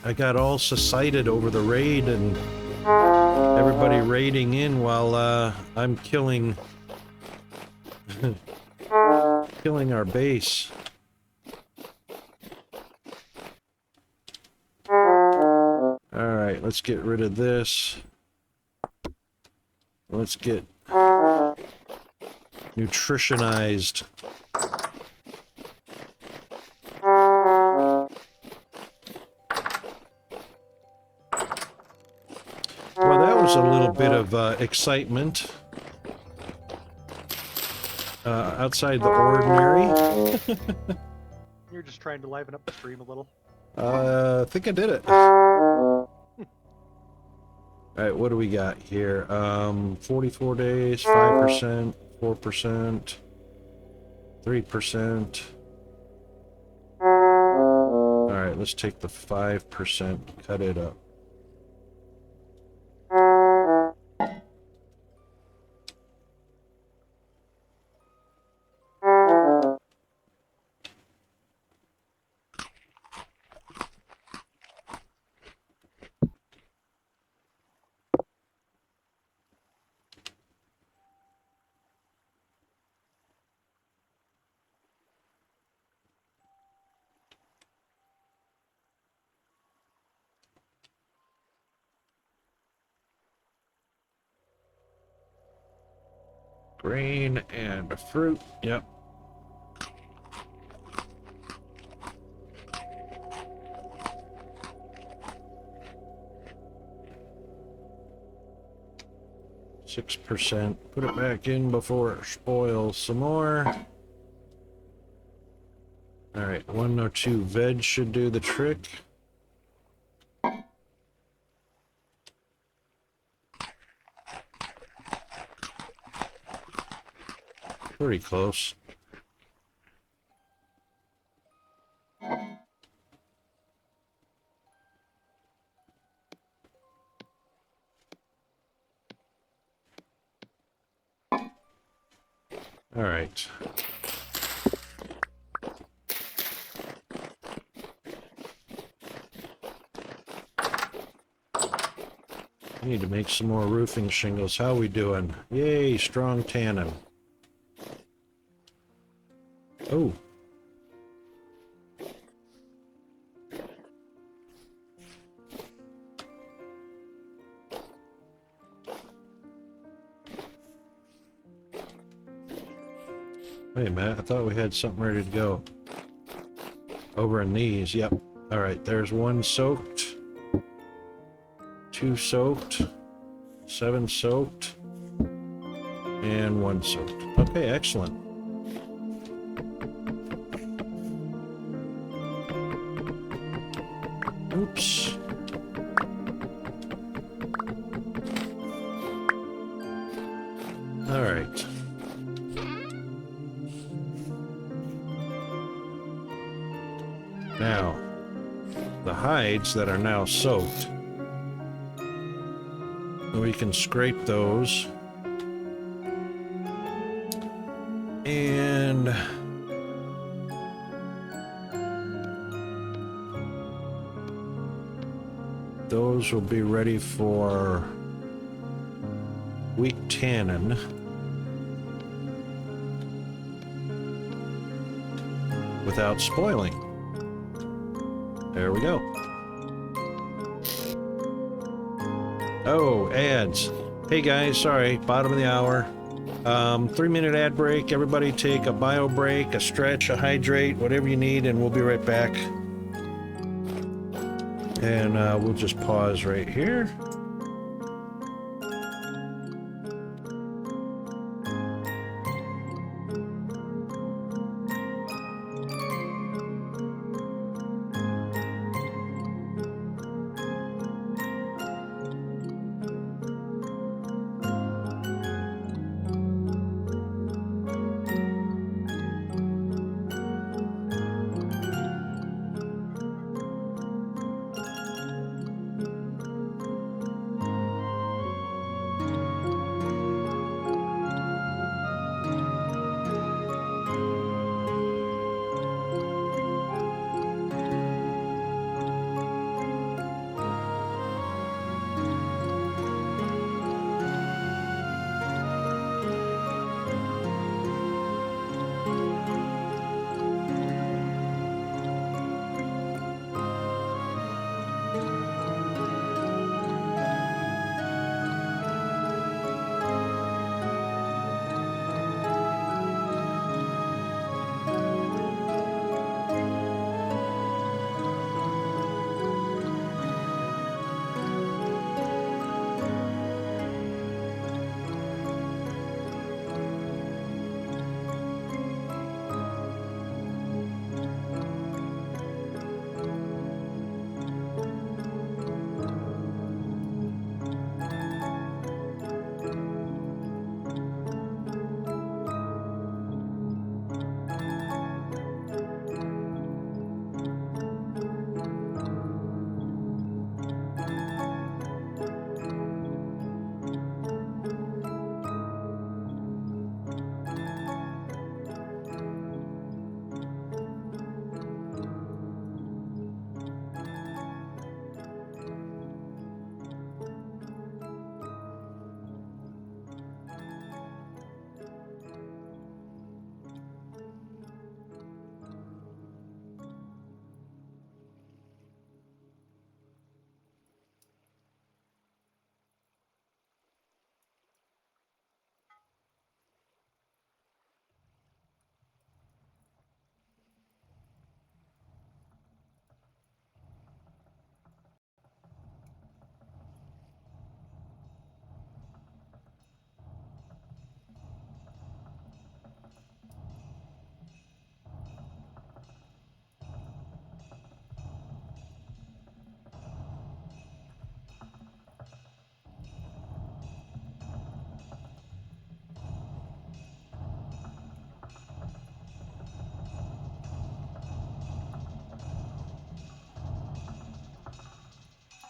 I got all excited over the raid and everybody raiding in while I'm killing killing our base. Alright, let's get rid of this. Let's get nutritionized. Well, that was a little bit of excitement outside the ordinary. You're just trying to liven up the stream a little. I think I did it. Alright, what do we got here? 44 days, 5%, 4%, 3%. Alright, let's take the 5%, cut it up. Grain and fruit, yep. %. Put it back in before it spoils some more. Alright, 102 veg should do the trick. Pretty close. All right. I need to make some more roofing shingles. How we doing? Yay, strong tannin. Oh. Wait a minute, I thought we had something ready to go. Over in these, yep. Alright, there's one soaked. 2 soaked. 7 soaked. And 1 soaked. Okay, excellent. Oops. All right. Now, the hides that are now soaked, we can scrape those. And those will be ready for wheat tannin. Without spoiling. There we go. Oh, ads. Hey guys, sorry, bottom of the hour. 3-minute ad break. Everybody take a bio break, a stretch, a hydrate, whatever you need, and we'll be right back. And we'll just pause right here.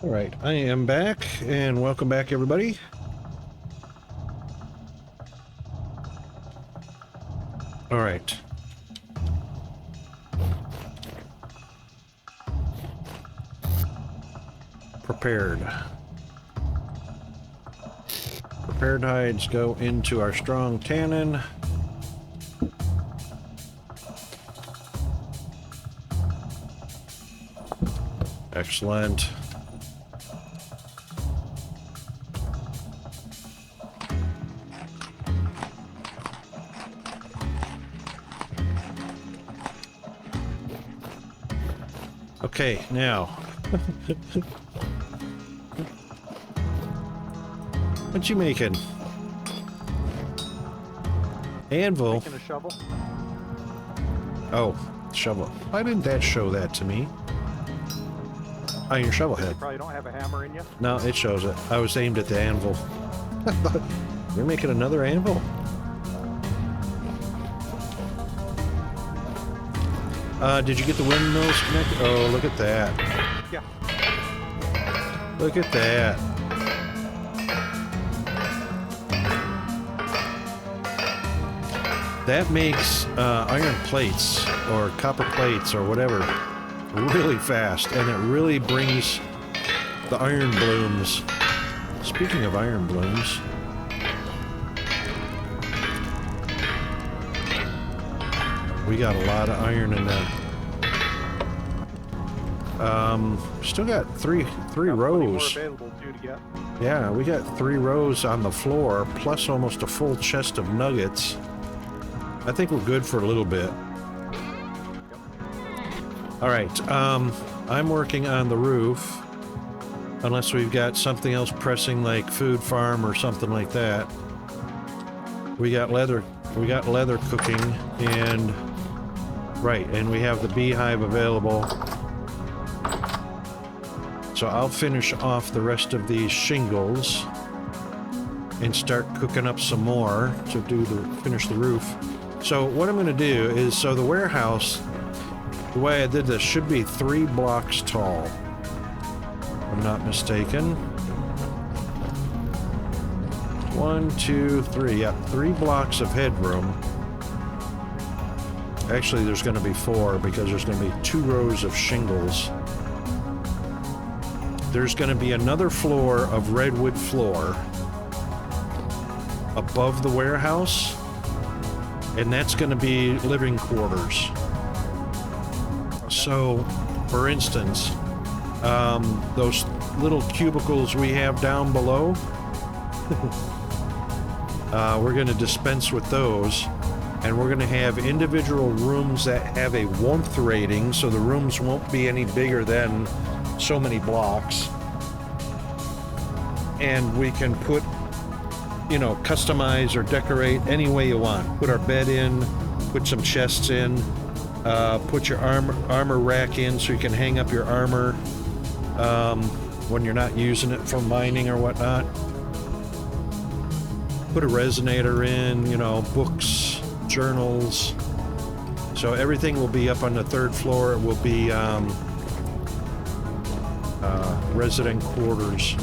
All right, I am back, and welcome back, everybody. All right. Prepared. Prepared hides go into our strong tannin. Excellent. Okay, now. What you making? Anvil. Making a shovel. Oh, shovel. Why didn't that show that to me? Iron shovel head. Probably don't have a hammer in you. No, it shows it. I was aimed at the anvil. You're making another anvil? Did you get the windmills connected? Oh, look at that. Yeah. Look at that. That makes iron plates or copper plates or whatever really fast, and it really brings the iron blooms. Speaking of iron blooms, we got a lot of iron in there. Still got three rows. More available too to get. Yeah, we got 3 rows on the floor, plus almost a full chest of nuggets. I think we're good for a little bit. All right, I'm working on the roof, unless we've got something else pressing like food farm or something like that. We got leather cooking, and right, and we have the beehive available. So I'll finish off the rest of these shingles and start cooking up some more to finish the roof. So what I'm going to do is, so the warehouse, the way I did this, should be 3 blocks tall, if I'm not mistaken. 1, 2, 3. Yeah, 3 blocks of headroom. Actually, there's going to be 4 because there's going to be 2 rows of shingles. There's going to be another floor of redwood floor above the warehouse, and that's going to be living quarters. So, for instance, those little cubicles we have down below, we're going to dispense with those, and we're going to have individual rooms that have a warmth rating, so the rooms won't be any bigger than so many blocks. And we can put, customize or decorate any way you want. Put our bed in, put some chests in, put your armor rack in so you can hang up your armor when you're not using it for mining or whatnot. Put a resonator in, books, journals. So everything will be up on the 3rd floor. It will be resident quarters.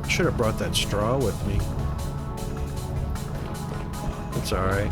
Should have brought that straw with me. It's all right.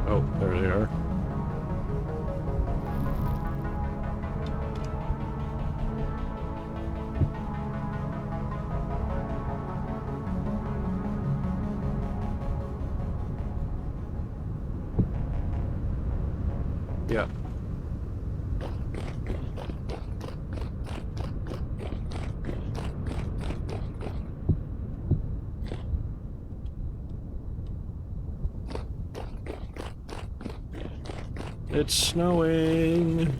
Oh, there they are. Yeah. It's snowing.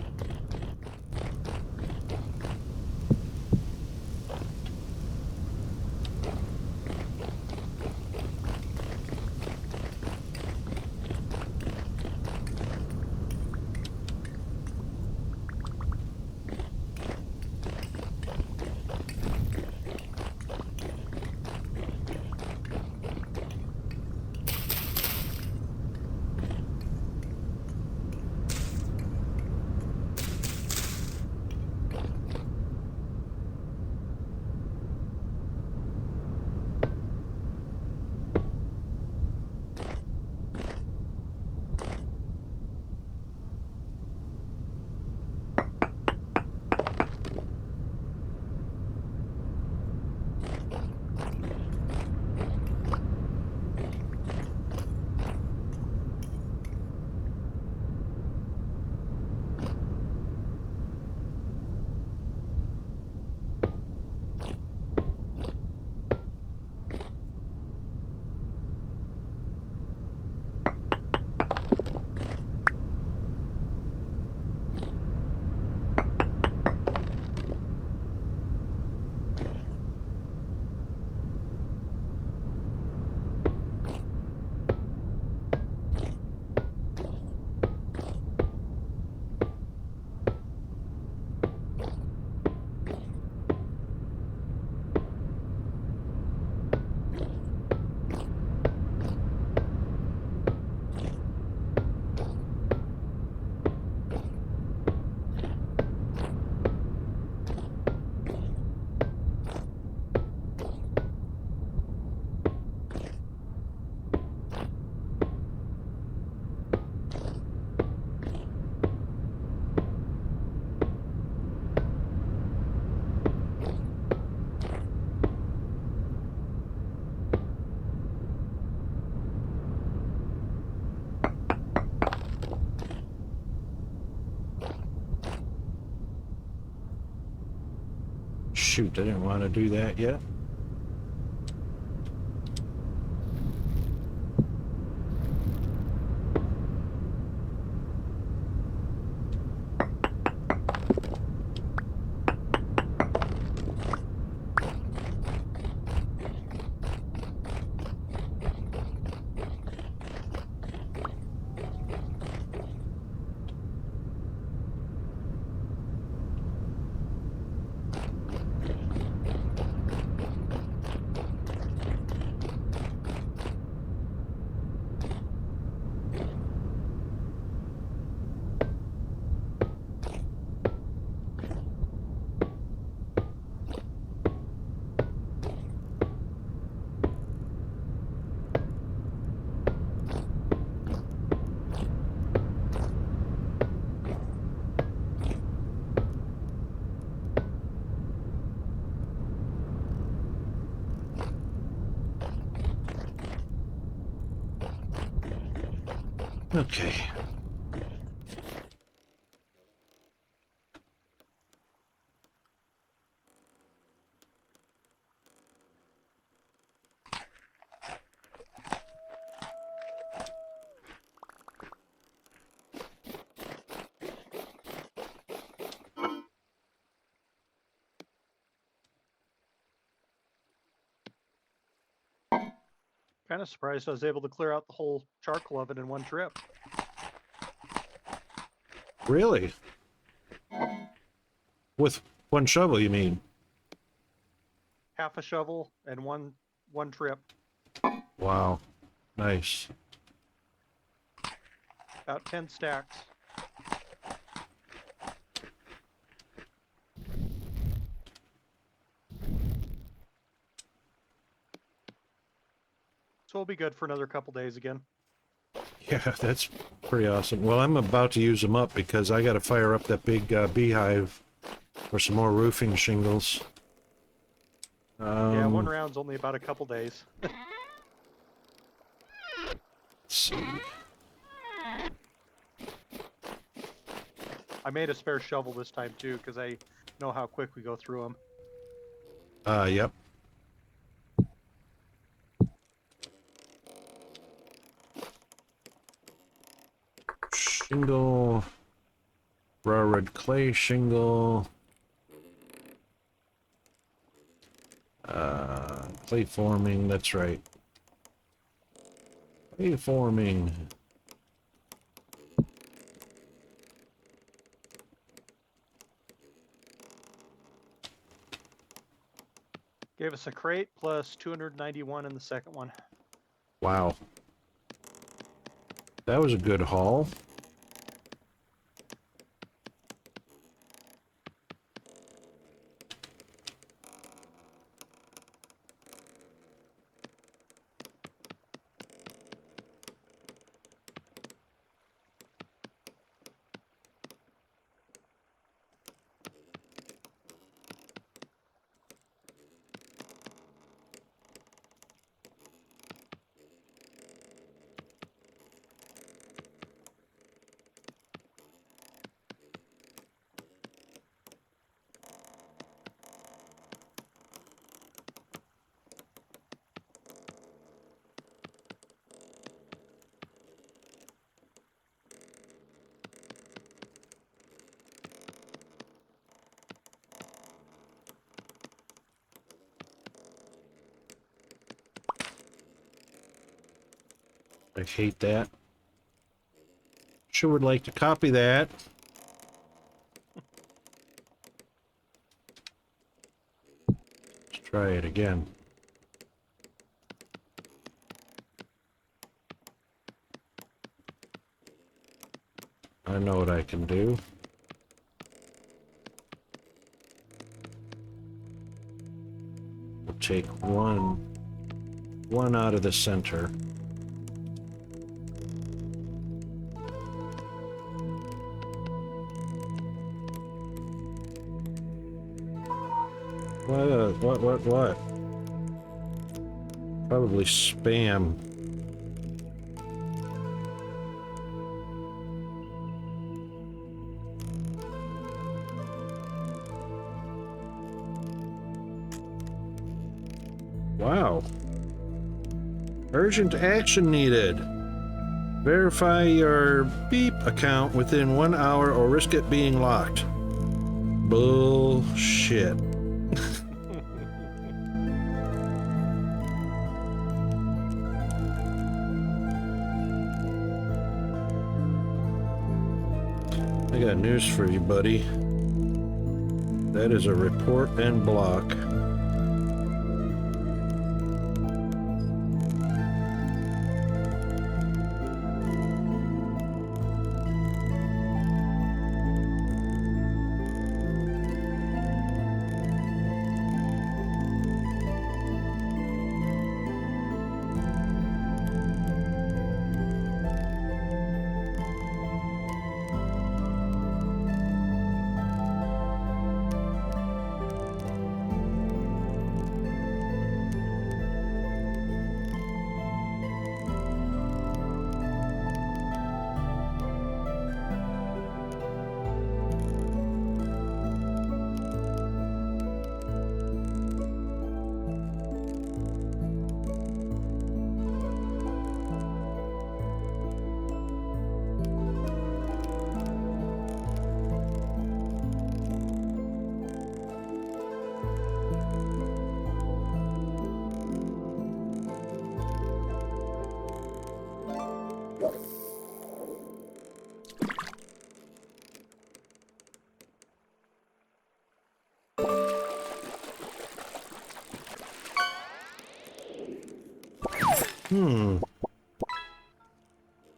Shoot, I didn't want to do that yet. Okay. Kind of surprised I was able to clear out the whole charcoal oven in one trip. Really? With one shovel, you mean? Half a shovel and one trip. Wow. Nice. About 10 stacks. So we'll be good for another couple days again. Yeah, that's pretty awesome. Well, I'm about to use them up because I got to fire up that big beehive for some more roofing shingles. Yeah, one round's only about a couple days. Let's see. I made a spare shovel this time too because I know how quick we go through them. Yep. Shingle. Raw red clay shingle. Clay forming, that's right. Clay forming. Gave us a crate plus 291 in the second one. Wow. That was a good haul. I hate that. Sure would like to copy that. Let's try it again. I know what I can do. We'll take one out of the center. What? Probably spam. Wow. Urgent action needed. Verify your beep account within 1 hour or risk it being locked. Bullshit. I got news for you, buddy. That is a report and block.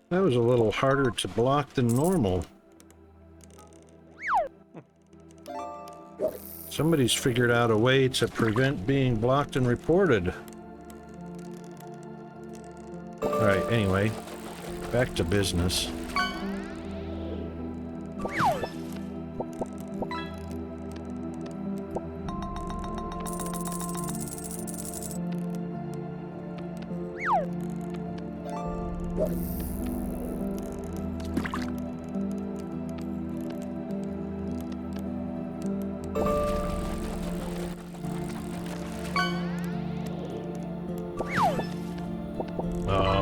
That was a little harder to block than normal. Somebody's figured out a way to prevent being blocked and reported. Alright, anyway, back to business.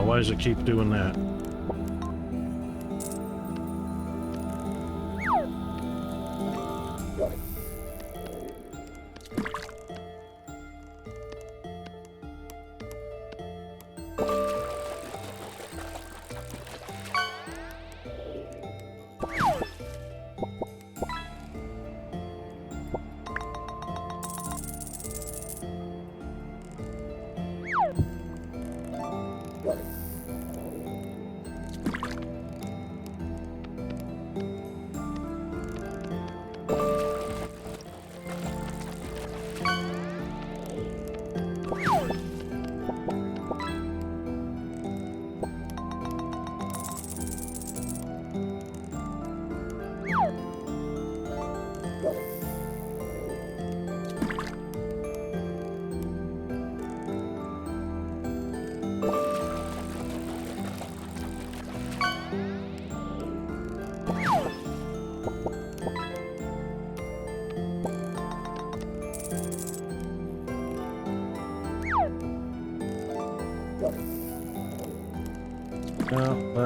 Why does it keep doing that?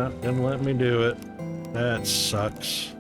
didn't let me do it. That sucks.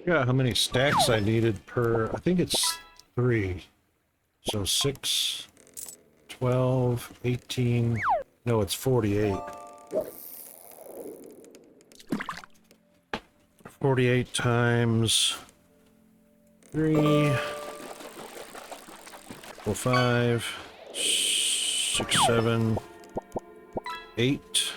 Yeah, how many stacks I needed per, I think it's 3. So 6, 12, 18, no, it's 48. 48 times 3, 4, 5, 6, 7, 8.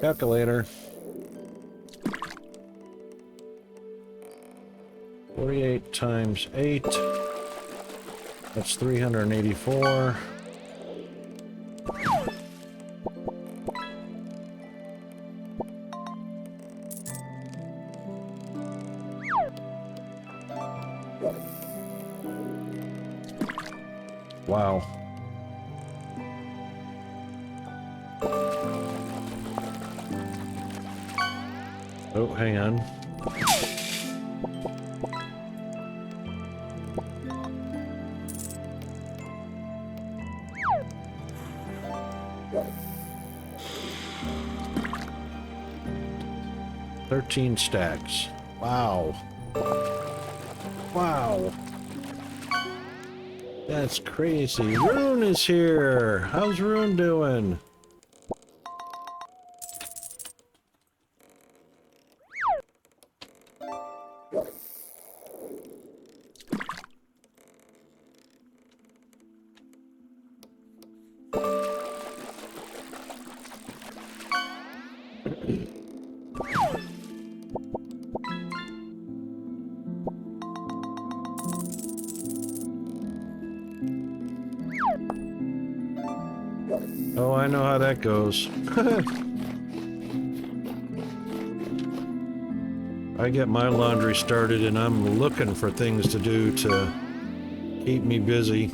Calculator. 48 times 8. That's 384. Wow. Oh, hang on. $13 stacks. Wow. Wow. That's crazy. Rune is here. How's Rune doing? Oh, I know how that goes. I get my laundry started and I'm looking for things to do to keep me busy.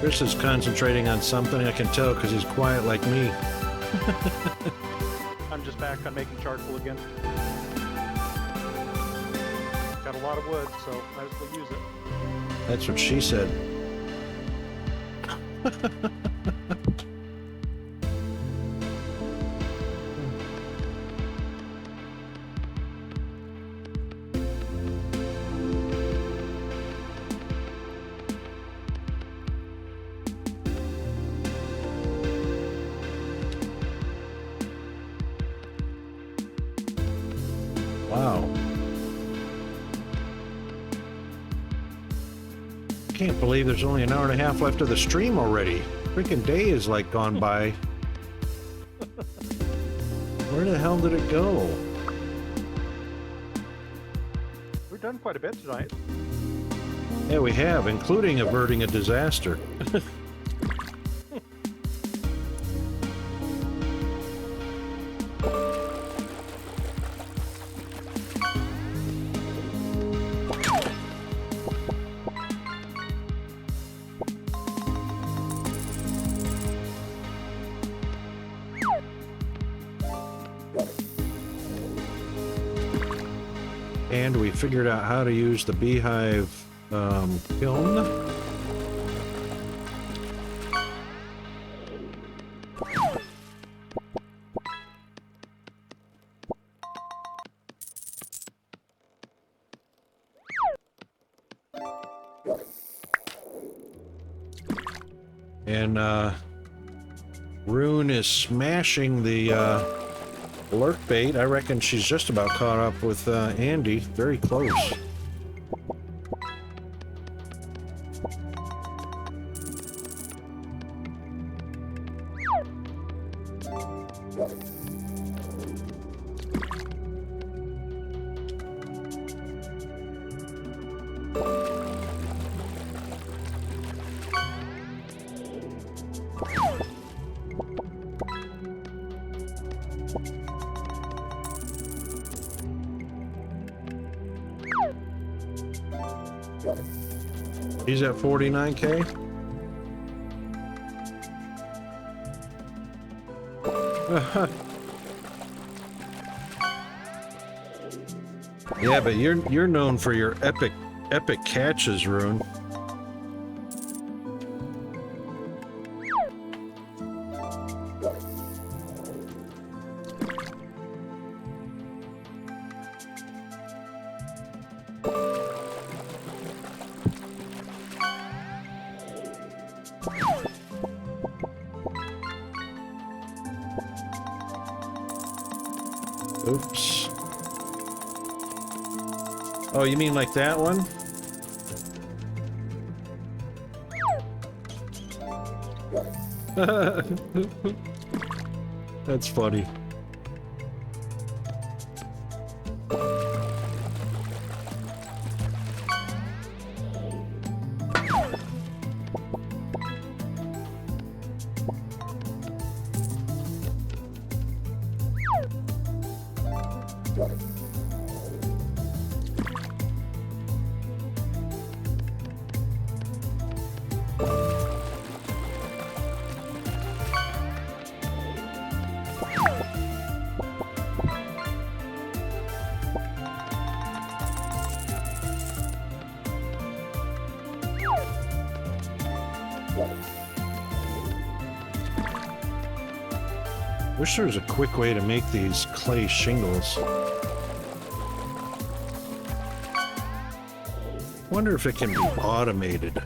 Chris is concentrating on something, I can tell, because he's quiet like me. I'm just back on making charcoal again. Got a lot of wood, so might as well use it. That's what she said. Wow. Can't believe there's only an hour and a half left of the stream already. Freaking day is like gone by. Where the hell did it go? We've done quite a bit tonight. Yeah, we have, including averting a disaster. And we figured out how to use the beehive kiln. And Rune is smashing the lurk bait. I reckon she's just about caught up with Andy. Very close. He's at 49K. Yeah, but you're known for your epic catches, Rune. Oops. Oh, you mean like that one? That's funny. Wish there was a quick way to make these clay shingles. Wonder if it can be automated.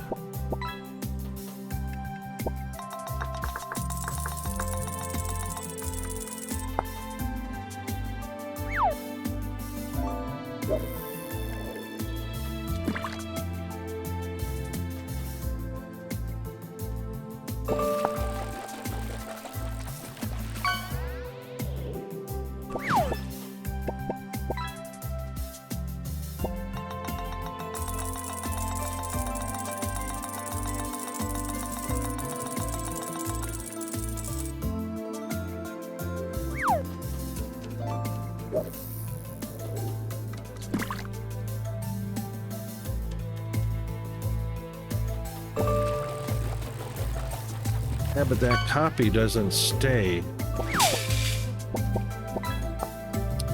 Yeah, but that copy doesn't stay.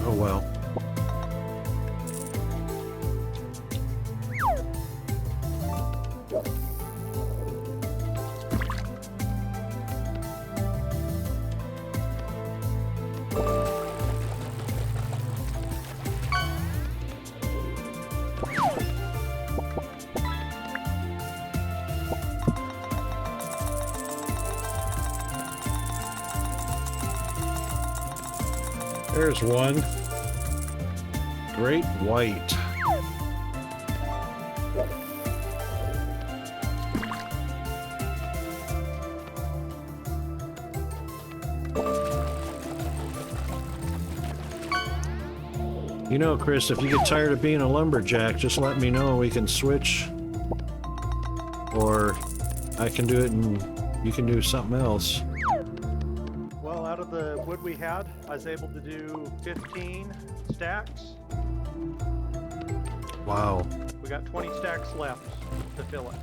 Oh well. There's one. Great white. You know, Chris, if you get tired of being a lumberjack, just let me know. We can switch. Or I can do it and you can do something else. Well, out of the wood we had, I was able to do 15 stacks. Wow. We got 20 stacks left to fill it.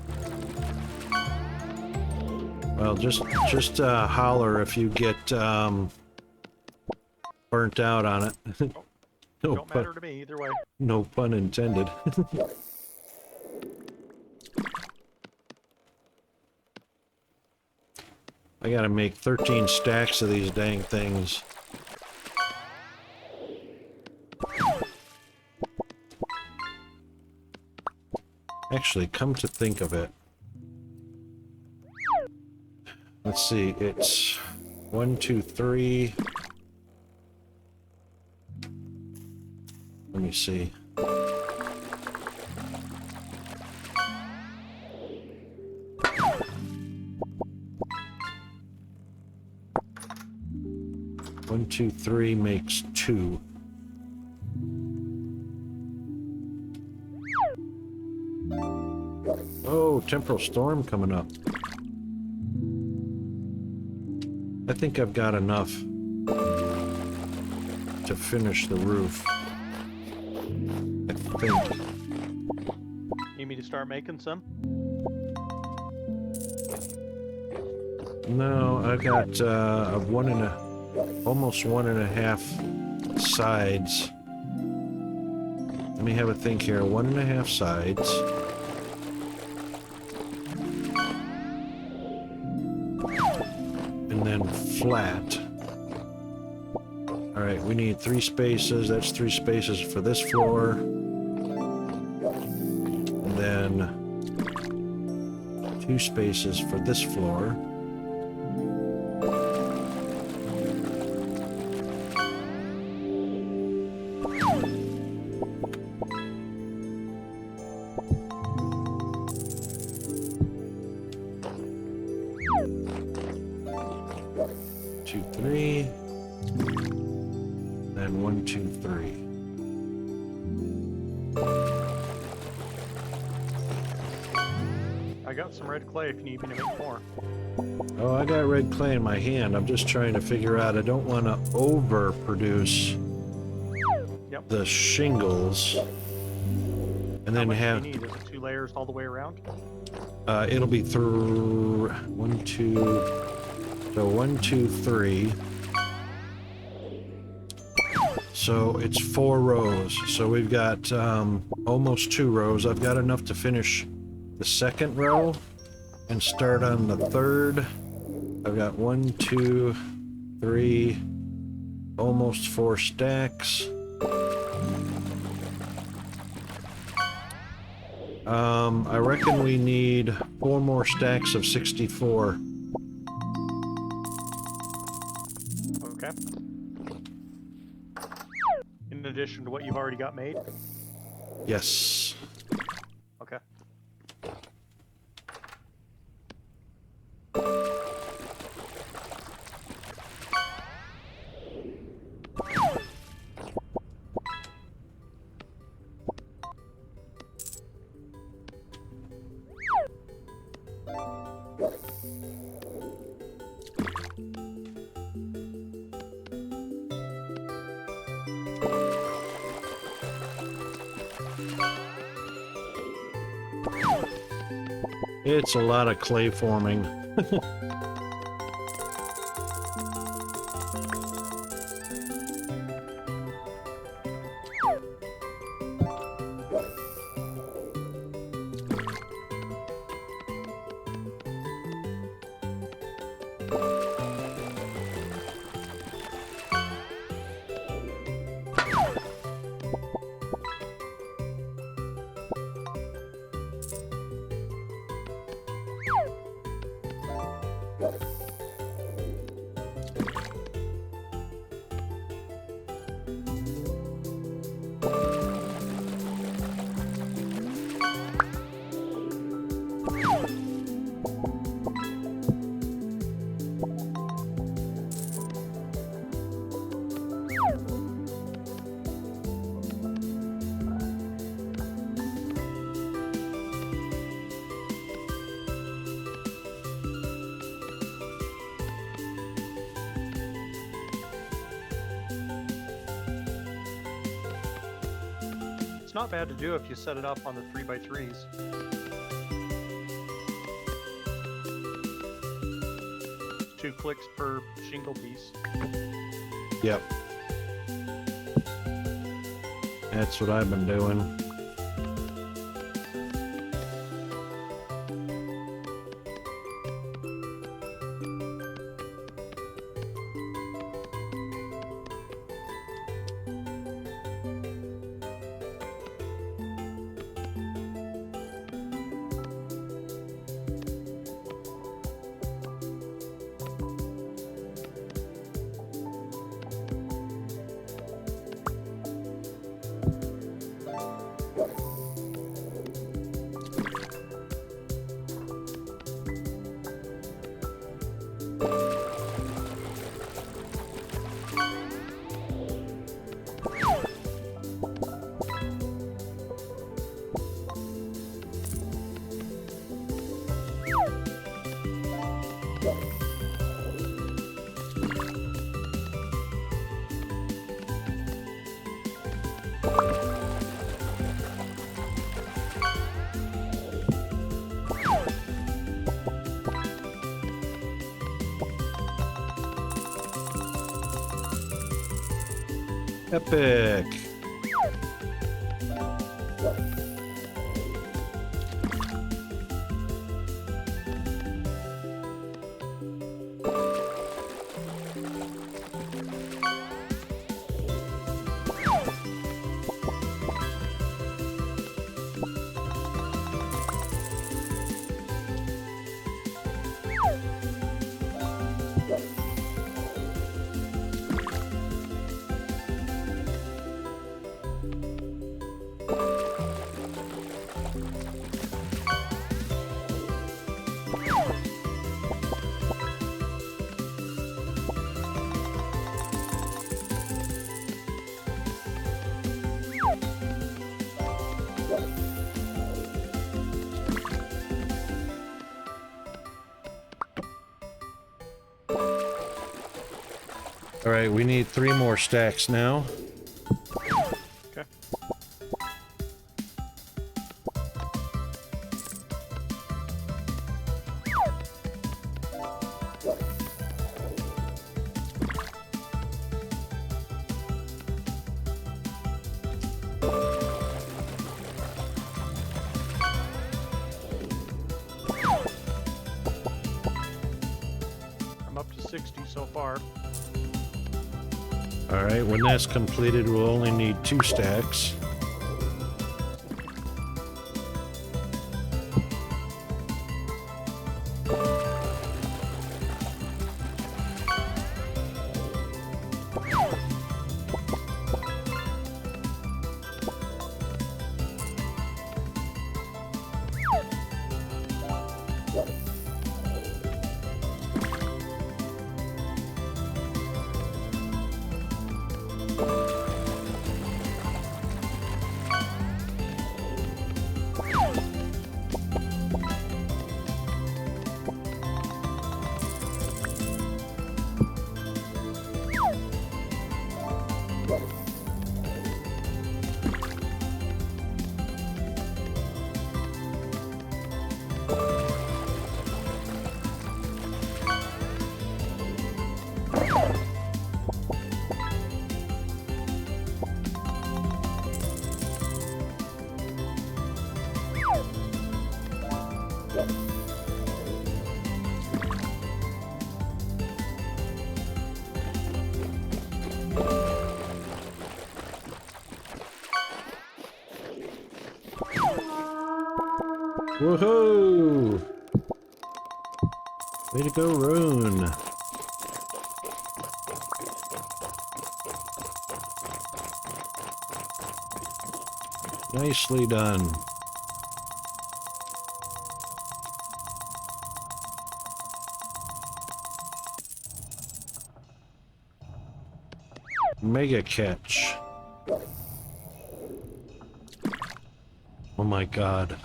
Well, just holler if you get burnt out on it. No Don't pun, matter to me either way. no pun intended. I gotta make 13 stacks of these dang things. Actually, come to think of it. Let's see, it's 1, 2, 3. Let me see. One, two, three makes 2. Oh, temporal storm coming up. I think I've got enough to finish the roof. I think. Need me to start making some? No, I've got almost 1.5 sides. Let me have a think here. 1.5 sides. And then flat. Alright, we need 3 spaces. That's 3 spaces for this floor. And then 2 spaces for this floor. Then 1, 2, 3. I got some red clay if you need me to make more. Oh, I got red clay in my hand. I'm just trying to figure out, I don't want to overproduce the shingles. And then How much have... do you need? Is it 2 layers all the way around? it'll be through 1, 2... So 1, 2, 3. So it's 4 rows. So we've got almost 2 rows. I've got enough to finish the second row and start on the third. I've got 1, 2, 3, almost 4 stacks. I reckon we need 4 more stacks of 64. Okay. In addition to what you've already got made? Yes. Okay. It's a lot of clay forming. It's not bad to do if you set it up on the 3x3s. It's 2 clicks per shingle piece. Yep. That's what I've been doing. Epic. All right, we need 3 more stacks now. Okay. I'm up to 60 so far. All right, when that's completed, we'll only need 2 stacks. Woohoo! Way to go, Rune. Nicely done. Mega catch. Oh my god.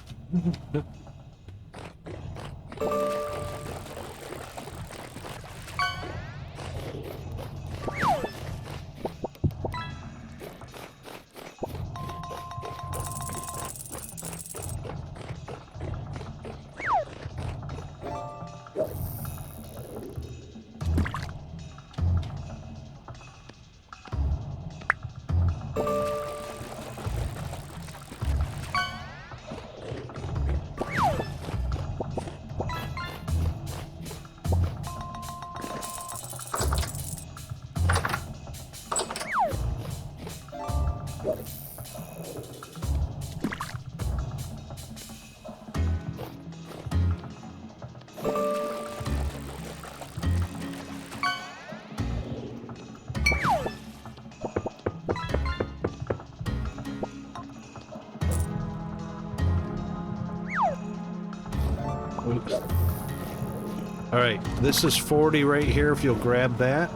All right, this is 40 right here, if you'll grab that.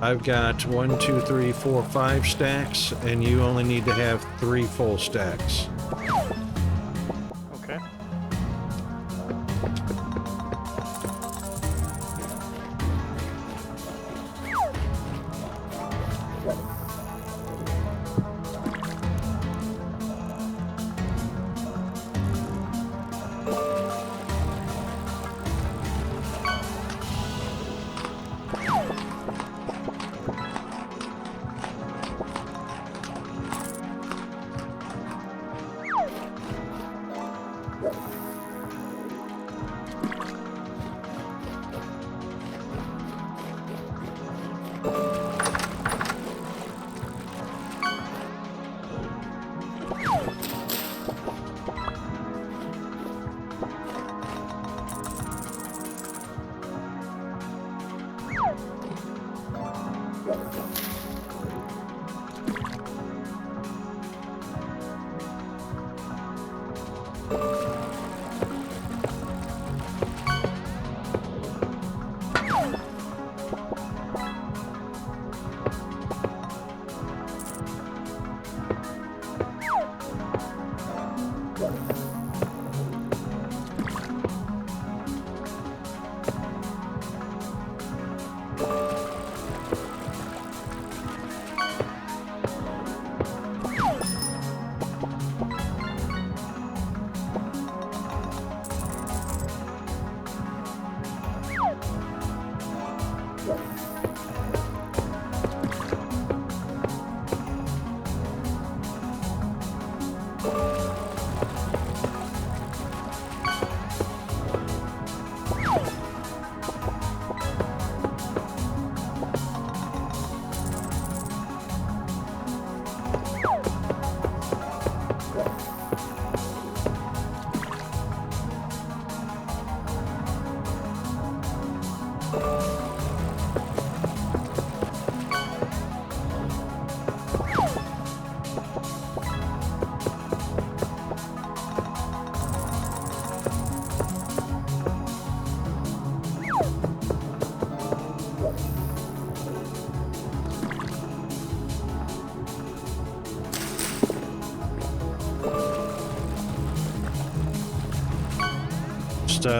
I've got 1, 2, 3, 4, 5 stacks, and you only need to have 3 full stacks. Okay.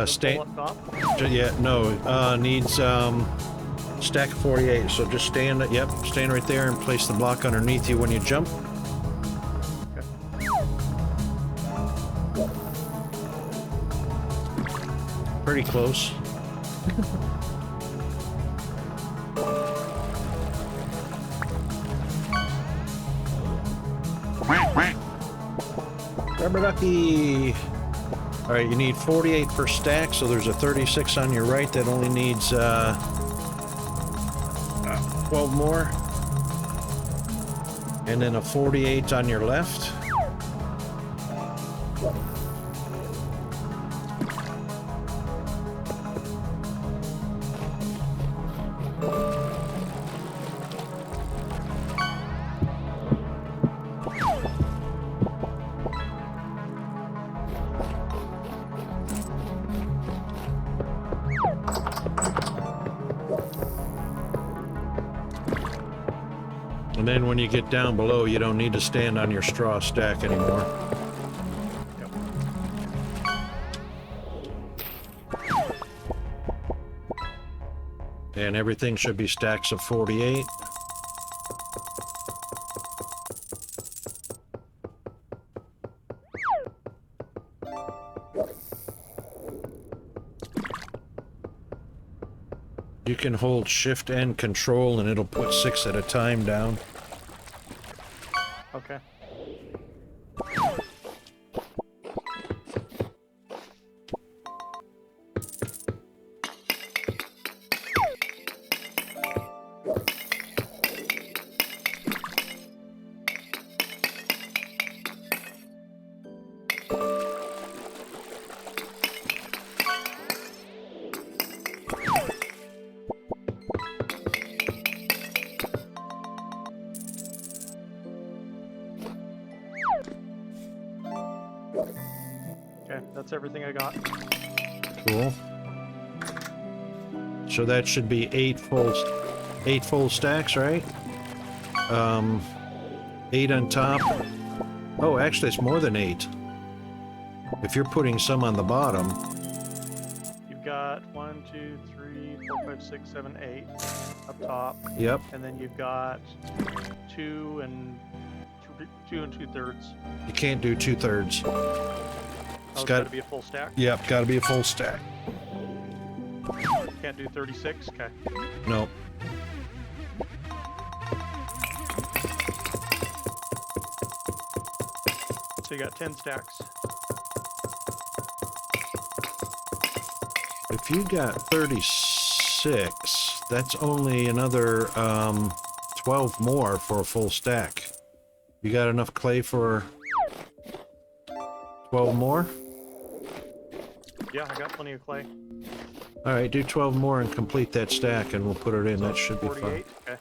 Stay. Pull up top. Yeah, no, needs stack of 48. So just stand right there and place the block underneath you when you jump. Pretty close. Rubber ducky. All right, you need 48 per stack, so there's a 36 on your right that only needs 12 more. And then a 48 on your left. And then when you get down below, you don't need to stand on your straw stack anymore. And everything should be stacks of 48. You can hold shift and control and it'll put 6 at a time down. Okay. That's everything I got. Cool. So that should be 8 full stacks, right? 8 on top. Oh, actually, it's more than 8. If you're putting some on the bottom. You've got 1, 2, 3, 4, 5, 6, 7, 8 up top. Yep. And then you've got 2 and 2/3. You can't do 2/3. It's got to be a full stack. Yep, got to be a full stack. Can't do 36. Okay. No. So you got 10 stacks. If you got 36, that's only another 12 more for a full stack. You got enough clay for 12 more? Yeah, I got plenty of clay. Alright, do 12 more and complete that stack and we'll put it in. So that should be fun. 48. Okay.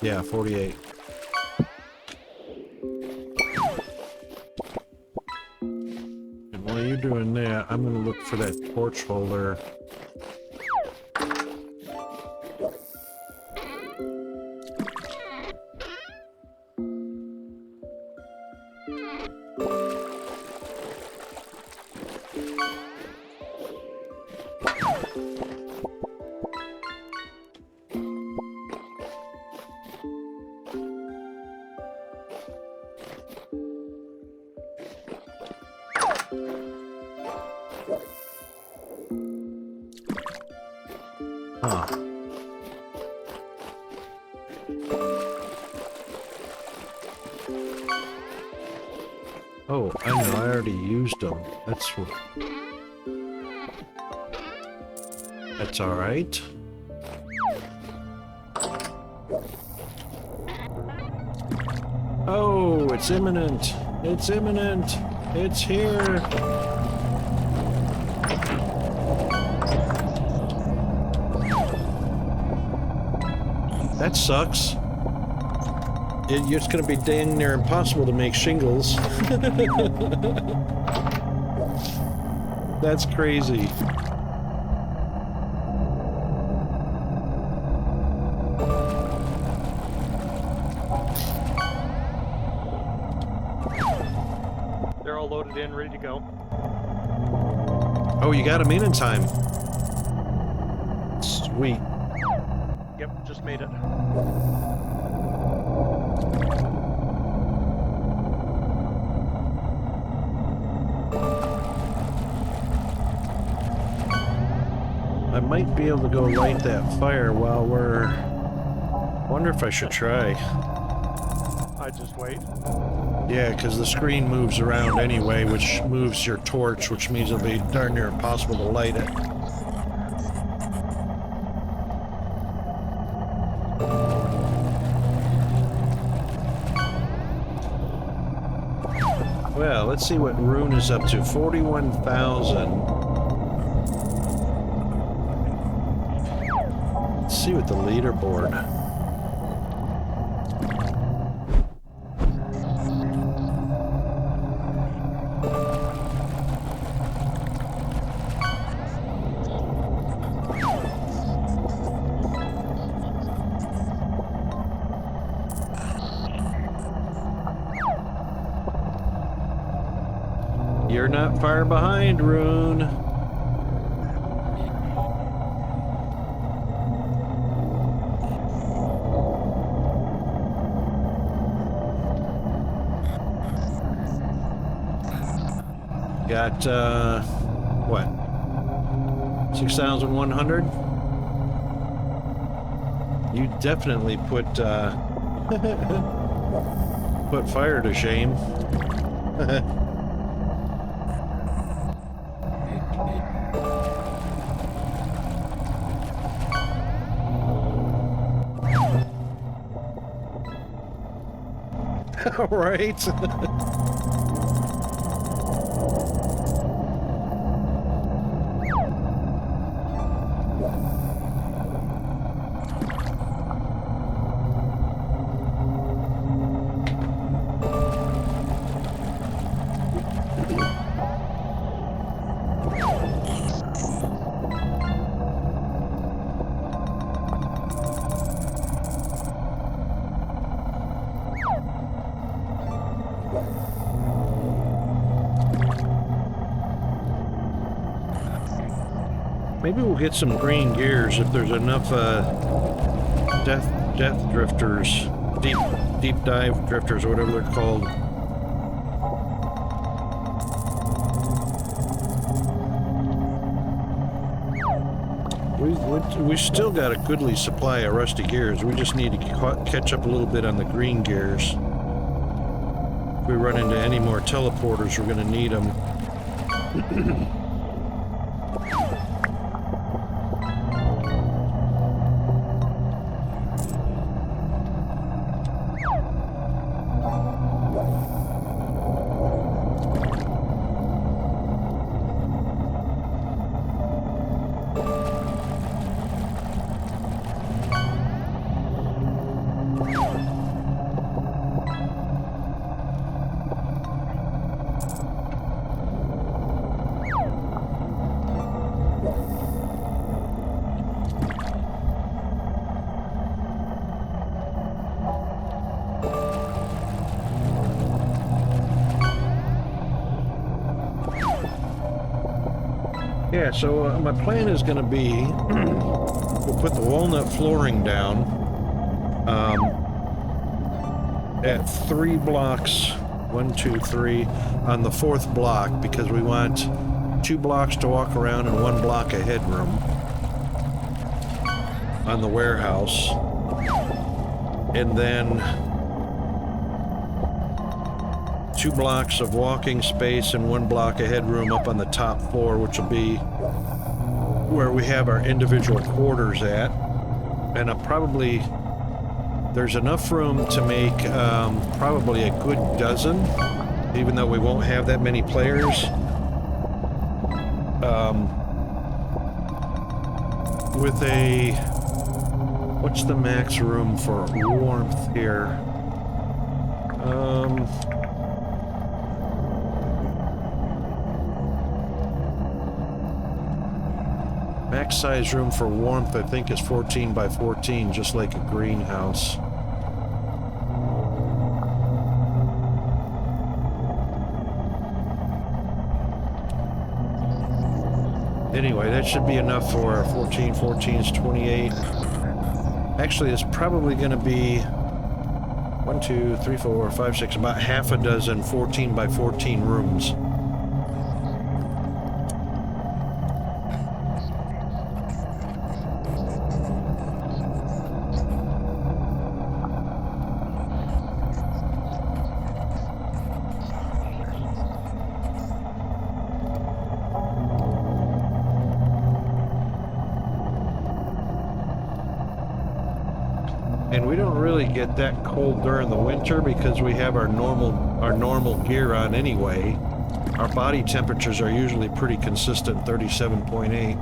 Yeah, 48. And while you're doing that, I'm gonna look for that torch holder. Huh. Oh, I know, I already used them. That's alright. Oh, it's imminent! It's imminent! It's here! That sucks. It's gonna be dang near impossible to make shingles. That's crazy. They're all loaded in, ready to go. Oh, you got them in time. Sweet. Yep, just made it. I might be able to go light that fire while we're... Wonder if I should try. I just wait. Yeah, because the screen moves around anyway, which moves your torch, which means it'll be darn near impossible to light it. Well, let's see what Rune is up to. 41,000. Let's see what the leaderboard. You're not far behind, Rune. Got, what? 6,100? You definitely put, put fire to shame. All right. Maybe we'll get some green gears if there's enough death drifters, deep dive drifters, or whatever they're called. We still got a goodly supply of rusty gears. We just need to catch up a little bit on the green gears. If we run into any more teleporters, we're going to need them. Yeah, so my plan is going to be, we'll put the walnut flooring down at 3 blocks, 1, 2, 3, on the 4th block, because we want 2 blocks to walk around and 1 block of headroom on the warehouse. And then 2 blocks of walking space and 1 block of headroom up on the top floor, which will be where we have our individual quarters at. And probably there's enough room to make probably a good dozen, even though we won't have that many players. With a, what's the max room for warmth here? Max size room for warmth, I think, is 14 by 14, just like a greenhouse. Anyway, that should be enough for 14. 14 is 28. Actually, it's probably going to be 1, 2, 3, 4, 5, 6, about half a dozen 14 by 14 rooms. And we don't really get that cold during the winter because we have our normal gear on anyway. Our body temperatures are usually pretty consistent, 37.8.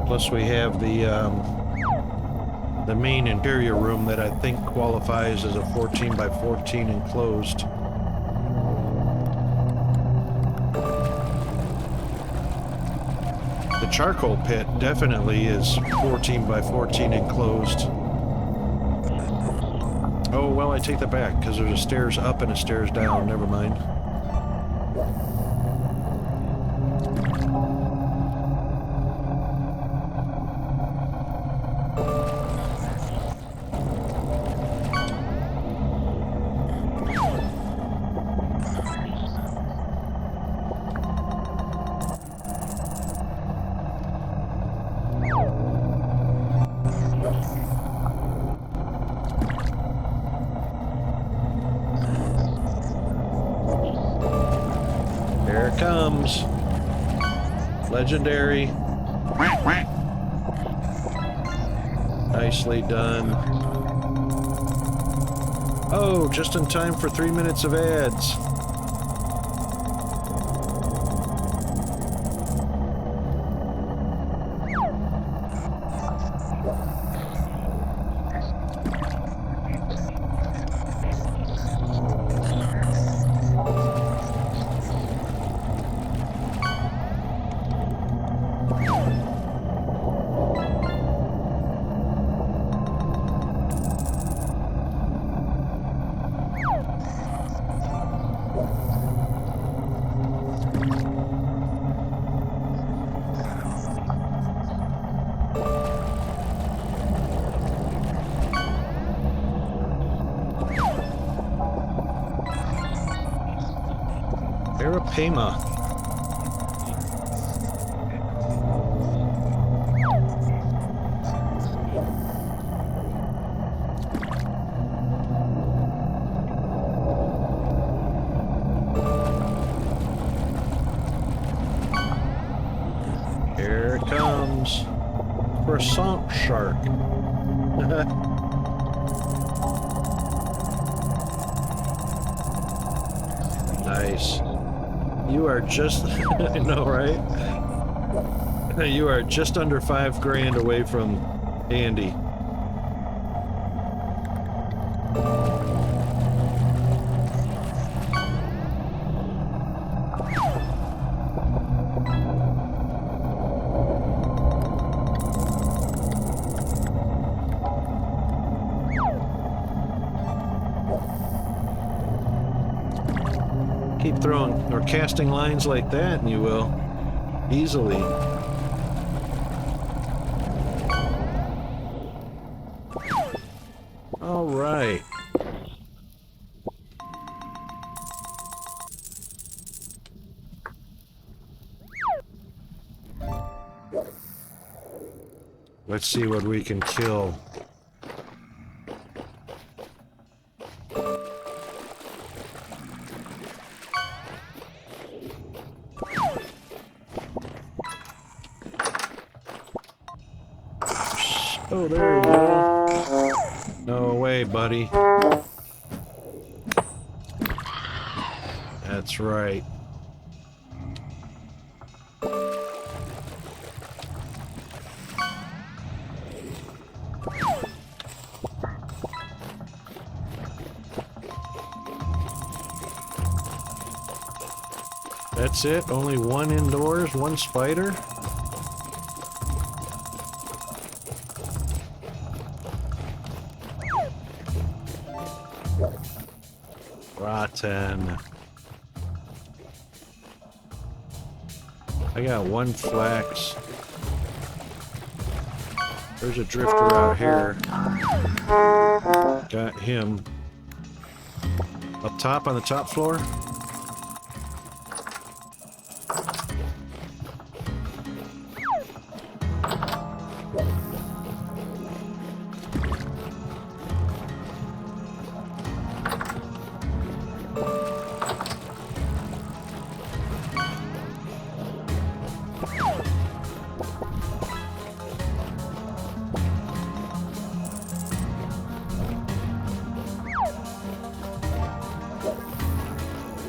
Plus we have the main interior room that I think qualifies as a 14 by 14 enclosed. The charcoal pit definitely is 14 by 14 enclosed. Oh, well, I take that back, because there's a stairs up and a stairs down. Never mind. There it comes. Legendary. Nicely done. Oh, just in time for 3 minutes of ads. Arapema. Here it comes. Croissant shark. Nice. You are just, I know, right? You are just under $5,000 away from Andy. Keep throwing or casting lines like that and you will easily. All right. Let's see what we can kill. Oh, there you go. No way, buddy. That's right. That's it? Only one indoors, one spider? Rotten. I got one flax. There's a drifter out here. Got him. Up top on the top floor?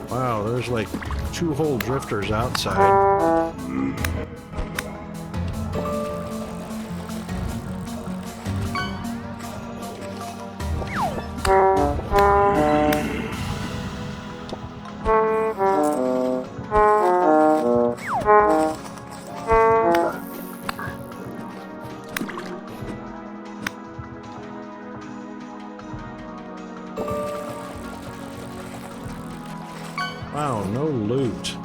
Wow, there's like 2 whole drifters outside. Wow, no loot.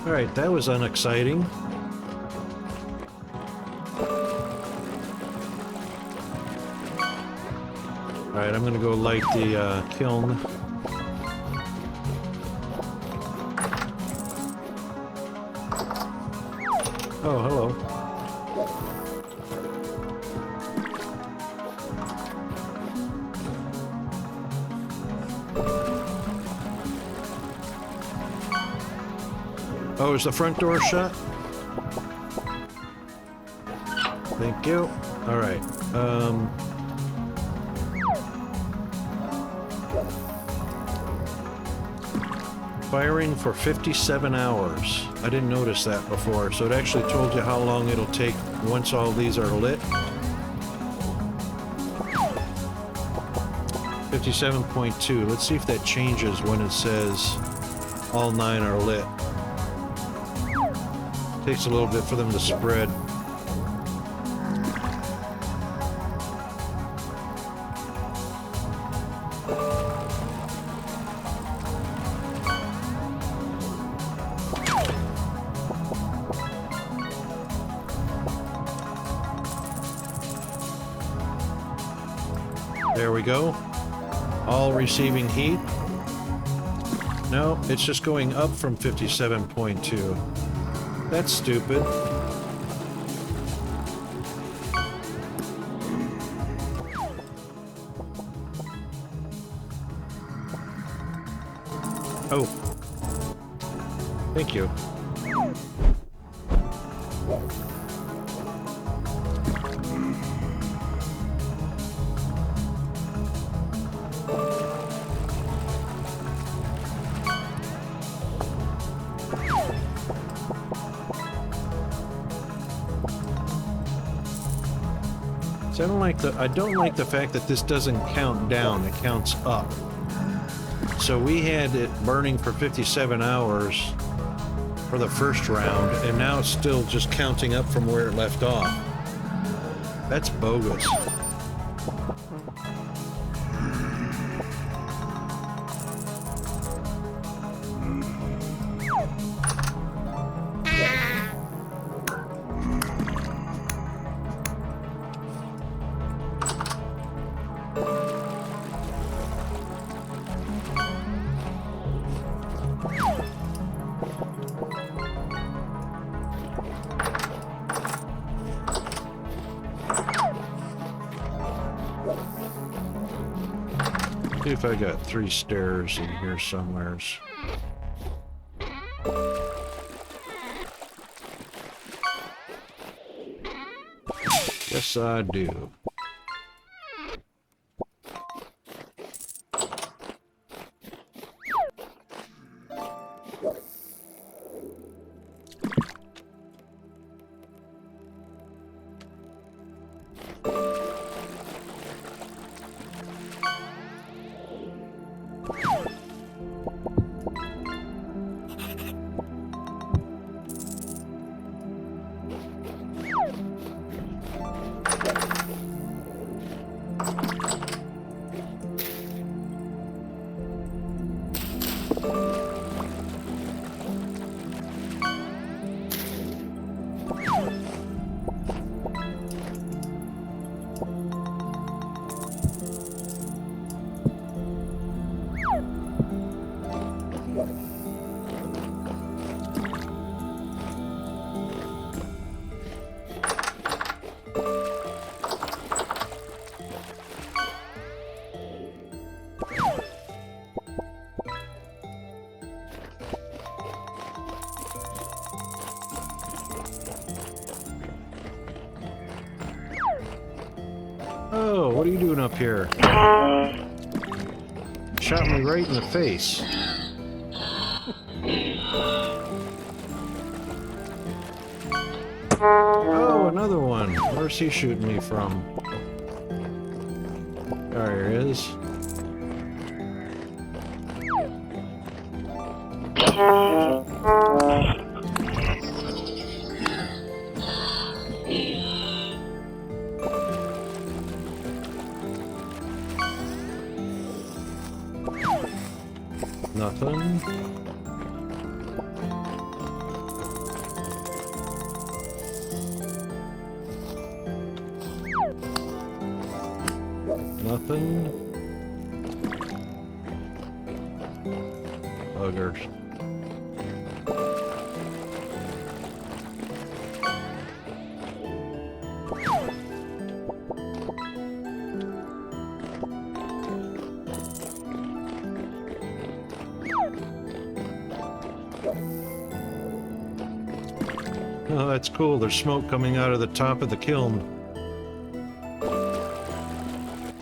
Alright, that was unexciting. Alright, I'm gonna go light the kiln. Oh, hello. Oh, is the front door shut? Thank you. All right. Firing for 57 hours. I didn't notice that before, so it actually told you how long it'll take once all these are lit. 57.2. Let's see if that changes when it says all 9 are lit. Takes a little bit for them to spread. There we go. All receiving heat. No, it's just going up from 57.2. That's stupid. Oh. Thank you. So I don't like the fact that this doesn't count down, it counts up. So we had it burning for 57 hours for the first round, and now it's still just counting up from where it left off. That's bogus. See if I got 3 stairs in here somewheres. Yes, I do. Oh, what are you doing up here? Shot me right in the face. Oh, another one. Where's he shooting me from? There he is. Nothing. Nothing. Buggers. Oh, that's cool. There's smoke coming out of the top of the kiln.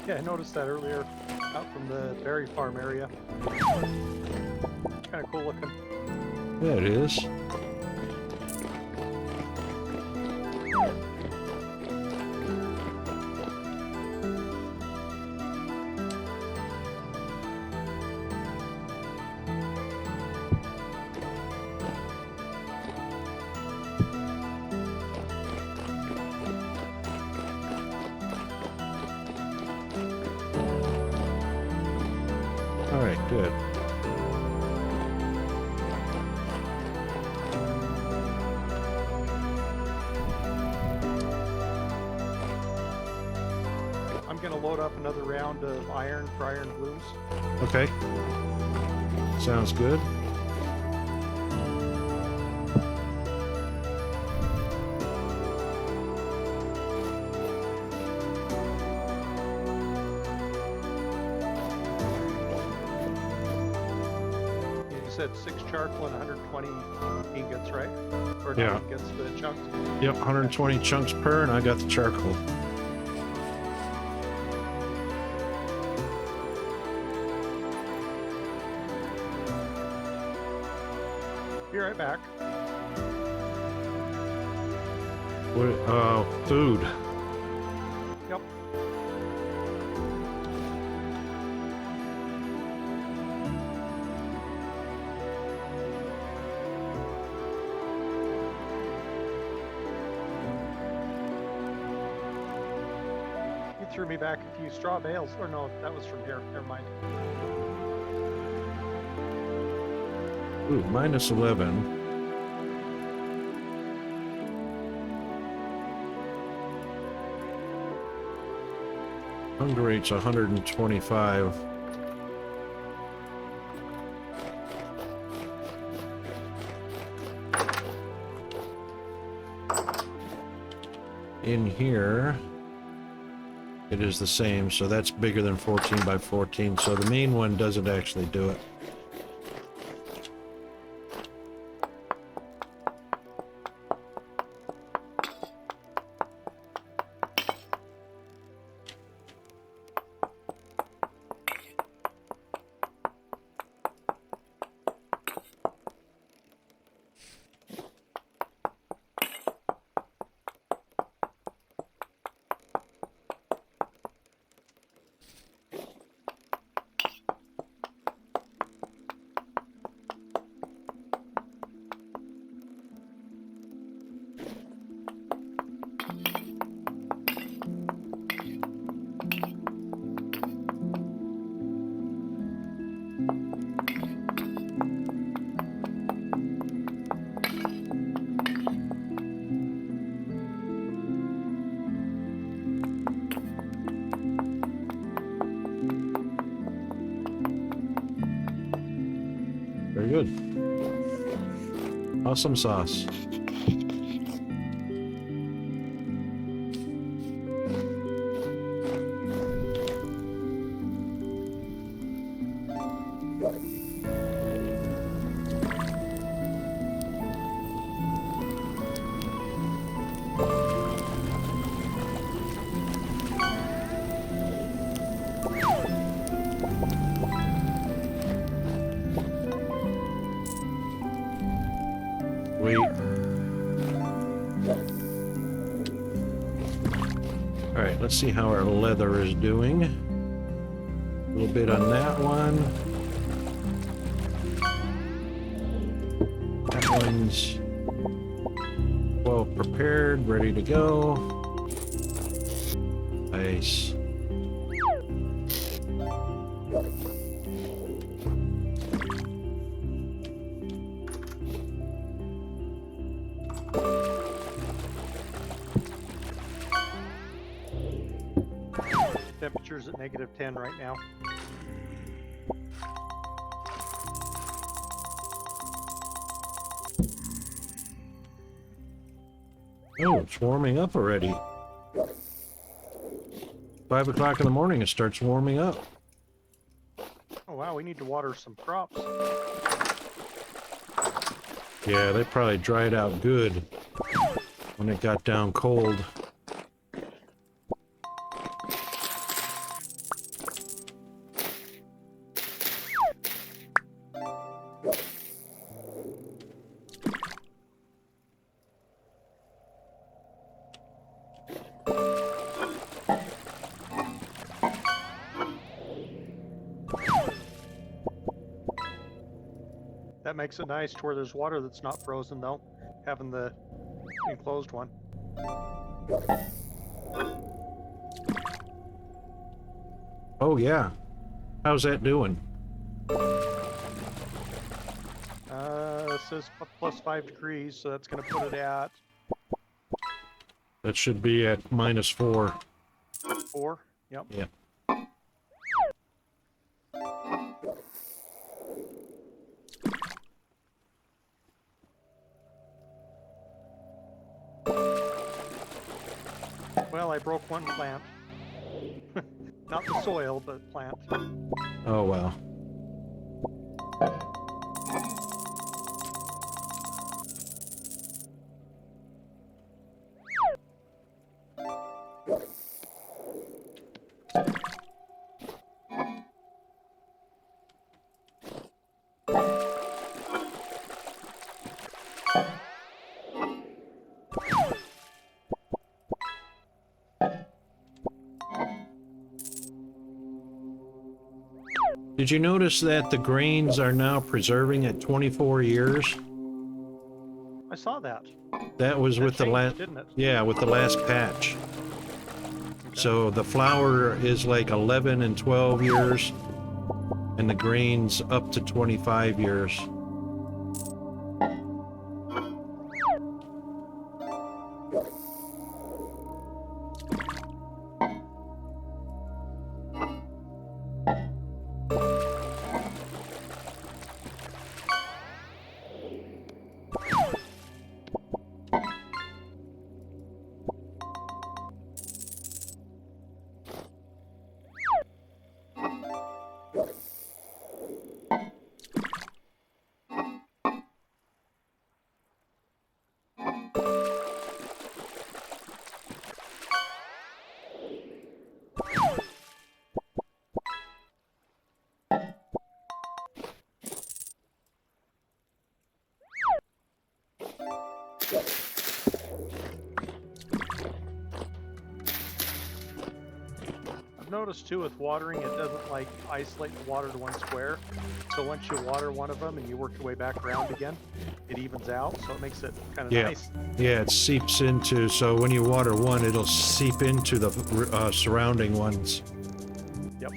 Yeah, I noticed that earlier out from the berry farm area. Kind of cool looking. Yeah, it is. All right, good. I'm gonna load up another round of iron for iron blues. Okay. Sounds good. You said 6 charcoal and 120 ingots, right? Or Yeah. not ingots, but chunks. Yep, 120 chunks per, and I got the charcoal. Be right back. What, food. Yep. You threw me back a few straw bales. Or no, that was from here. Never mind. Ooh, minus 11. Hunger rate's 125. In here, it is the same, so that's bigger than 14 by 14, so the main one doesn't actually do it. Very good. Awesome sauce. Wait. Alright, let's see how our leather is doing. A little bit on that one. That one's well prepared, ready to go. Nice. Temperature's at -10 right now. Oh, it's warming up already. 5 o'clock in the morning, it starts warming up. Oh wow, we need to water some crops. Yeah, they probably dried out good when it got down cold. That makes it nice to where there's water that's not frozen though, having the enclosed one. Oh yeah. How's that doing? It says plus 5 degrees, so that's going to put it at That should be at -4. 4. Yep. Yeah. Well, I broke one plant. Not the soil, but plant. Oh, well. Did you notice that the grains are now preserving at 24 years? I saw that. That was That with the changed, last, didn't it? yeah, with the last patch. So the flour is like 11 and 12 years, and the grains up to 25 years. I've noticed too with watering, it doesn't like isolate the water to one square. So once you water one of them and you work your way back around again, it evens out. So it makes it kind of nice. Yeah, it seeps into, so when you water one, it'll seep into the surrounding ones. Yep.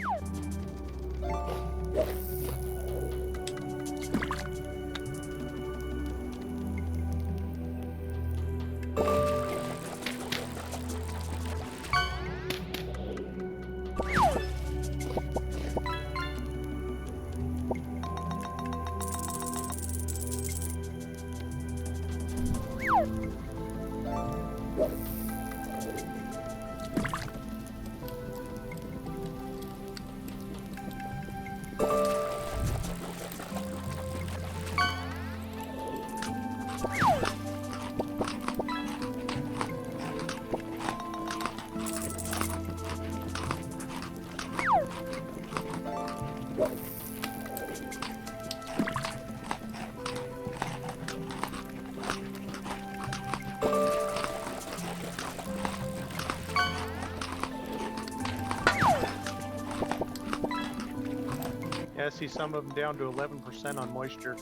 Yeah, I see some of them down to 11% on moisture.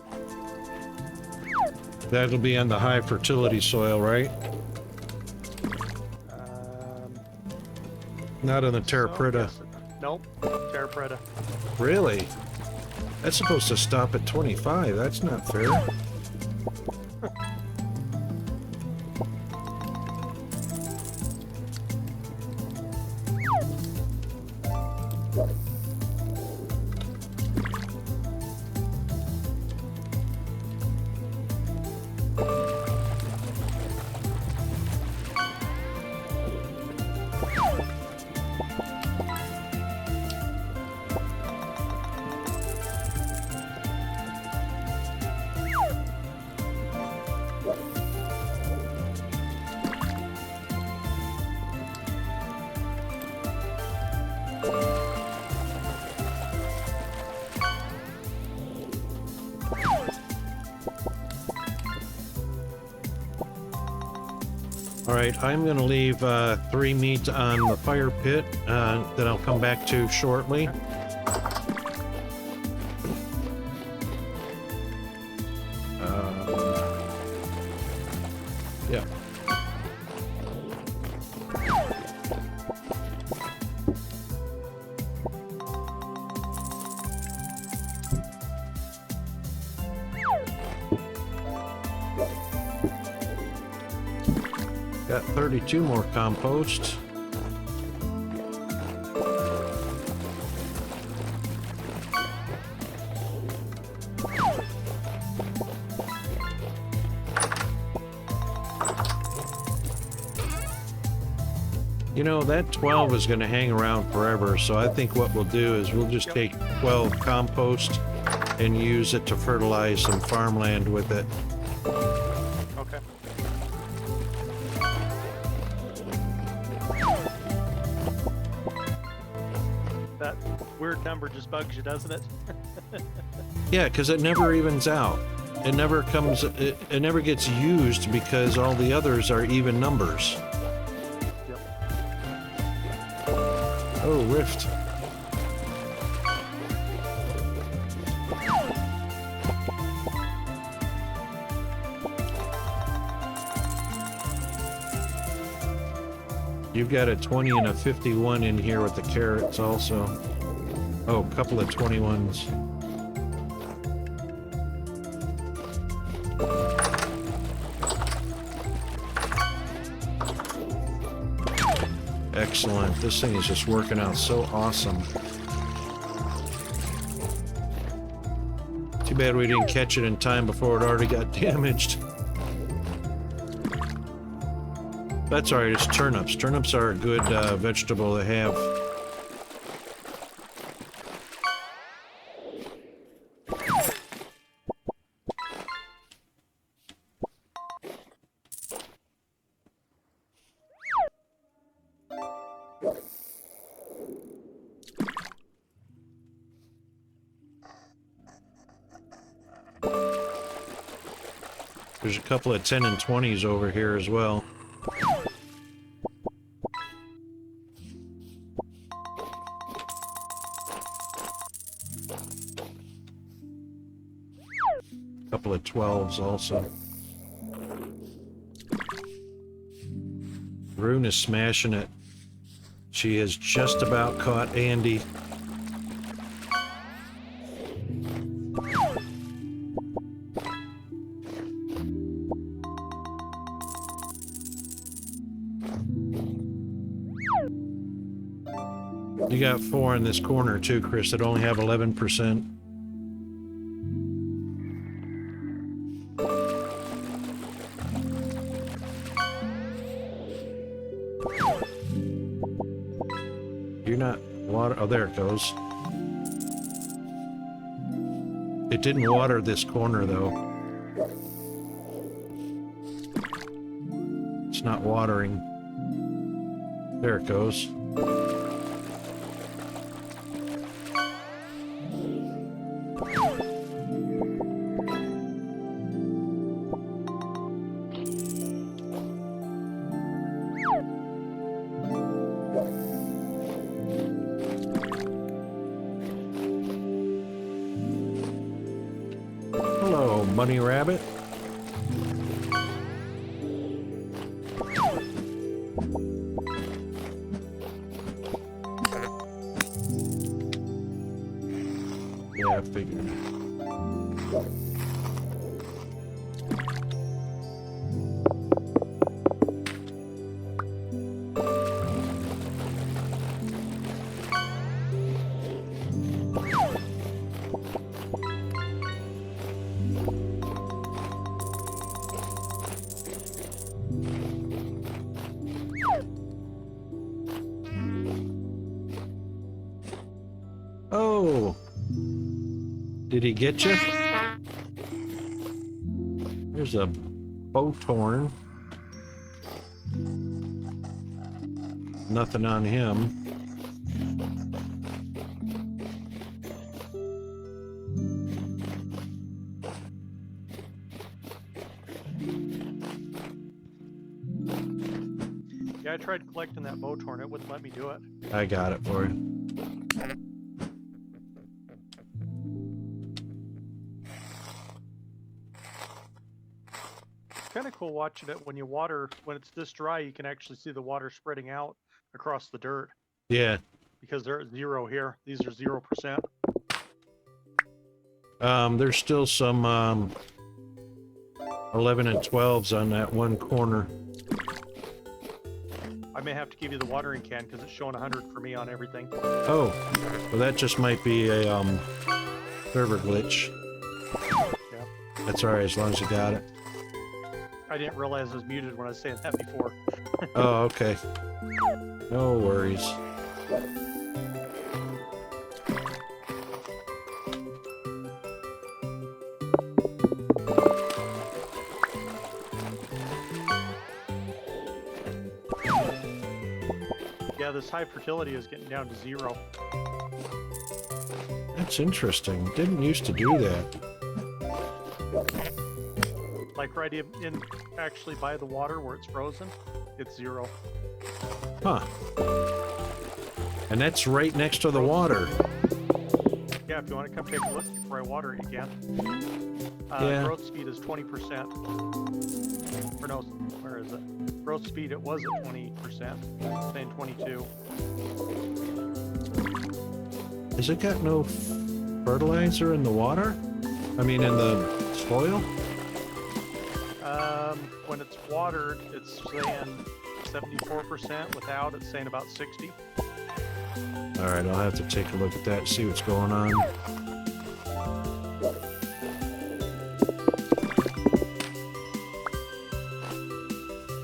That'll be on the high fertility soil, right? Not on the terra preta. Yes. Nope, terra preta. Really? That's supposed to stop at 25. That's not fair. Alright, I'm going to leave 3 meat on the fire pit that I'll come back to shortly. Yeah. Got 32 more compost. You know, that 12 is going to hang around forever, so I think what we'll do is we'll just take 12 compost and use it to fertilize some farmland with it. Okay. That weird number just bugs you, doesn't it? Yeah, because it never evens out. It never comes, it never gets used because all the others are even numbers. Yep. Oh, rift. You've got a 20 and a 51 in here with the carrots also. Oh, a couple of 21s. Excellent. This thing is just working out so awesome. Too bad we didn't catch it in time before it already got damaged. That's alright, it's turnips. Turnips are a good vegetable to have. There's a couple of 10 and 20s over here as well. Couple of 12s also. Rune is smashing it. She has just about caught Andy. You got 4 in this corner too, Chris, that only have 11%. You're not water. Oh, there it goes. It didn't water this corner though. It's not watering. There it goes. Hello, bunny rabbit. Yeah, I figured. Oh, did he get you? There's a bowthorn. Nothing on him. Yeah, I tried collecting that bowthorn. It wouldn't let me do it. I got it for you. Kind of cool watching it when you water. When it's this dry, you can actually see the water spreading out across the dirt. Yeah. Because they're at 0 here. These are 0%. There's still some 11 and 12s on that one corner. I may have to give you the watering can because it's showing 100 for me on everything. Oh, well that just might be a server glitch. Yeah. That's alright as long as you got it. I didn't realize I was muted when I was saying that before. Oh, okay. No worries. Yeah, this high fertility is getting down to 0. That's interesting. Didn't used to do that. Like right in actually by the water where it's frozen, it's 0. Huh. And that's right next to the water. Yeah, if you want to come take a look before I water it, you can. Yeah. Growth speed is 20%. Or no, where is it? Growth speed, it was at 20%. Saying 22. Has it got no fertilizer in the water? I mean, in the soil? When it's watered, it's saying 74%. Without, it's saying about 60. Alright, I'll have to take a look at that and see what's going on.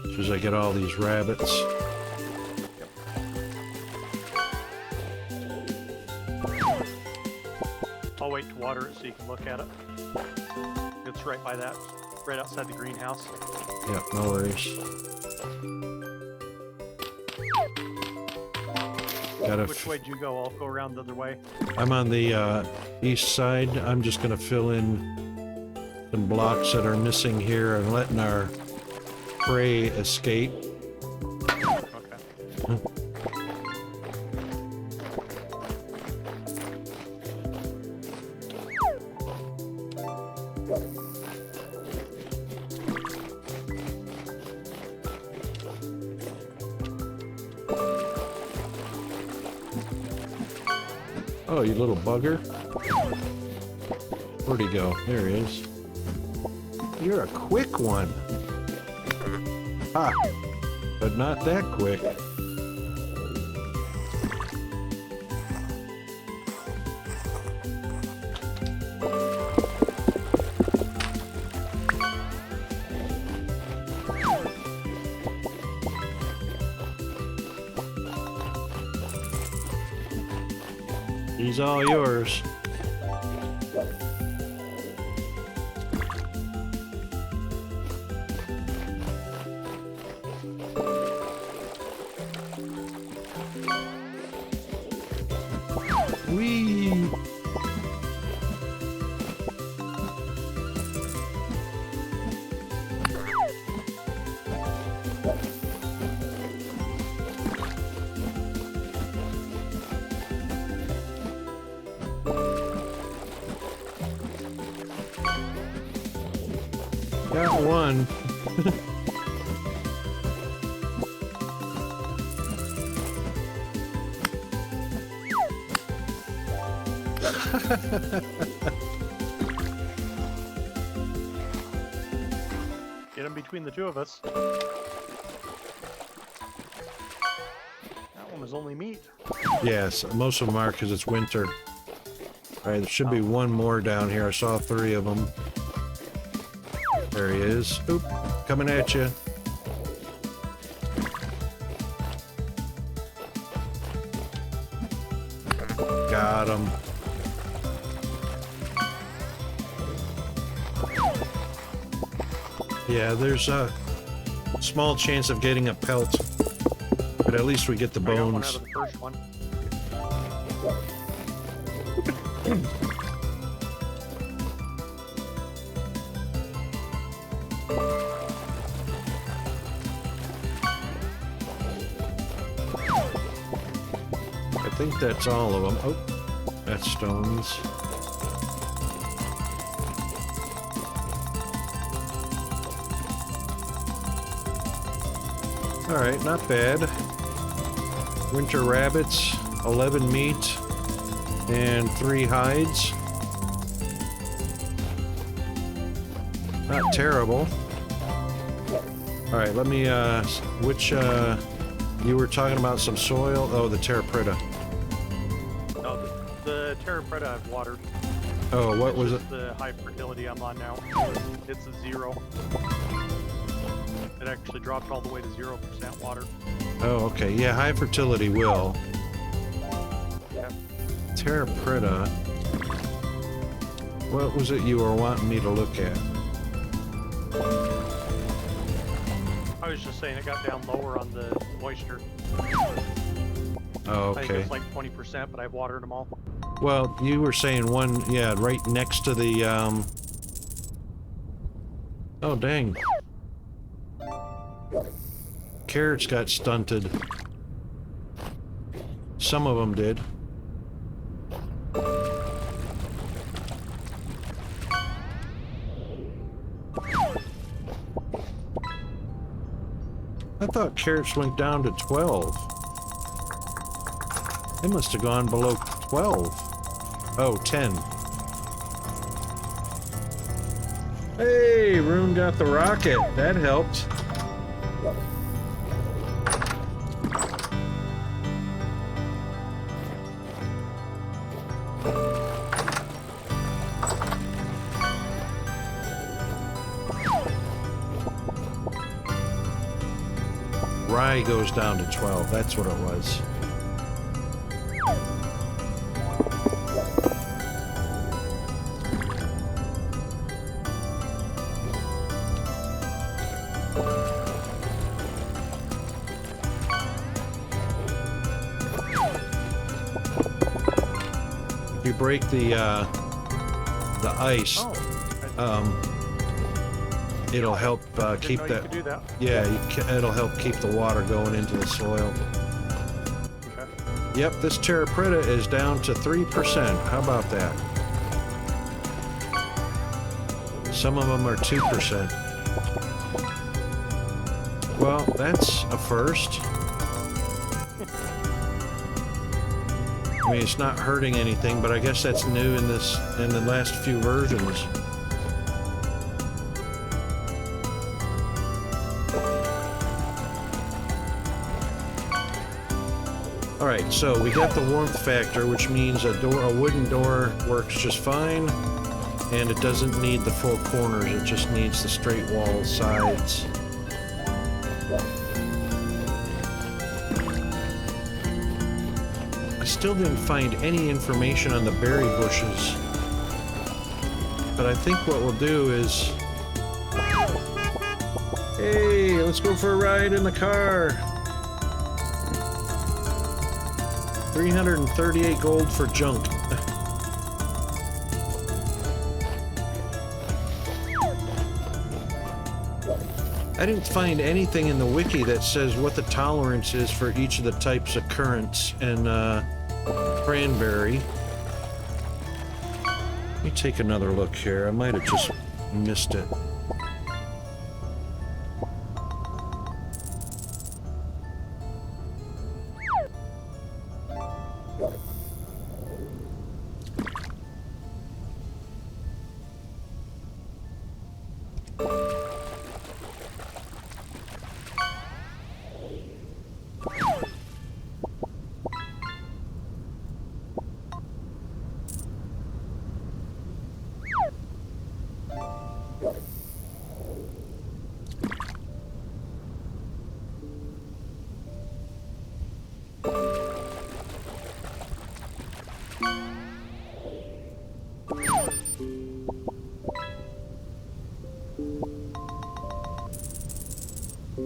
As soon as I get all these rabbits. I'll wait to water it so you can look at it. It's right by that, right outside the greenhouse. Yeah, no worries. Which way do you go? I'll go around the other way. I'm on the east side. I'm just gonna fill in some blocks that are missing here and letting our prey escape. Okay. Oh, you little bugger. Where'd he go? There he is. You're a quick one. Ha! But not that quick. He's all yours. Whee! Got one. Get him between the two of us. That one was only meat. Yes, most of them are because it's winter. Alright, there should be one more down here. I saw 3 of them. There he is. Oop, coming at you. Got him. Yeah, there's a small chance of getting a pelt, but at least we get the I got one bones. out of the first one. I think that's all of them. Oh, that's stones. Alright, not bad. Winter rabbits, 11 meat, and 3 hides. Not terrible. Alright, let me, which, you were talking about some soil? Oh, the terra preta. No, the terra preta I've watered. Oh, what It's was just it? the high fertility I'm on now. It's a 0. It actually dropped all the way to 0% water. Oh, okay. Yeah, high fertility will. Yeah. Terra Preta. What was it you were wanting me to look at? I was just saying it got down lower on the moisture. Oh, I think okay. it's like 20%, but I've watered them all. Well, you were saying one, yeah, right next to the, Oh, dang. Carrots got stunted. Some of them did. I thought carrots went down to 12. They must have gone below 12. Oh, 10. Hey, Rune got the rocket. That helped. Rye goes down to 12. That's what it was. If you break the ice, it'll help keep Didn't know you that. could do that. Yeah, it'll help keep the water going into the soil. Okay. Yep, this Terra Preta is down to 3%. How about that? Some of them are 2%. Well, that's a first. I mean, it's not hurting anything, but I guess that's new in the last few versions. All right, so we got the warmth factor, which means a wooden door works just fine, and it doesn't need the full corners. It just needs the straight wall sides. I still didn't find any information on the berry bushes, but I think what we'll do is, hey, let's go for a ride in the car. 338 gold for junk. I didn't find anything in the wiki that says what the tolerance is for each of the types of currants and cranberry. Let me take another look here. I might have just missed it.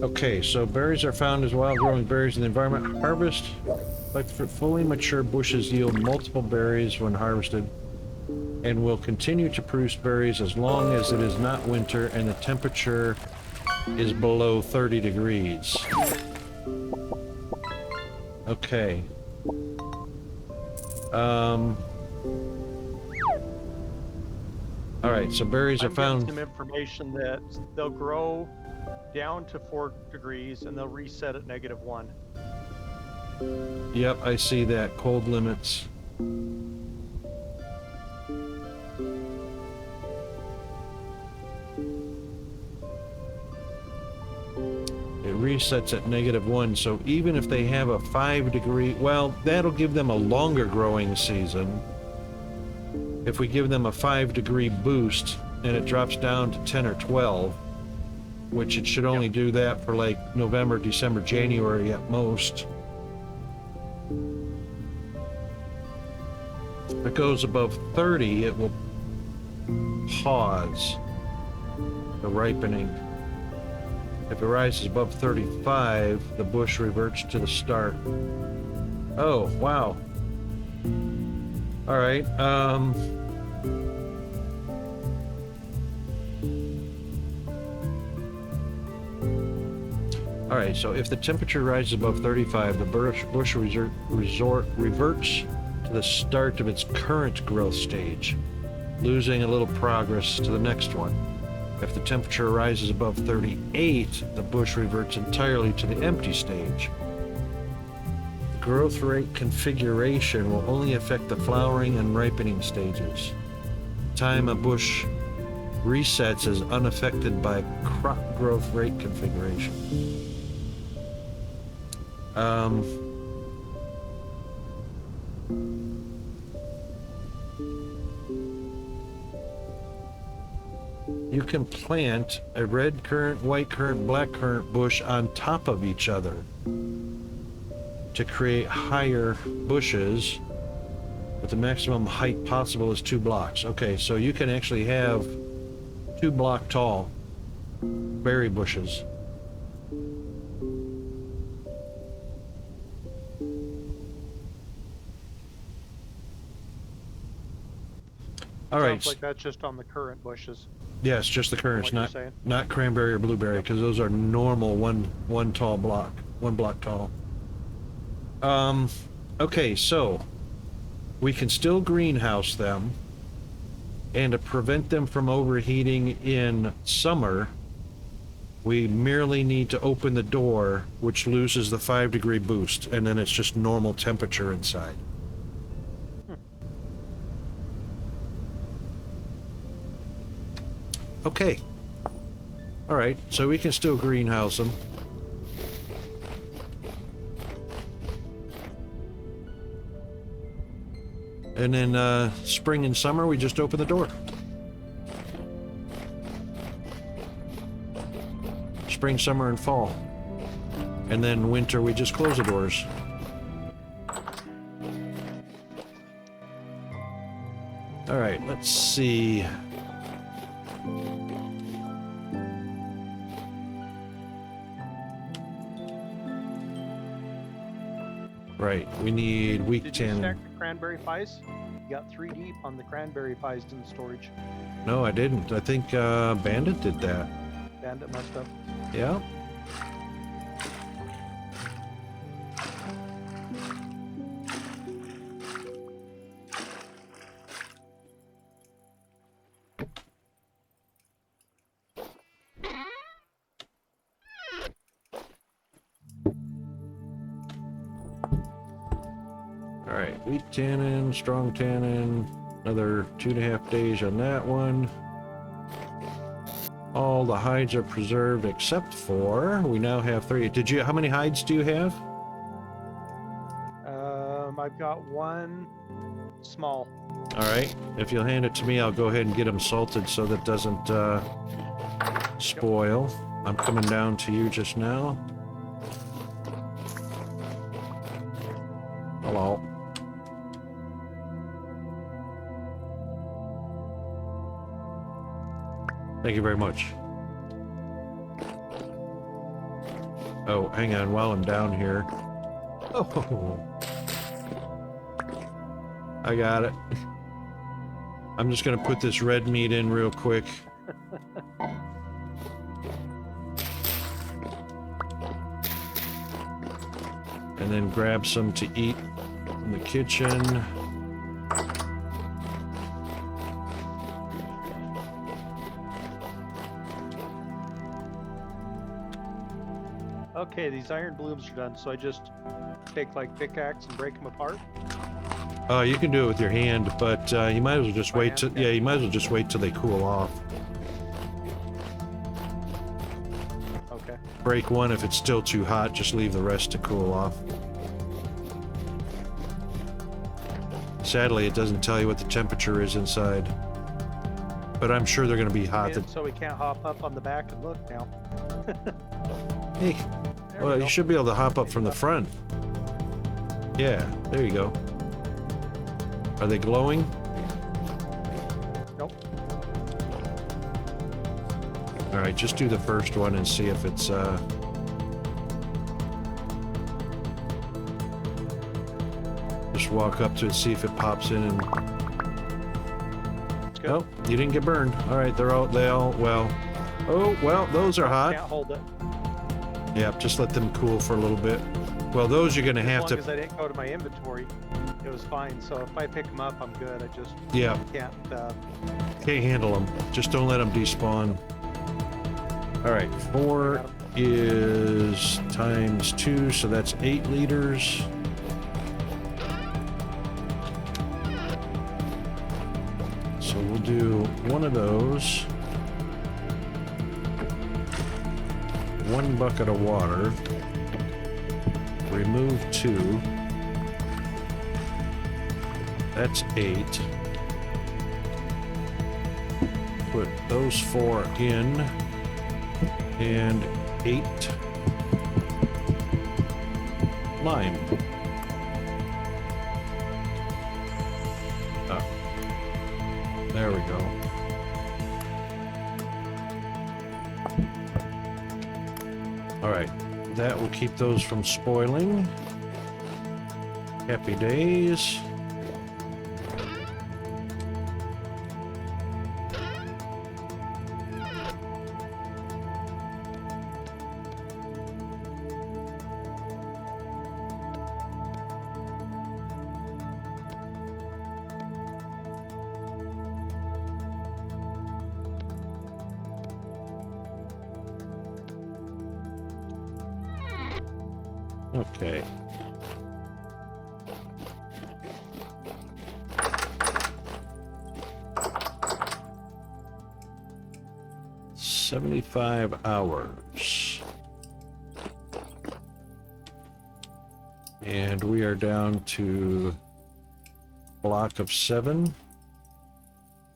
Okay, so berries are found as wild-growing berries in the environment. Harvest, like for fully mature bushes, yield multiple berries when harvested, and will continue to produce berries as long as it is not winter and the temperature is below 30 degrees. Okay. Alright, so berries are I'm getting found. some information that they'll grow down to 4 degrees and they'll reset at -1. Yep, I see that. Cold limits. It resets at -1, so even if they have a 5-degree, well, that'll give them a longer growing season. If we give them a 5-degree boost and it drops down to 10 or 12, which it should only do that for like November, December, January at most. If it goes above 30, it will pause the ripening. If it rises above 35, the bush reverts to the start. Oh, wow. All right. All right, so if the temperature rises above 35, the bush reverts to the start of its current growth stage, losing a little progress to the next one. If the temperature rises above 38, the bush reverts entirely to the empty stage. The growth rate configuration will only affect the flowering and ripening stages. Time a bush resets is unaffected by crop growth rate configuration. You can plant a red currant, white currant, black currant bush on top of each other to create higher bushes, but the maximum height possible is 2 blocks. Okay, so you can actually have 2 block tall berry bushes. All right. Sounds like that's just on the currant bushes. Yes, just the currants, What you're saying. not cranberry or blueberry, because those are normal one tall block, 1 block tall. Okay, so we can still greenhouse them, and to prevent them from overheating in summer, we merely need to open the door, which loses the 5-degree boost, and then it's just normal temperature inside. Okay. All right, so we can still greenhouse them. And then spring and summer, we just open the door. Spring, summer, and fall. And then winter, we just close the doors. All right, let's see. Right, we need weak Did you tannin. stack the cranberry pies? You got 3 deep on the cranberry pies in storage. No, I didn't. I think Bandit did that. Bandit must have. Yeah. All right, weak tannin, strong tannin, another 2.5 days on that one. All the hides are preserved except for, we now have 3. How many hides do you have? I've got 1 small. All right, if you'll hand it to me, I'll go ahead and get them salted so that doesn't spoil. I'm coming down to you just now. Hello. Thank you very much. Oh, hang on while I'm down here. Oh, I got it. I'm just gonna put this red meat in real quick. And then grab some to eat in the kitchen. Okay, these iron blooms are done, so I just take like pickaxe and break them apart. You can do it with your hand, but you might as well just wait till you might as well just wait till they cool off. Okay. Break one if it's still too hot, just leave the rest to cool off. Sadly, it doesn't tell you what the temperature is inside. but I'm sure they're going to be hot. So we can't hop up on the back and look now. Hey, There well, we you go. should be able to hop up from the front. Yeah, there you go. Are they glowing? Nope. All right, just do the first one and see if it's just walk up to it, see if it pops in, and It's good. oh, you didn't get burned. All right, they all well. Oh, well, those are hot. Can't hold it. Yeah, just let them cool for a little bit. Well, those you're gonna have As long to. as I didn't go to my inventory, it was fine. So if I pick them up, I'm good. I just Yeah, can't. can't handle them. Just don't let them despawn. All right, 4 is times 2, so that's 8 liters. So we'll do one of those. 1 bucket of water. Remove 2. That's 8. Put those 4 in. And 8 lime. Ah, there we go. All right, that will keep those from spoiling. Happy days. Okay. $75. And we are down to block of 7.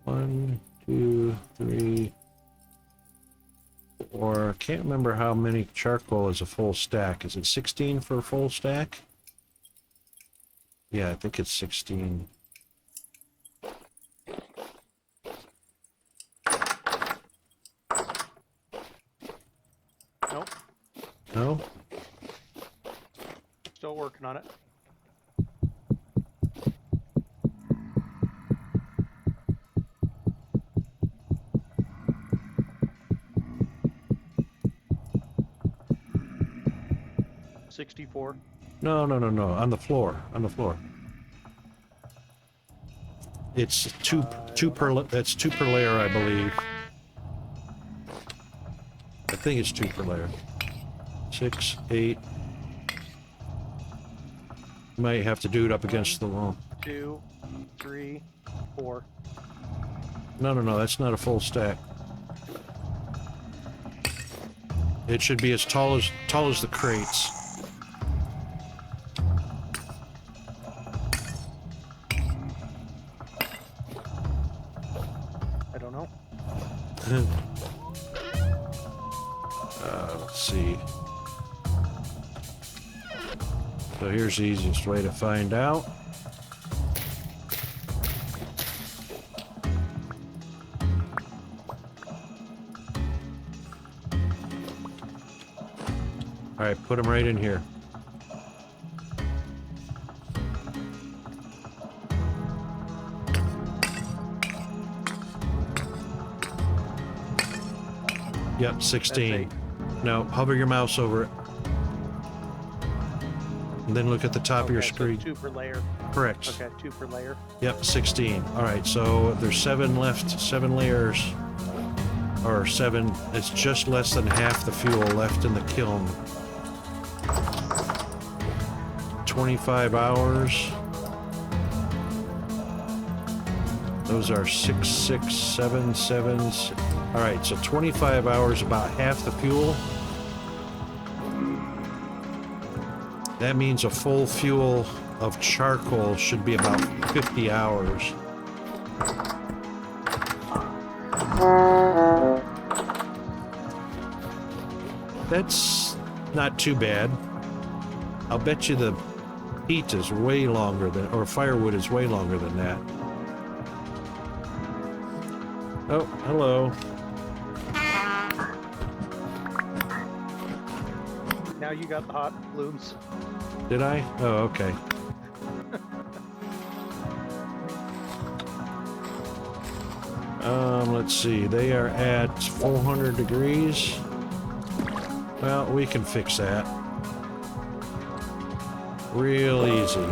1, 2, 3, 4. I can't remember how many charcoal is a full stack. Is it 16 for a full stack? Yeah, I think it's 16. Nope. No? Still working on it. $64. No, no, no, no. On the floor. On the floor. It's two per. That's 2 per layer, I believe. I think it's 2 per layer. 6, 8. Might have to do it up against the wall. 2, 3, 4. No, no, no. That's not a full stack. It should be as tall as the crates. I don't know. Let's see. So here's the easiest way to find out. All right, put them right in here. Yep, 16. No, hover your mouse over it. And then look at the top of your Okay, so screen. 2 per layer. Correct. Okay, 2 per layer. Yep, 16. All right, so there's 7 left, 7 layers. Or 7, it's just less than half the fuel left in the kiln. 25 hours. Those are 6, 6, 7, 7. All right, so 25 hours, about half the fuel. That means a full fuel of charcoal should be about 50 hours. That's not too bad. I'll bet you the heat is way longer than, or firewood is way longer than that. Oh, hello. Now you got the hot blooms. Did I? Oh, okay. Let's see. They are at 400 degrees. Well, we can fix that. Real easy.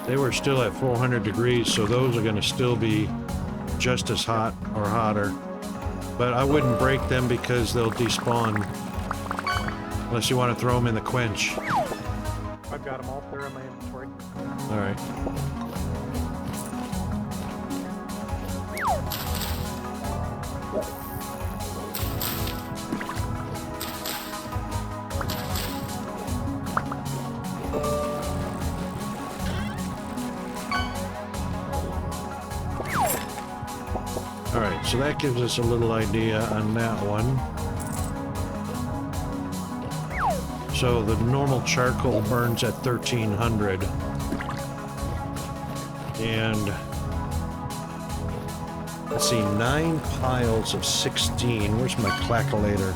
They were still at 400 degrees, so those are going to still be just as hot or hotter. But I wouldn't break them because they'll despawn. Unless you want to throw them in the quench. I've got them all there in my inventory. All right. All right, so that gives us a little idea on that one. So the normal charcoal burns at 1300. And let's see, 9 piles of 16. Where's my calculator?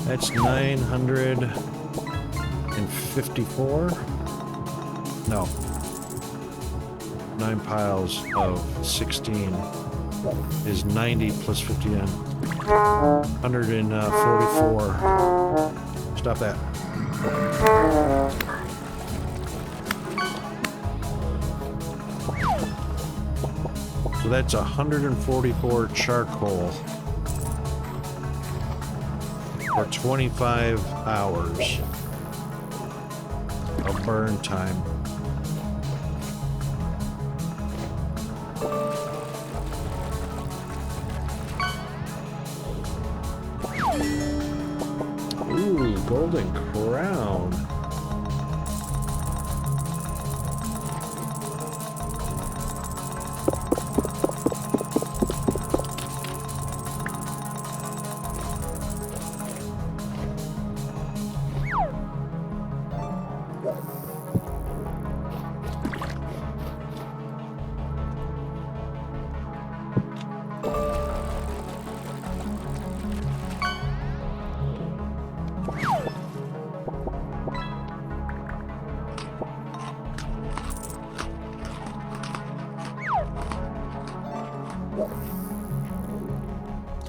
That's 954? No. 9 piles of 16 is 90 plus 59. 144. Stop that. So that's 144 charcoal for 25 hours of burn time. Ooh, golden crown.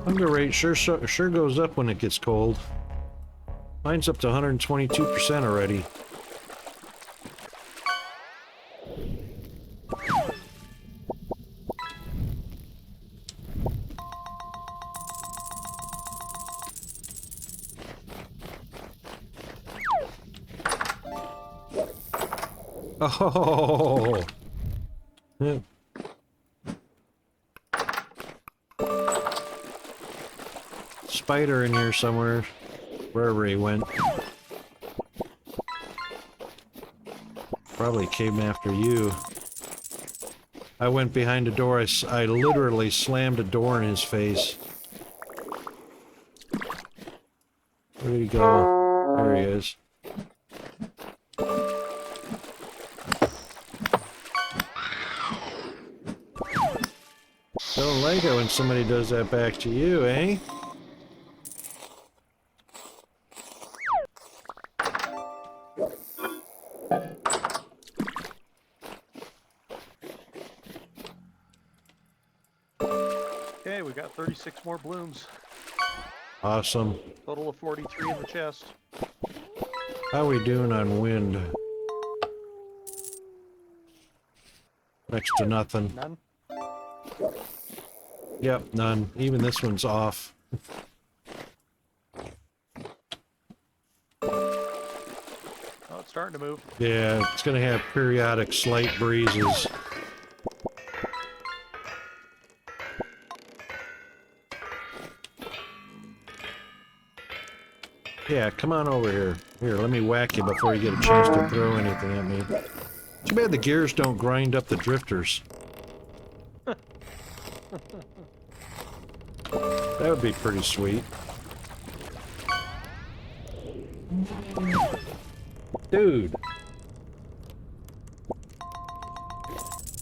Hunger rate sure goes up when it gets cold. Mine's up to 122% already. Oh. Yeah. Spider in here somewhere, wherever he went. Probably came after you. I went behind a door. I literally slammed a door in his face. Where did he go? There he is. Don't like it when somebody does that back to you, eh? Okay, we got 36 more blooms. Awesome. Total of 43 in the chest. How we doing on wind? Next to nothing. None? Yep, none. Even this one's off. Oh, it's starting to move. Yeah, it's gonna have periodic slight breezes. Yeah, come on over here. Here, let me whack you before you get a chance to throw anything at me. Too bad the gears don't grind up the drifters. That would be pretty sweet. Dude.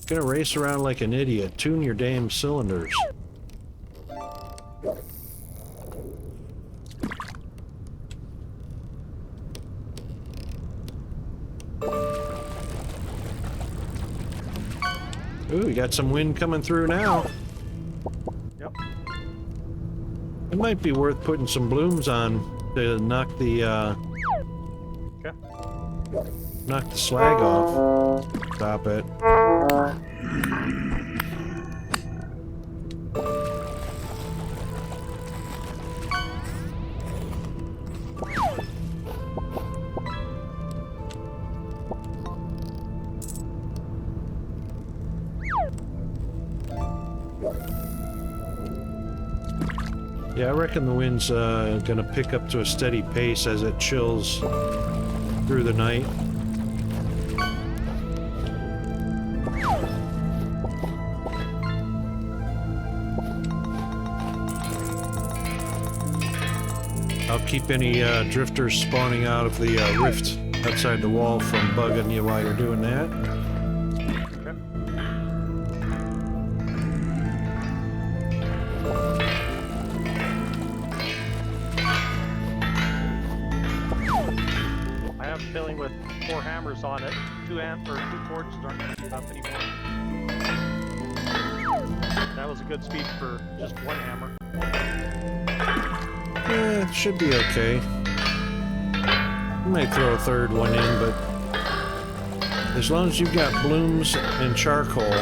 Gonna race around like an idiot. Tune your damn cylinders. Ooh, we got some wind coming through now. Yep. It might be worth putting some blooms on to knock the Okay. knock the slag off. Stop it. Yeah, I reckon the wind's gonna pick up to a steady pace as it chills through the night. I'll keep any drifters spawning out of the rift outside the wall from bugging you while you're doing that. Okay. I have a feeling with 4 hammers on it, 2 cords aren't going to keep up anymore. That was a good speed for just 1 hammer. Yeah, it should be okay. I might throw a third one in, but as long as you've got blooms and charcoal,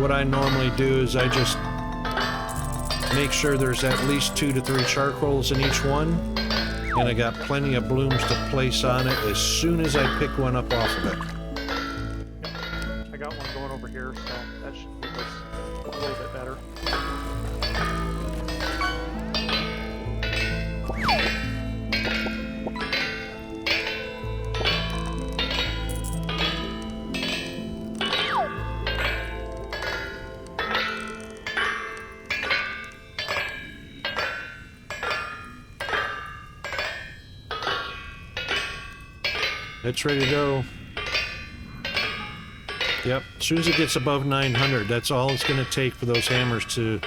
what I normally do is I just make sure there's at least 2 to 3 charcoals in each one, and I got plenty of blooms to place on it as soon as I pick one up off of it. I got one going over here, so that should give us a little bit better. It's ready to go. Yep, as soon as it gets above 900, that's all it's going to take for those hammers to...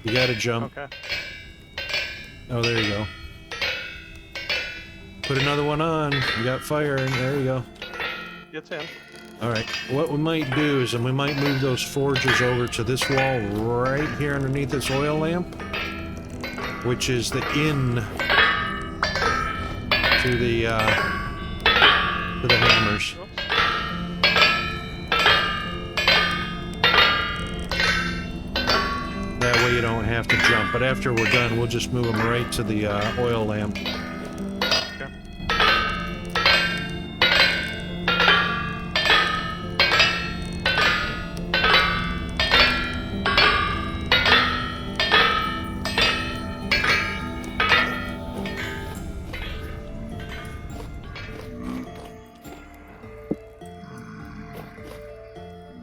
You gotta jump. Okay. Oh, there you go. Put another one on. You got fire, and there you go. It's in. Alright, what we might do is we might move those forges over to this wall right here underneath this oil lamp, which is the in to the hammers. Oops. That way you don't have to jump, but after we're done, we'll just move them right to the oil lamp. Okay.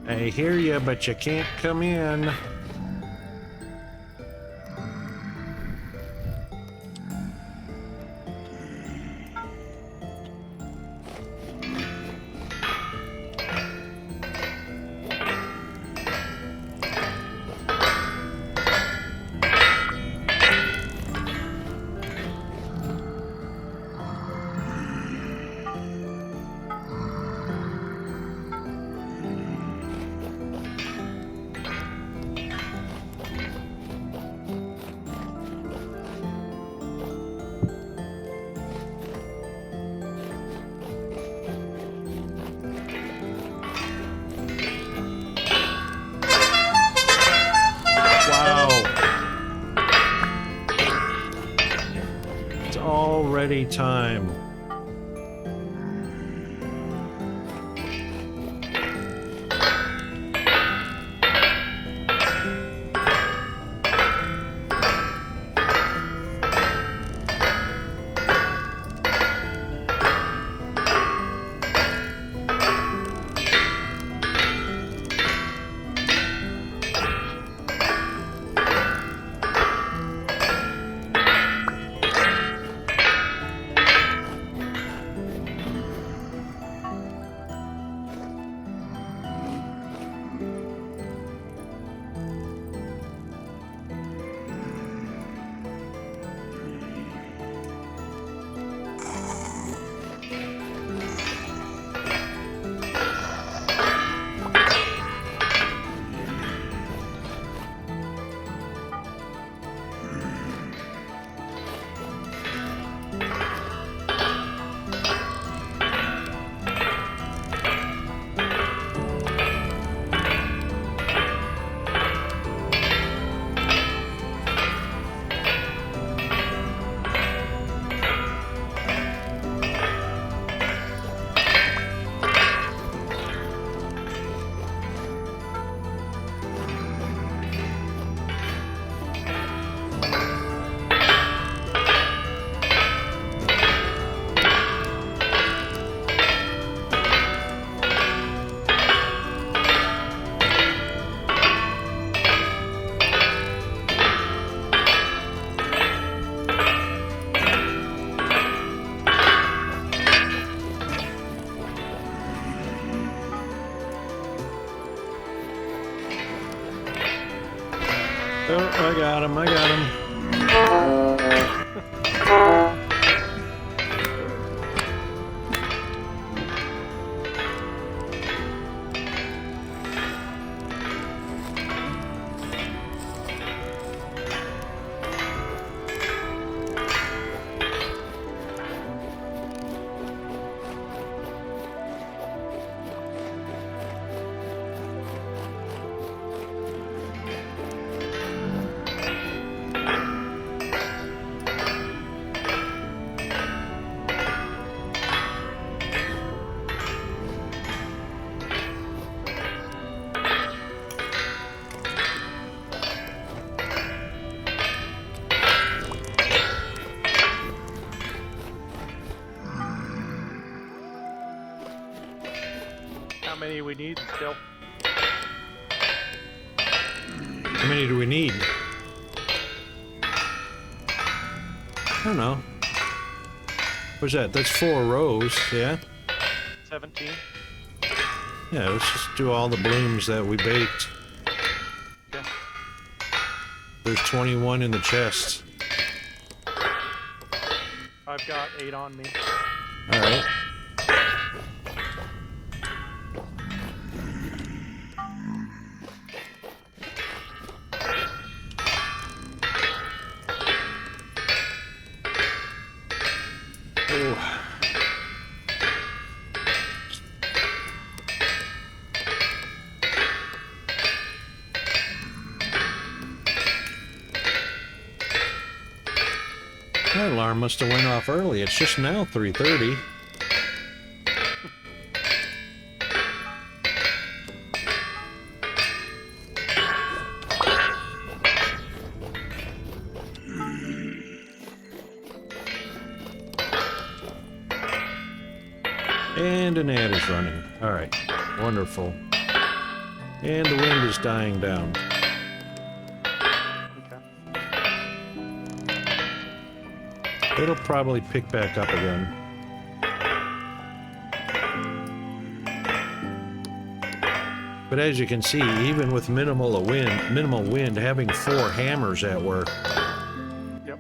I hear you, but you can't come in. Already time. I got him. I got him. How many we need still? How many do we need? I don't know. What's that? That's 4 rows, yeah? 17. Yeah, let's just do all the blooms that we baked. Okay. There's 21 in the chest. I've got 8 on me. Alright. Oh. That alarm must have went off early. It's just now 3:30. And an ad is running. Alright, wonderful. And the wind is dying down. Okay. It'll probably pick back up again. But as you can see, even with minimal wind, having 4 hammers at work. Yep.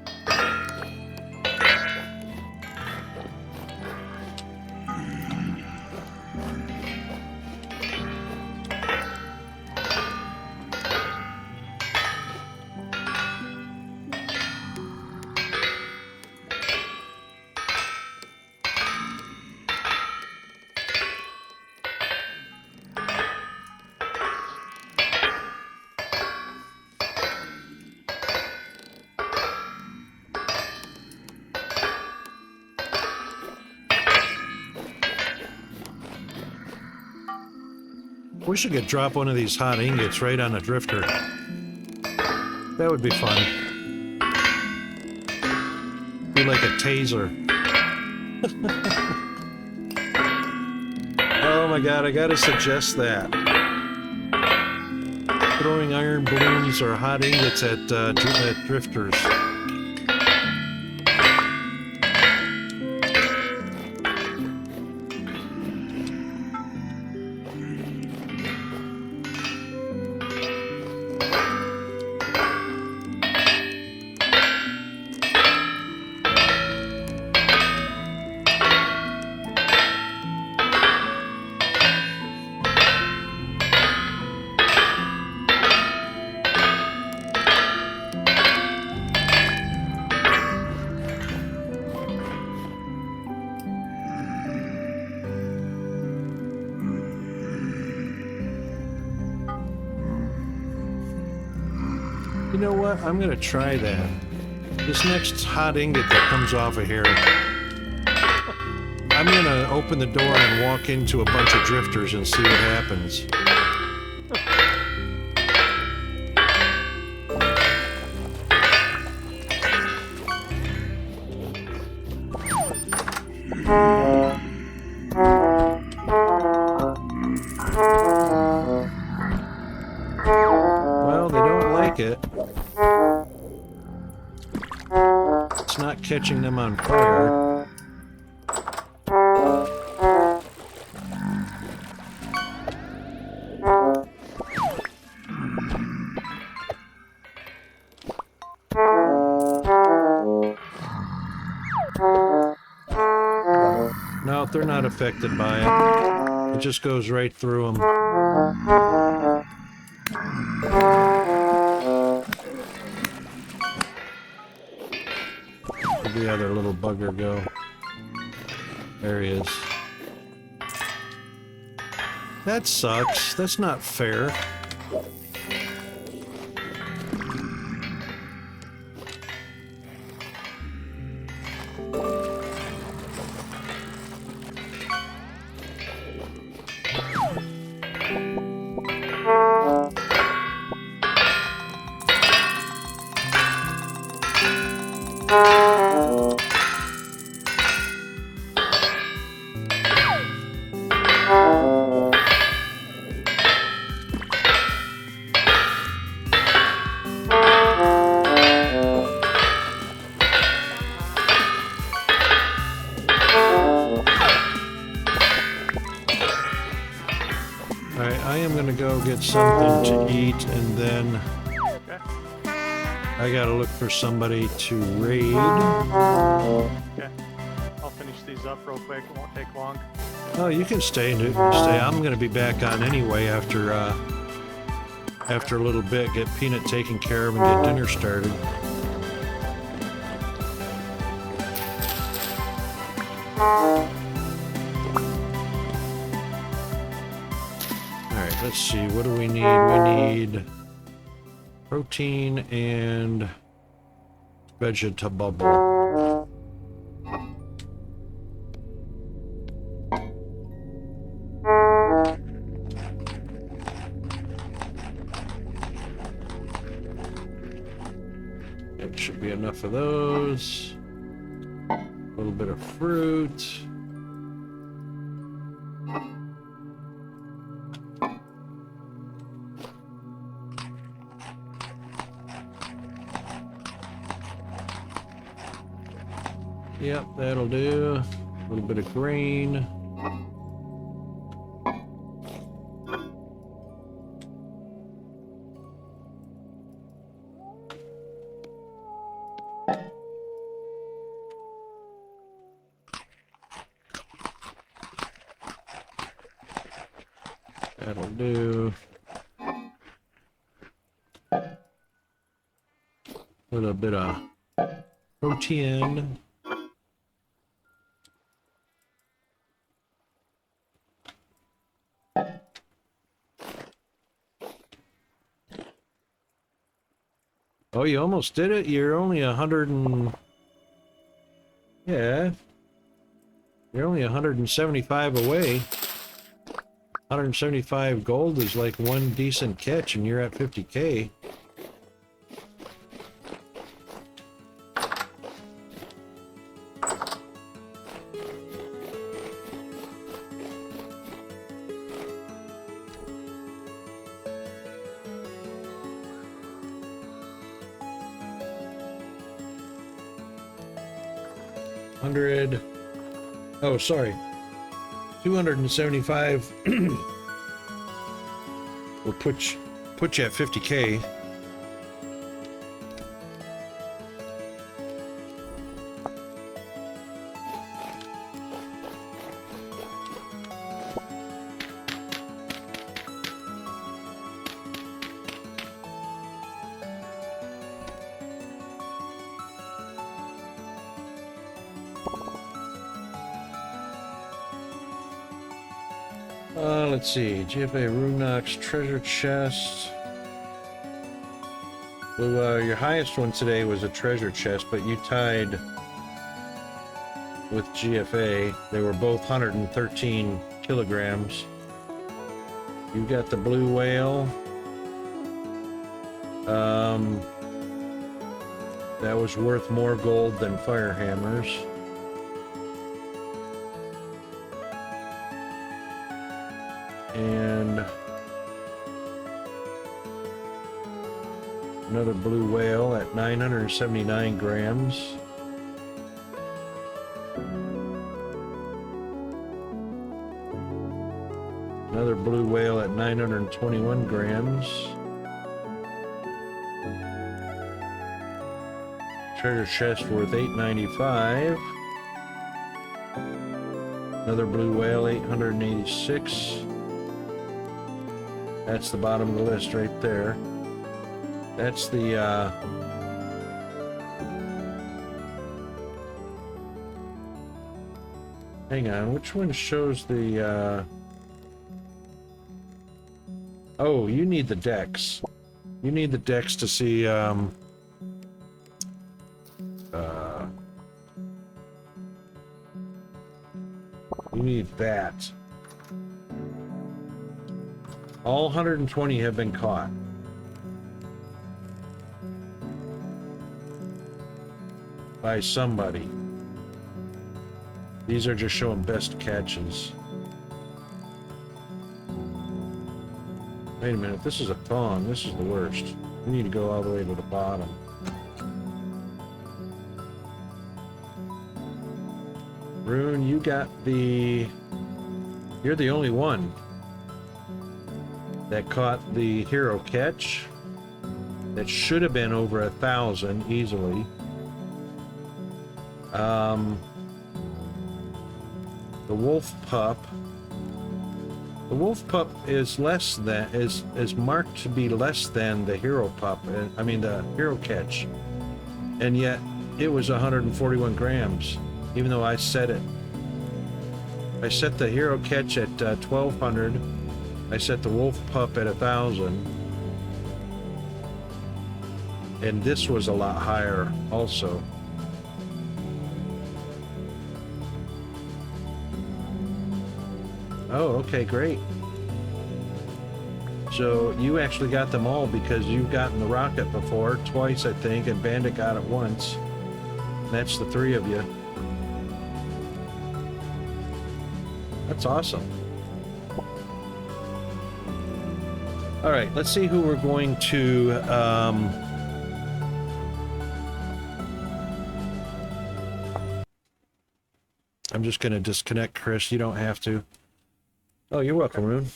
Wish I could drop one of these hot ingots right on a drifter. That would be fun. Be like a taser. Oh my god, I gotta suggest that. Throwing iron balloons or hot ingots at drifters. You know what? I'm gonna try that. This next hot ingot that comes off of here, I'm gonna open the door and walk into a bunch of drifters and see what happens. Well, they don't like it. It's not catching them on fire. No, they're not affected by it. It just goes right through them. Where'd the other little bugger go? There he is. That sucks. That's not fair. Alright, I am gonna go get something to eat, and then I gotta look for somebody to raid. Okay. I'll finish these up real quick. It won't take long. Oh, you can stay, Newton. Stay. I'm gonna be back on anyway after after a little bit. Get Peanut taken care of and get dinner started. Alright, let's see. What do we need? We need protein and vegetable. It should be enough of those. A little bit of fruit. Yep, that'll do. A little bit of green. That'll do. A little bit of protein. Oh, you almost did it. You're only 100 and... Yeah. You're only 175 away. 175 gold is like one decent catch, and you're at 50K. Oh, sorry. 275 will put you at 50K. Let's see, GFA Runox treasure chest. Well, your highest one today was a treasure chest, but you tied with GFA. They were both 113 kilograms. You got the blue whale. That was worth more gold than fire hammers. And another blue whale at 979 grams. Another blue whale at 921 grams. Treasure chest worth $895. Another blue whale, 886. That's the bottom of the list right there. That's the, hang on, which one shows the, oh, you need the decks. You need the decks to see, you need that. All 120 have been caught. By somebody. These are just showing best catches. Wait a minute, this is a thong. This is the worst. We need to go all the way to the bottom. Rune, you got the... You're the only one that caught the hero catch. That should have been over 1,000 easily. The wolf pup. The wolf pup is less than is marked to be less than the hero pup. I mean the hero catch, and yet it was 141 grams. Even though I set it, I set the hero catch at 1,200. I set the wolf pup at 1,000, and this was a lot higher also. Oh, okay, great. So you actually got them all because you've gotten the rocket before, twice I think, and Bandit got it once. That's the three of you. That's awesome. All right, let's see who we're going to... I'm just going to disconnect Chris. You don't have to. Oh, you're welcome, Rune.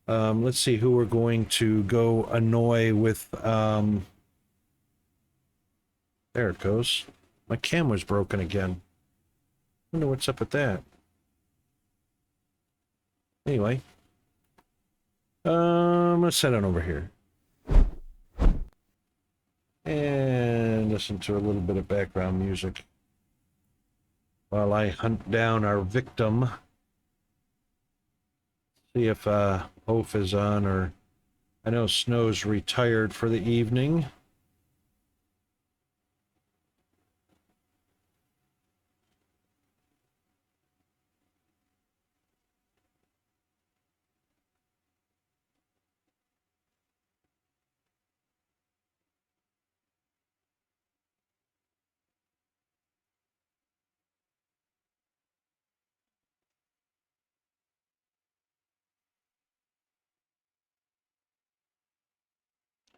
Let's see who we're going to go annoy with. There it goes. My camera's broken again. Wonder what's up with that. Anyway. Let's set it over here. And listen to a little bit of background music while I hunt down our victim. See if Oaf is on, or I know Snow's retired for the evening.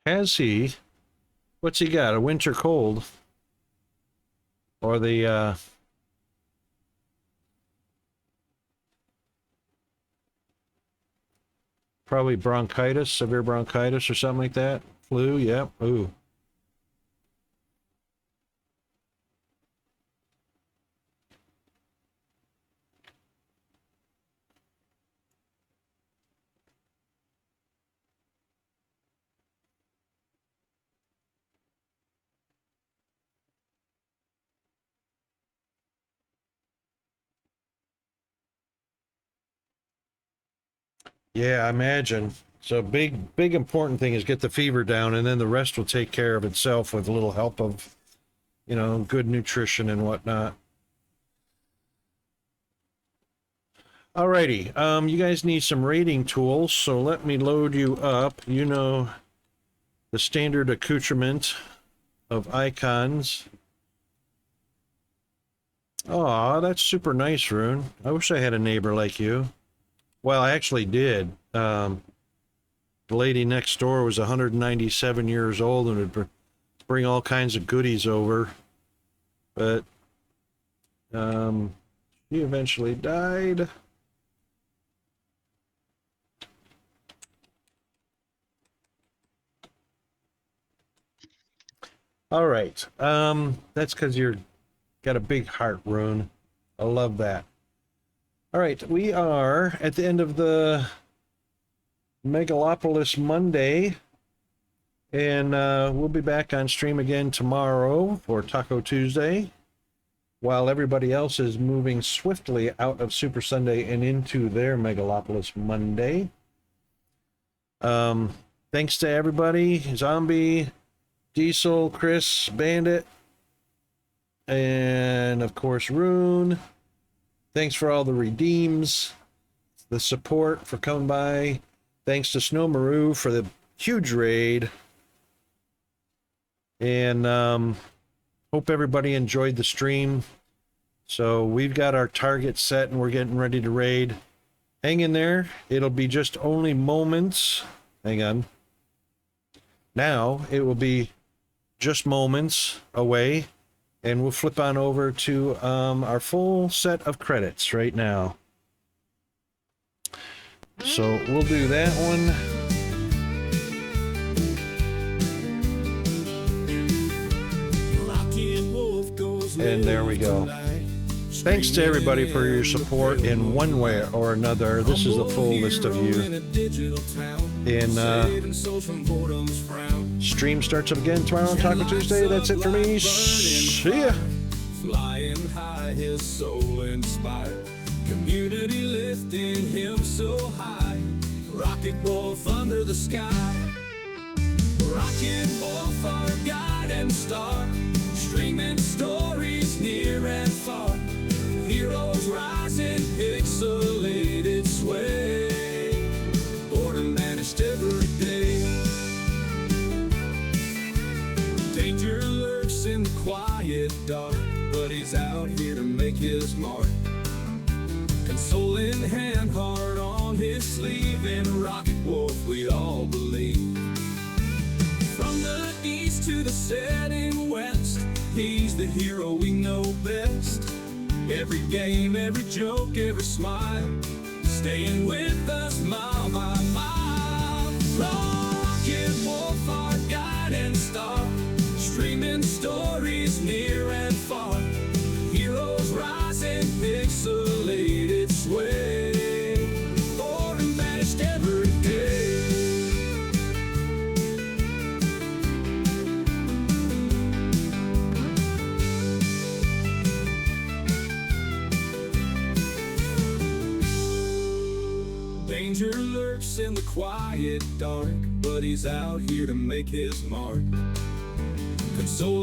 Has he? What's he got? A winter cold? Or the, probably bronchitis, severe bronchitis or something like that? Flu, yep. Ooh. Yeah, I imagine. So big important thing is get the fever down, and then the rest will take care of itself with a little help of, you know, good nutrition and whatnot. Alrighty, you guys need some rating tools, so let me load you up. You know, the standard accoutrement of icons. Aw, that's super nice, Rune. I wish I had a neighbor like you. Well, I actually did. The lady next door was 197 years old and would bring all kinds of goodies over. But she eventually died. All right. That's because you're got a big heart, Rune. I love that. All right, we are at the end of the Megalopolis Monday, and we'll be back on stream again tomorrow for Taco Tuesday, while everybody else is moving swiftly out of Super Sunday and into their Megalopolis Monday. Thanks to everybody, Zombie, Diesel, Chris, Bandit, and of course Rune. Thanks for all the redeems, the support for coming by. Thanks to Snow Maru for the huge raid. And hope everybody enjoyed the stream. So we've got our target set and we're getting ready to raid. Hang in there. It'll be just only moments. Hang on. Now it will be just moments away. And we'll flip on over to our full set of credits right now. So we'll do that one. And there we go. Thanks to everybody for your support in one way or another. This is the full list of you. And stream starts up again tomorrow on Taco Tuesday. That's it for me. See ya. Flying high, his soul inspired. Community lifting him so high. Rocket Wolf under the sky. Rocket Wolf, our guide and star. Streaming stories near and far. Heroes rising, pixelated sway. Boredom vanished every day. Danger lurks in the quiet dark, but he's out here to make his mark. Console in hand, heart on his sleeve, and Rocket Wolf we all believe. From the east to the setting west, he's the hero we know best. Every game, every joke, every smile, staying with us mile by mile. Rocket Wolf, our guide and star, streaming stories near and far. Heroes rising, pixelated sway. Born and vanished every day. Danger lurks in the quiet dark, but he's out here to make his mark. Console